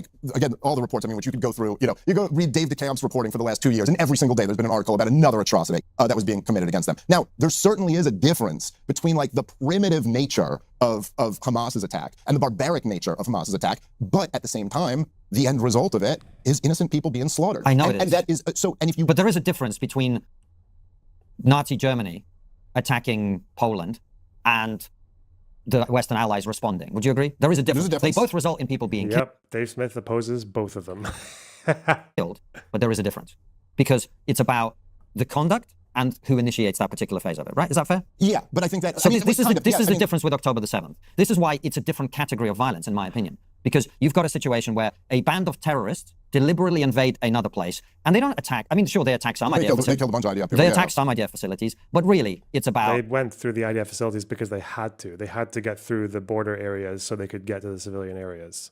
all the reports, I mean, which you could go through, you go read Dave DeCamp's reporting for the last 2 years, and every single day there's been an article about another atrocity that was being committed against them. Now, there certainly is a difference between like the primitive nature of Hamas's attack and the barbaric nature of Hamas's attack, but at the same time, the end result of it is innocent people being slaughtered. I know and that is so. And if you, but there is a difference between Nazi Germany attacking Poland and the Western Allies responding. Would you agree? There is a difference. They both result in people being killed. Dave Smith opposes both of them. Killed, but there is a difference because it's about the conduct and who initiates that particular phase of it, right? Is that fair? Yeah, but I think that... So this is the difference with October the 7th. This is why it's a different category of violence, in my opinion. Because you've got a situation where a band of terrorists deliberately invade another place, and they don't attack... I mean, sure, they attack some IDF facilities. They killed a bunch of IDF people. They attack some IDF facilities, but really, it's about... They went through the IDF facilities because they had to. They had to get through the border areas so they could get to the civilian areas.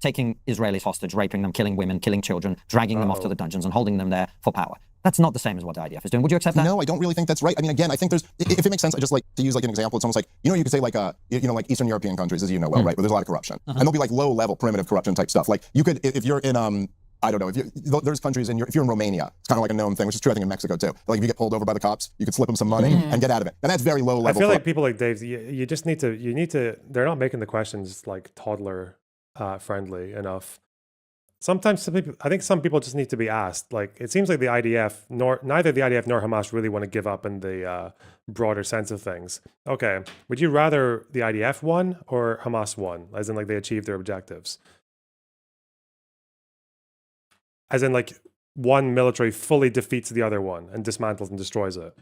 Taking Israelis hostage, raping them, killing women, killing children, dragging them off to the dungeons and holding them there for power. That's not the same as what the IDF is doing. Would you accept that? No, I don't really think that's right. I mean, again, I think if it makes sense, I just like to use like an example. It's almost like, you could say like, like Eastern European countries, as you know well, right? Where there's a lot of corruption. And there'll be like low level primitive corruption type stuff. Like you could, if you're in, I don't know, there's countries if you're in Romania, it's kind of like a known thing, which is true, I think, in Mexico too. Like if you get pulled over by the cops, you could slip them some money and get out of it. And that's very low level. I feel like people like Dave, you just need to, they're not making the questions like toddler friendly enough. Sometimes I think some people just need to be asked. Like it seems like neither the IDF nor Hamas really want to give up in the broader sense of things. Okay, would you rather the IDF won or Hamas won? As in, like they achieved their objectives. As in, like one military fully defeats the other one and dismantles and destroys it.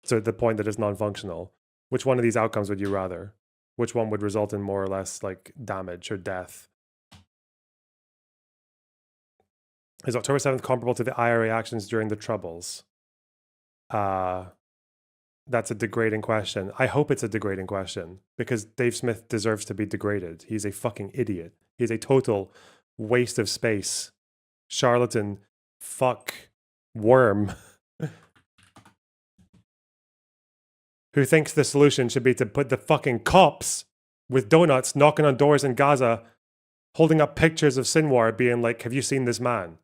So the point that it's non-functional. Which one of these outcomes would you rather? Which one would result in more or less like damage or death? Is October 7th comparable to the IRA actions during the Troubles? That's a degrading question. I hope it's a degrading question because Dave Smith deserves to be degraded. He's a fucking idiot. He's a total waste of space. Charlatan, fuck, worm. Who thinks the solution should be to put the fucking cops with donuts knocking on doors in Gaza holding up pictures of Sinwar being like, have you seen this man?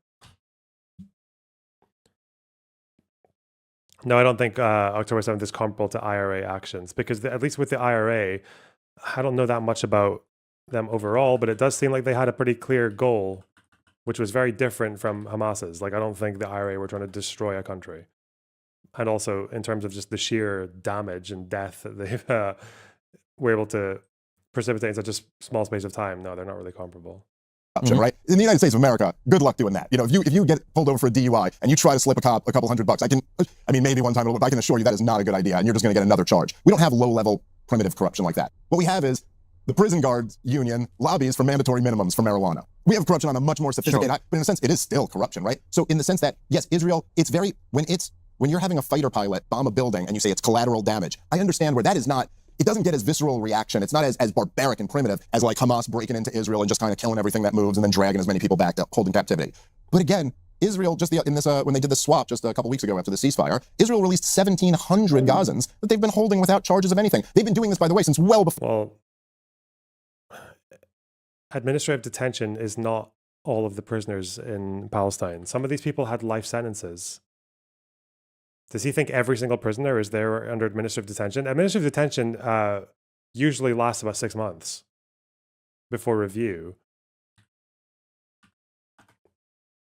No, I don't think October 7th is comparable to IRA actions, because at least with the IRA, I don't know that much about them overall, but it does seem like they had a pretty clear goal, which was very different from Hamas's. Like, I don't think the IRA were trying to destroy a country. And also, in terms of just the sheer damage and death that they were able to precipitate in such a small space of time, no, they're not really comparable. Right? In the United States of America, good luck doing that. You know, if you get pulled over for a DUI and you try to slip a cop a couple $100, I mean, maybe one time, but I can assure you that is not a good idea, and you're just going to get another charge. We don't have low-level primitive corruption like that. What we have is the prison guards union lobbies for mandatory minimums for marijuana. We have corruption on a much more sophisticated, but in a sense, it is still corruption, right? So in the sense that, yes, Israel, when you're having a fighter pilot bomb a building and you say it's collateral damage, I understand where that is not. It doesn't get as visceral reaction. It's not as barbaric and primitive as like Hamas breaking into Israel and just kind of killing everything that moves and then dragging as many people back to hold in captivity. But again, Israel when they did the swap just a couple weeks ago after the ceasefire, Israel released 1,700 Gazans that they've been holding without charges of anything. They've been doing this, by the way, since well before. Well, administrative detention is not all of the prisoners in Palestine. Some of these people had life sentences. Does he think every single prisoner is there under administrative detention? Administrative detention usually lasts about 6 months before review.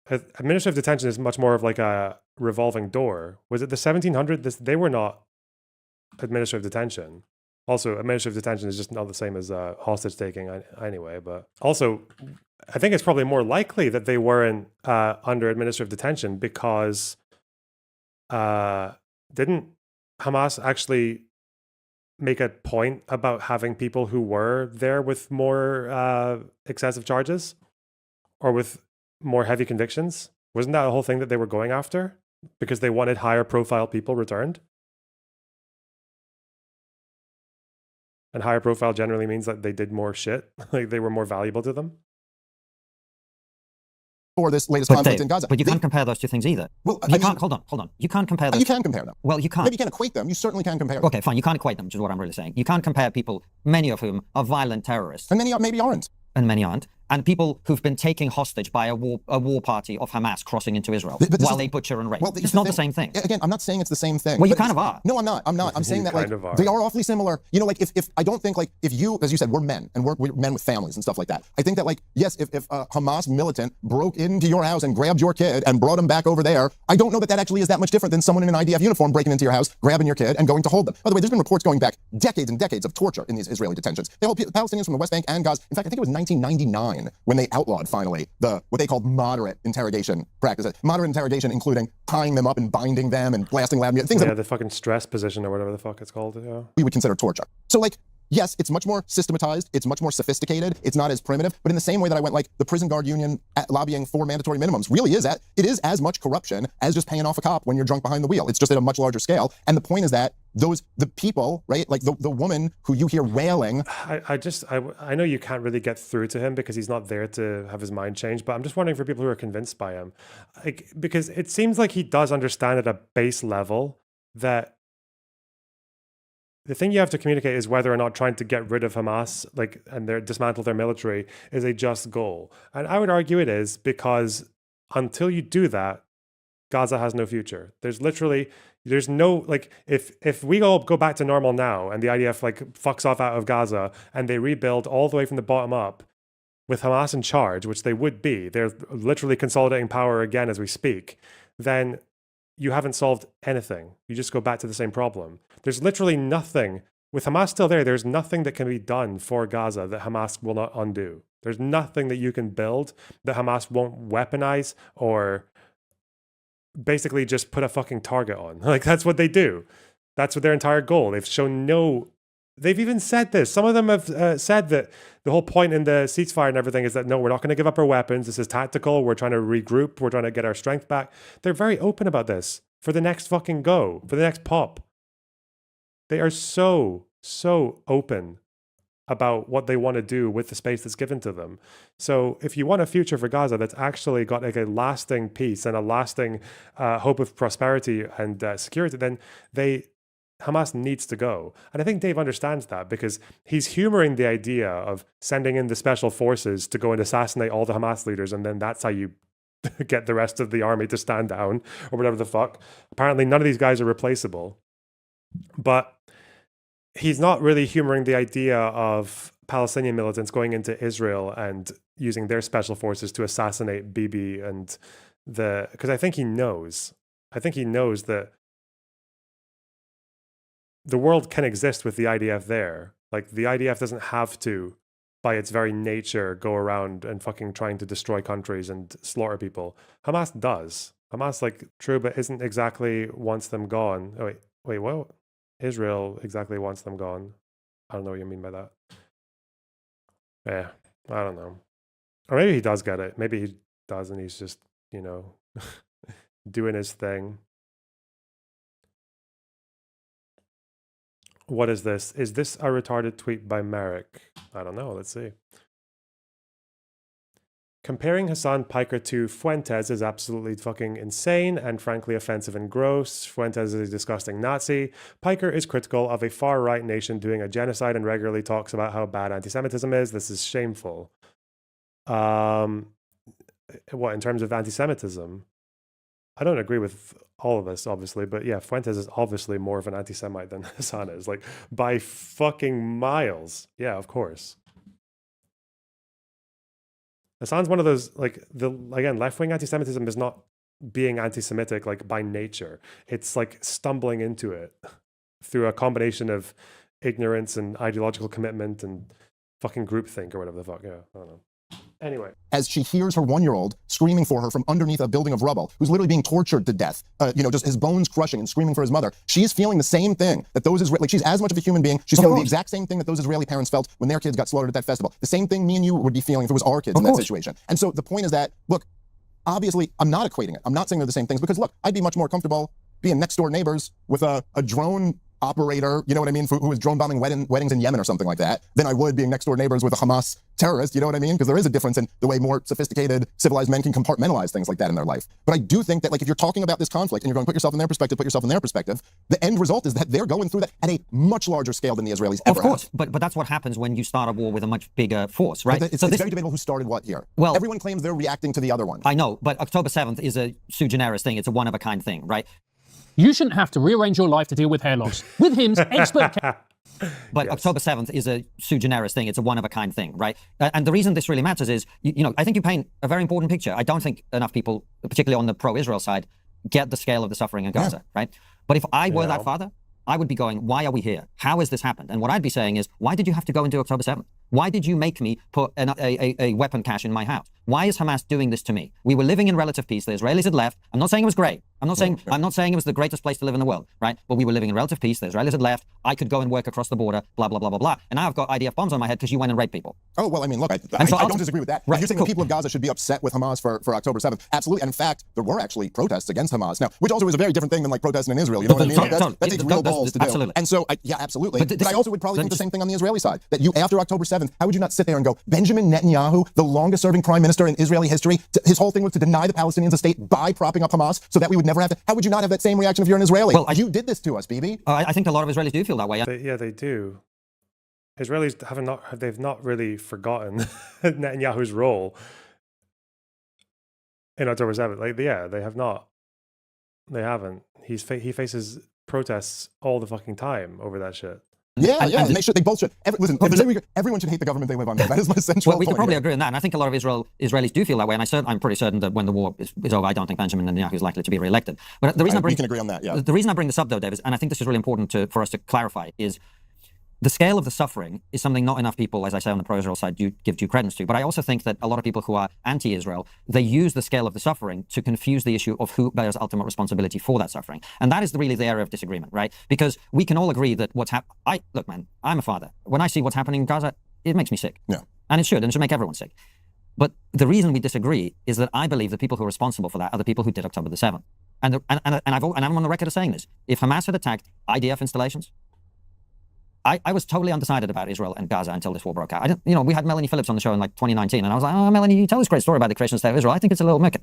Administrative detention is much more of like a revolving door. Was it the 1,700? They were not administrative detention. Also, administrative detention is just not the same as hostage taking anyway. But also, I think it's probably more likely that they weren't under administrative detention because didn't Hamas actually make a point about having people who were there with more excessive charges or with more heavy convictions? Wasn't that a whole thing that they were going after because they wanted higher profile people returned? And higher profile generally means that they did more shit, like they were more valuable to them. Or this latest conflict in Gaza. But you can't compare those two things either. Well, can't, hold on. You can't compare those. You can compare them. Well, you can't. Maybe you can't equate them. You certainly can compare them. Okay, fine. You can't equate them, which is what I'm really saying. You can't compare people, many of whom are violent terrorists. And many maybe aren't. And many aren't. And people who've been taken hostage by a war party of Hamas crossing into Israel while they butcher and rape. Well, it's not the same thing. Again, I'm not saying it's the same thing. Well, you kind of are. No, I'm not. I'm saying that like they are awfully similar. You know, like if I don't think like if you, as you said, we're men and we're men with families and stuff like that. I think that like, yes, if a Hamas militant broke into your house and grabbed your kid and brought him back over there, I don't know that actually is that much different than someone in an IDF uniform breaking into your house, grabbing your kid and going to hold them. By the way, there's been reports going back decades and decades of torture in these Israeli detentions. They hold Palestinians from the West Bank and Gaza. In fact, I think it was 1999 when they outlawed finally what they called moderate interrogation practices. Moderate interrogation including tying them up and binding them and blasting loud music. The fucking stress position or whatever the fuck it's called. Yeah. We would consider torture. So like, yes, it's much more systematized. It's much more sophisticated. It's not as primitive. But in the same way that I went like the prison guard union lobbying for mandatory minimums really it is as much corruption as just paying off a cop when you're drunk behind the wheel. It's just at a much larger scale. And the point is that the people, right, like the woman who you hear wailing. I know you can't really get through to him because he's not there to have his mind changed, but I'm just wondering for people who are convinced by him, like, because it seems like he does understand at a base level that the thing you have to communicate is whether or not trying to get rid of Hamas, like, and dismantle their military is a just goal. And I would argue it is, because until you do that, Gaza has no future. There's no, like, if we all go back to normal now and the IDF like fucks off out of Gaza and they rebuild all the way from the bottom up with Hamas in charge, which they would be, they're literally consolidating power again as we speak, then you haven't solved anything. You just go back to the same problem. There's literally nothing, with Hamas still there's nothing that can be done for Gaza that Hamas will not undo. There's nothing that you can build that Hamas won't weaponize or basically just put a fucking target on. Like, that's what they do. That's what their entire goal. They've even said this. Some of them have said that the whole point in the ceasefire and everything is that, no, we're not going to give up our weapons. This is tactical. We're trying to regroup. We're trying to get our strength back. They're very open about this for the next fucking go, for the next pop. They are so open about what they want to do with the space that's given to them. So if you want a future for Gaza that's actually got like a lasting peace and a lasting hope of prosperity and security, then they Hamas needs to go. And I think Dave understands that because he's humoring the idea of sending in the special forces to go and assassinate all the Hamas leaders, and then that's how you get the rest of the army to stand down or whatever the fuck. Apparently none of these guys are replaceable. But he's not really humoring the idea of Palestinian militants going into Israel and using their special forces to assassinate Bibi and because I think he knows that the world can exist with the IDF there. Like, the IDF doesn't have to, by its very nature, go around and fucking trying to destroy countries and slaughter people. Hamas does. Hamas, like, true, but isn't exactly wants them gone. Oh, wait, what? Israel exactly wants them gone. I don't know what you mean by that. Yeah, I don't know. Or maybe he does get it. Maybe he does, and he's just, doing his thing. What is this? Is this a retarded tweet by Merrick? I don't know. Let's see. Comparing Hassan Piker to Fuentes is absolutely fucking insane and frankly offensive and gross. Fuentes is a disgusting Nazi. Piker is critical of a far-right nation doing a genocide and regularly talks about how bad anti-Semitism is. This is shameful. What, in terms of anti-Semitism? I don't agree with all of this, obviously, but yeah, Fuentes is obviously more of an anti-Semite than Hassan is, like, by fucking miles. Yeah, of course. Hassan's one of those, like, again, left-wing anti-Semitism is not being anti-Semitic, like, by nature. It's like stumbling into it through a combination of ignorance and ideological commitment and fucking groupthink or whatever the fuck. Yeah, I don't know. Anyway. As she hears her 1-year-old screaming for her from underneath a building of rubble, who's literally being tortured to death, just his bones crushing and screaming for his mother, she's feeling the same thing that those Israeli, like, she's as much of a human being, she's feeling the exact same thing that those Israeli parents felt when their kids got slaughtered at that festival. The same thing me and you would be feeling if it was our kids in that situation. And so the point is that, look, obviously, I'm not equating it. I'm not saying they're the same things because, look, I'd be much more comfortable being next door neighbors with a drone operator, you know what I mean, who is drone bombing weddings in Yemen or something like that, than I would being next door neighbors with a Hamas terrorist, you know what I mean? Because there is a difference in the way more sophisticated, civilized men can compartmentalize things like that in their life. But I do think that, like, if you're talking about this conflict and you're going to put yourself in their perspective, the end result is that they're going through that at a much larger scale than the Israelis ever have. Of course, but that's what happens when you start a war with a much bigger force, right? It's very debatable who started what here. Well, everyone claims they're reacting to the other one. I know, but October 7th is a sui generis thing. It's a one-of-a-kind thing, right? You shouldn't have to rearrange your life to deal with hair loss. With him's expert. But yes. October 7th is a sui generis thing. It's a one-of-a-kind thing, right? And the reason this really matters is, I think you paint a very important picture. I don't think enough people, particularly on the pro-Israel side, get the scale of the suffering in Gaza, right? But if I were that father, I would be going, why are we here? How has this happened? And what I'd be saying is, why did you have to go and do October 7th? Why did you make me put a weapon cache in my house? Why is Hamas doing this to me? We were living in relative peace. The Israelis had left. I'm not saying it was great. I'm not saying it was the greatest place to live in the world, right? But we were living in relative peace. The Israelis had left. I could go and work across the border, blah, blah, blah, blah, blah. And now I've got IDF bombs on my head because you went and raped people. Oh, well, I mean, look, I don't disagree with that. Right, you're saying the people of Gaza should be upset with Hamas for October 7th. Absolutely. And in fact, there were actually protests against Hamas. Now, which also is a very different thing than, like, protesting in Israel. You know what I mean? That takes real balls to do. Absolutely. And so, absolutely. But I also would probably think the same thing on the Israeli side. That after October 7th, how would you not sit there and go, Benjamin Netanyahu, the longest serving prime minister in Israeli history, his whole thing was to deny the Palestinians a state by propping up Hamas so that we would never have to. How would you not have that same reaction if you're an Israeli? Well, you did this to us, Bibi. I think a lot of Israelis do feel that way. They do. Israelis they've not really forgotten Netanyahu's role in October 7th. Like, yeah, they have not. They haven't. He faces protests all the fucking time over that shit. Yeah, and they both should. Everyone should hate the government they live under. That is my central point. We could probably agree on that, and I think a lot of Israelis do feel that way, and I'm pretty certain that when the war is over, I don't think Benjamin Netanyahu is likely to be re-elected. But the reason we can agree on that, yeah. The reason I bring this up, though, Dave, and I think this is really important for us to clarify, is the scale of the suffering is something not enough people, as I say on the pro-Israel side, give due credence to. But I also think that a lot of people who are anti-Israel, they use the scale of the suffering to confuse the issue of who bears ultimate responsibility for that suffering. And that is really the area of disagreement, right? Because we can all agree that what's happening... Look, man, I'm a father. When I see what's happening in Gaza, it makes me sick. Yeah. And it should make everyone sick. But the reason we disagree is that I believe the people who are responsible for that are the people who did October the 7th. And I'm on the record of saying this. If Hamas had attacked IDF installations, I was totally undecided about Israel and Gaza until this war broke out. We had Melanie Phillips on the show in 2019, and I was like, oh, Melanie, you tell this great story about the creation of the state of Israel. I think it's a little murky.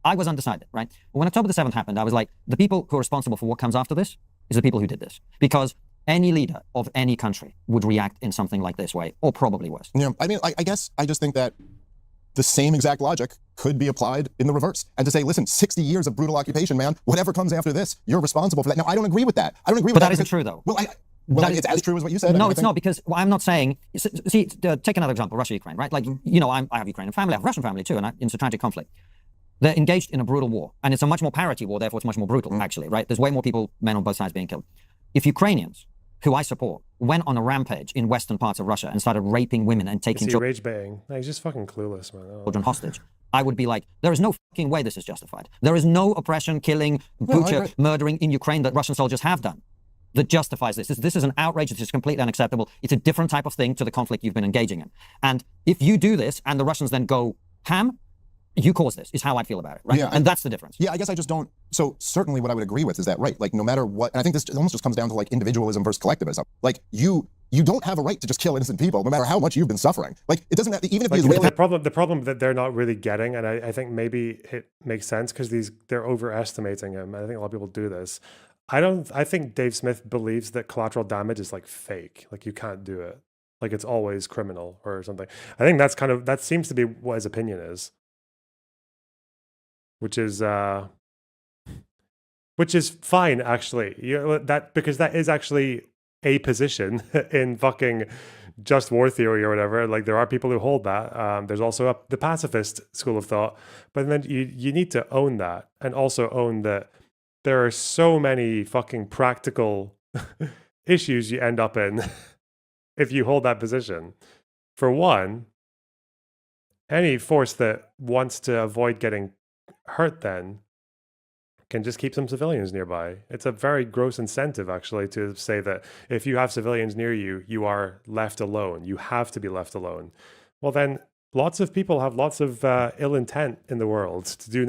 I was undecided, right? When October the 7th happened, I was like, the people who are responsible for what comes after this is the people who did this. Because any leader of any country would react in something like this way, or probably worse. Yeah, I mean, I guess I just think that the same exact logic could be applied in the reverse. And to say, listen, 60 years of brutal occupation, man, whatever comes after this, you're responsible for that. Now, I don't agree with that. I don't agree with But that. that isn't true, though. Well, it's as true as what you said. No, it's not, because I'm not saying, see, take another example, Russia-Ukraine, right? Like, you know, I have Ukrainian family, I have Russian family too, and it's a tragic conflict. They're engaged in a brutal war, and it's a much more parity war, therefore it's much more brutal, actually, right? There's way more people, men on both sides being killed. If Ukrainians, who I support, went on a rampage in western parts of Russia and started raping women and taking rage baiting. No, he's just fucking clueless, man. children hostage, I would be like, there is no fucking way this is justified. There is no oppression, killing, butcher, murdering in Ukraine that Russian soldiers have done that justifies this. This is an outrage. This is completely unacceptable. It's a different type of thing to the conflict you've been engaging in. And if you do this and the Russians then go ham, you cause this, is how I feel about it, right? Yeah, and that's the difference. Yeah, I guess I just don't. So certainly what I would agree with is that, right, like no matter what, and I think this almost just comes down to like individualism versus collectivism. Like you don't have a right to just kill innocent people, no matter how much you've been suffering. Like it doesn't, even if like, the Israeli... the problem that they're not really getting, and I think maybe it makes sense because they're overestimating him. I think a lot of people do this. I think Dave Smith believes that collateral damage is like fake. Like you can't do it. Like it's always criminal or something. I think that seems to be what his opinion is. Which is fine, actually. Because that is actually a position in fucking just war theory or whatever. Like there are people who hold that. There's also the pacifist school of thought, but then you need to own that, and also own that there are so many fucking practical issues you end up in if you hold that position. For one, any force that wants to avoid getting hurt then can just keep some civilians nearby. It's a very gross incentive, actually, to say that if you have civilians near you, you are left alone. You have to be left alone. Well, then lots of people have lots of ill intent in the world to do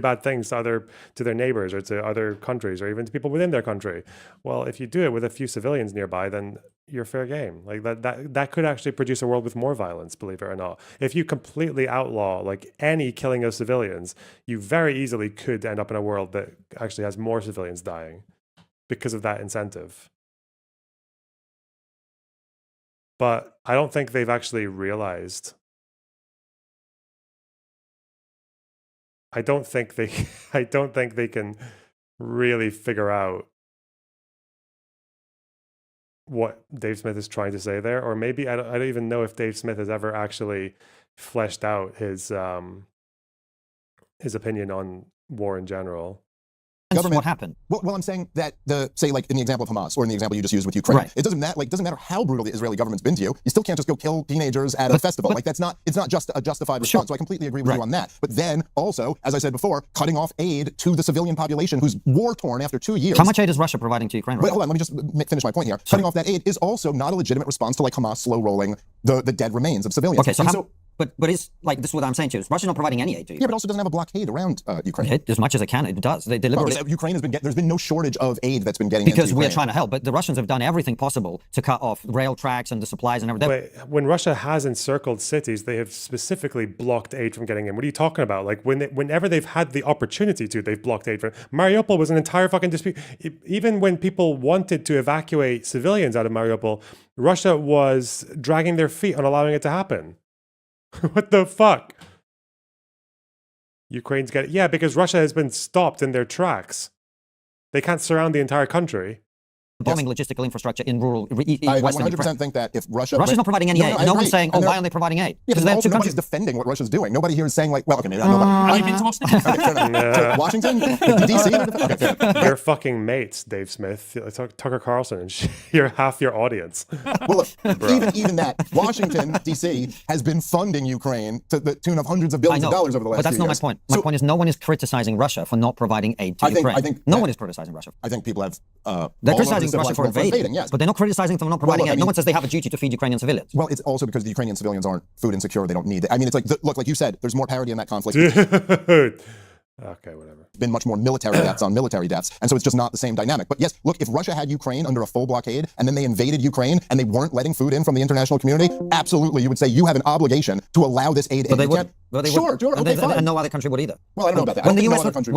bad things to their neighbors or to other countries or even to people within their country. Well, if you do it with a few civilians nearby, then you're fair game. Like that could actually produce a world with more violence, believe it or not. If you completely outlaw like any killing of civilians, you very easily could end up in a world that actually has more civilians dying because of that incentive. But I don't think they've actually realized. I don't think they can really figure out what Dave Smith is trying to say there, or maybe I don't even know if Dave Smith has ever actually fleshed out his opinion on war in general. Government, what happened? Well, I'm saying that say like in the example of Hamas or in the example you just used with Ukraine, right. It doesn't matter how brutal the Israeli government's been to you. You still can't just go kill teenagers at a festival. Like it's not just a justified response. So I completely agree with you on that. But then also, as I said before, cutting off aid to the civilian population who's war torn after 2 years. How much aid is Russia providing to Ukraine? Wait, hold on. Let me just finish my point here. Cutting off that aid is also not a legitimate response to like Hamas slow rolling the dead remains of civilians. Okay, But it's like, this is what I'm saying to you. Is Russia's not providing any aid to you. Yeah, but also doesn't have a blockade around Ukraine. As much as it can, it does. They deliberately... Ukraine has been there's been no shortage of aid that's been getting because into we're Ukraine. trying to help, but the Russians have done everything possible to cut off rail tracks and the supplies and everything. Wait, when Russia has encircled cities, they have specifically blocked aid from getting in. What are you talking about? Like whenever they've had the opportunity to, they've blocked aid from. Mariupol was an entire fucking dispute. Even when people wanted to evacuate civilians out of Mariupol, Russia was dragging their feet on allowing it to happen. What the fuck? Ukraine's getting... Yeah, because Russia has been stopped in their tracks. They can't surround the entire country. Bombing logistical infrastructure in rural I Western 100% Ukraine. think that if Russia's not providing any aid. No one's saying, oh, why aren't they providing aid? Because also nobody's defending what Russia's doing. Nobody here is saying like, well, okay, maybe not Have nobody. you been to Washington? Washington? DC? Okay, fair. You're fucking mates, Dave Smith. Tucker Carlson, and you're half your audience. Well, look, even that, Washington, DC has been funding Ukraine to the tune of hundreds of billions of dollars over the last But that's few not years. my point. My point is no one is criticizing Russia for not providing aid to Ukraine. No one is criticizing Russia. I think people have... they're criticizing Russia for invading, yes. But they're not criticizing them for not providing aid. No one says they have a duty to feed Ukrainian civilians. Well, it's also because the Ukrainian civilians aren't food insecure. They don't need it. I mean, it's like, look, like you said, there's more parity in that conflict. Dude, Okay, whatever. Been much more military deaths on military deaths, and so it's just not the same dynamic. But yes, look, if Russia had Ukraine under a full blockade and then they invaded Ukraine and they weren't letting food in from the international community, absolutely, you would say you have an obligation to allow this aid in. But they would. Sure, okay, fine. And no other country would either. Well, I don't know about that. When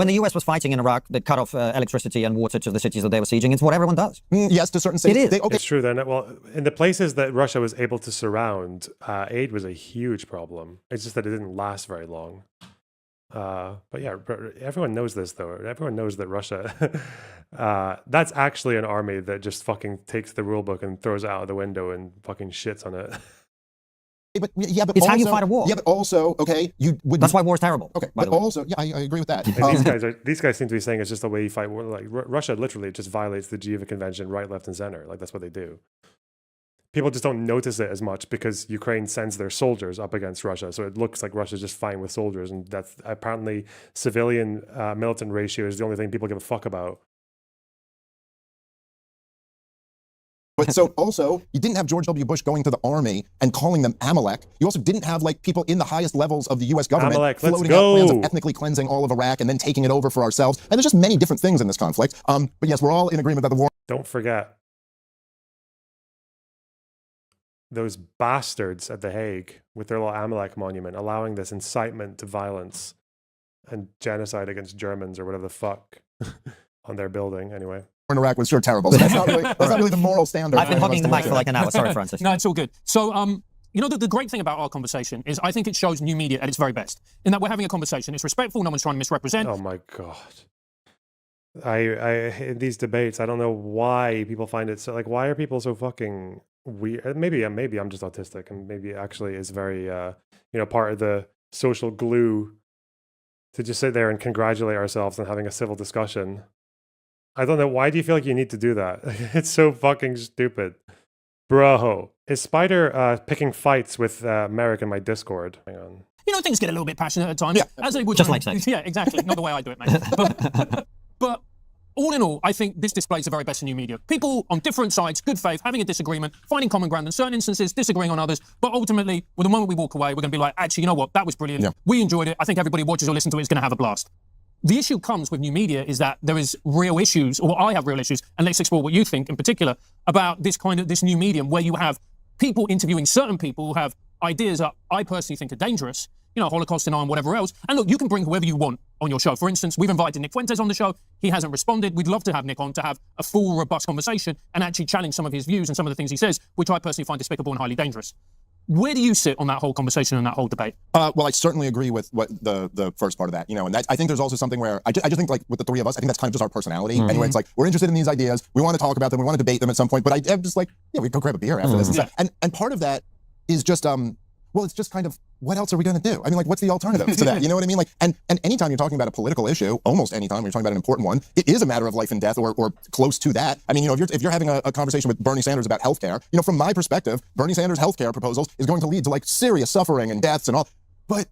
the US was fighting in Iraq, that cut off electricity and water to the cities that they were sieging, it's what everyone does. Yes, to certain cities. It is. It's true then. Well, in the places that Russia was able to surround, aid was a huge problem. It's just that it didn't last very long. But yeah, everyone knows this though. Everyone knows that Russia, that's actually an army that just fucking takes the rule book and throws it out of the window and fucking shits on it. But it's also, how you fight a war. Yeah, but also, okay, you would. That's why war is terrible. Okay, but also, yeah, I agree with that. These guys seem to be saying it's just the way you fight war. Like Russia literally just violates the Geneva Convention right, left, and center. Like that's what they do. People just don't notice it as much because Ukraine sends their soldiers up against Russia. So it looks like Russia's just fine with soldiers. And that's apparently civilian militant ratio is the only thing people give a fuck about. But so also, you didn't have George W. Bush going to the army and calling them Amalek. You also didn't have like people in the highest levels of the U.S. government floating out plans of ethnically cleansing all of Iraq and then taking it over for ourselves. And there's just many different things in this conflict. But yes, we're all in agreement that the war. Don't forget those bastards at The Hague with their little Amalek monument allowing this incitement to violence and genocide against Germans or whatever the fuck on their building anyway. In Iraq was sure terrible. So that's not really the moral standard. I've been hogging the mic for like an hour. Sorry, Francis. No, it's all good. So, you know, the great thing about our conversation is I think it shows new media at its very best in that we're having a conversation. It's respectful. No one's trying to misrepresent. Oh my God. I in these debates, I don't know why people find it so, like, why are people so fucking weird? Maybe I'm just autistic, and maybe it actually is very, part of the social glue to just sit there and congratulate ourselves on having a civil discussion. I don't know. Why do you feel like you need to do that? It's so fucking stupid. Bro, is Spider picking fights with Merrick in my Discord? Hang on. You know, things get a little bit passionate at times. Yeah. As they would. Just like sex. Yeah, exactly. Not the way I do it, mate. But all in all, I think this displays the very best in new media. People on different sides, good faith, having a disagreement, finding common ground in certain instances, disagreeing on others. But ultimately, the moment we walk away, we're going to be like, actually, you know what? That was brilliant. Yeah. We enjoyed it. I think everybody watches or listens to it is going to have a blast. The issue comes with new media is that there is real issues, or I have real issues, and let's explore what you think in particular about this new medium where you have people interviewing certain people who have ideas that I personally think are dangerous, Holocaust denial and whatever else. And look, you can bring whoever you want on your show. For instance, we've invited Nick Fuentes on the show. He hasn't responded. We'd love to have Nick on to have a full, robust conversation and actually challenge some of his views and some of the things he says, which I personally find despicable and highly dangerous. Where do you sit on that whole conversation and that whole debate? Well, I certainly agree with what the first part of that, and that, I think there's also something where I just think like with the three of us, I think that's kind of just our personality. Mm-hmm. Anyway, it's like we're interested in these ideas, we want to talk about them, we want to debate them at some point, but I'm just like, yeah, we go grab a beer after this. And part of that is just it's just kind of, what else are we going to do? I mean, like, what's the alternative to that? You know what I mean? Like, and anytime you're talking about a political issue, almost anytime you're talking about an important one, it is a matter of life and death or close to that. I mean, if you're having a conversation with Bernie Sanders about healthcare, from my perspective, Bernie Sanders' healthcare proposals is going to lead to like serious suffering and deaths and all. But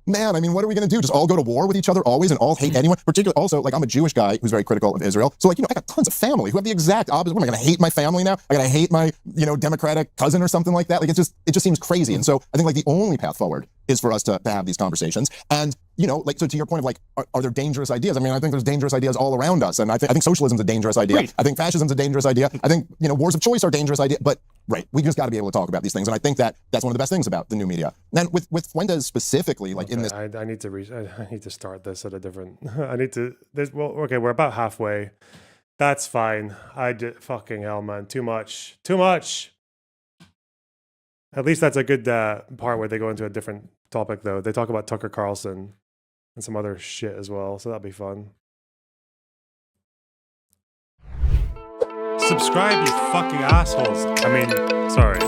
man, I mean, what are we going to do? Just all go to war with each other always and all hate anyone? Particularly also, like, I'm a Jewish guy who's very critical of Israel. So, like, I got tons of family who have the exact opposite. What am I going to hate my family now? I got to hate my, Democratic cousin or something like that? Like, it just seems crazy. And so I think, like, the only path forward is for us to have these conversations. And, so to your point of, like, are there dangerous ideas? I mean, I think there's dangerous ideas all around us. And I think socialism's a dangerous idea. Great. I think fascism's a dangerous idea. I think, wars of choice are dangerous ideas. But, right, we just got to be able to talk about these things. And I think that's one of the best things about the new media. And with Fuentes specifically, like, in this... I need to start this at a different... we're about halfway. That's fine. Fucking hell, man. Too much. At least that's a good part where they go into a different topic, though. They talk about Tucker Carlson and some other shit as well, so that'll be fun. Subscribe, you fucking assholes. I mean, sorry.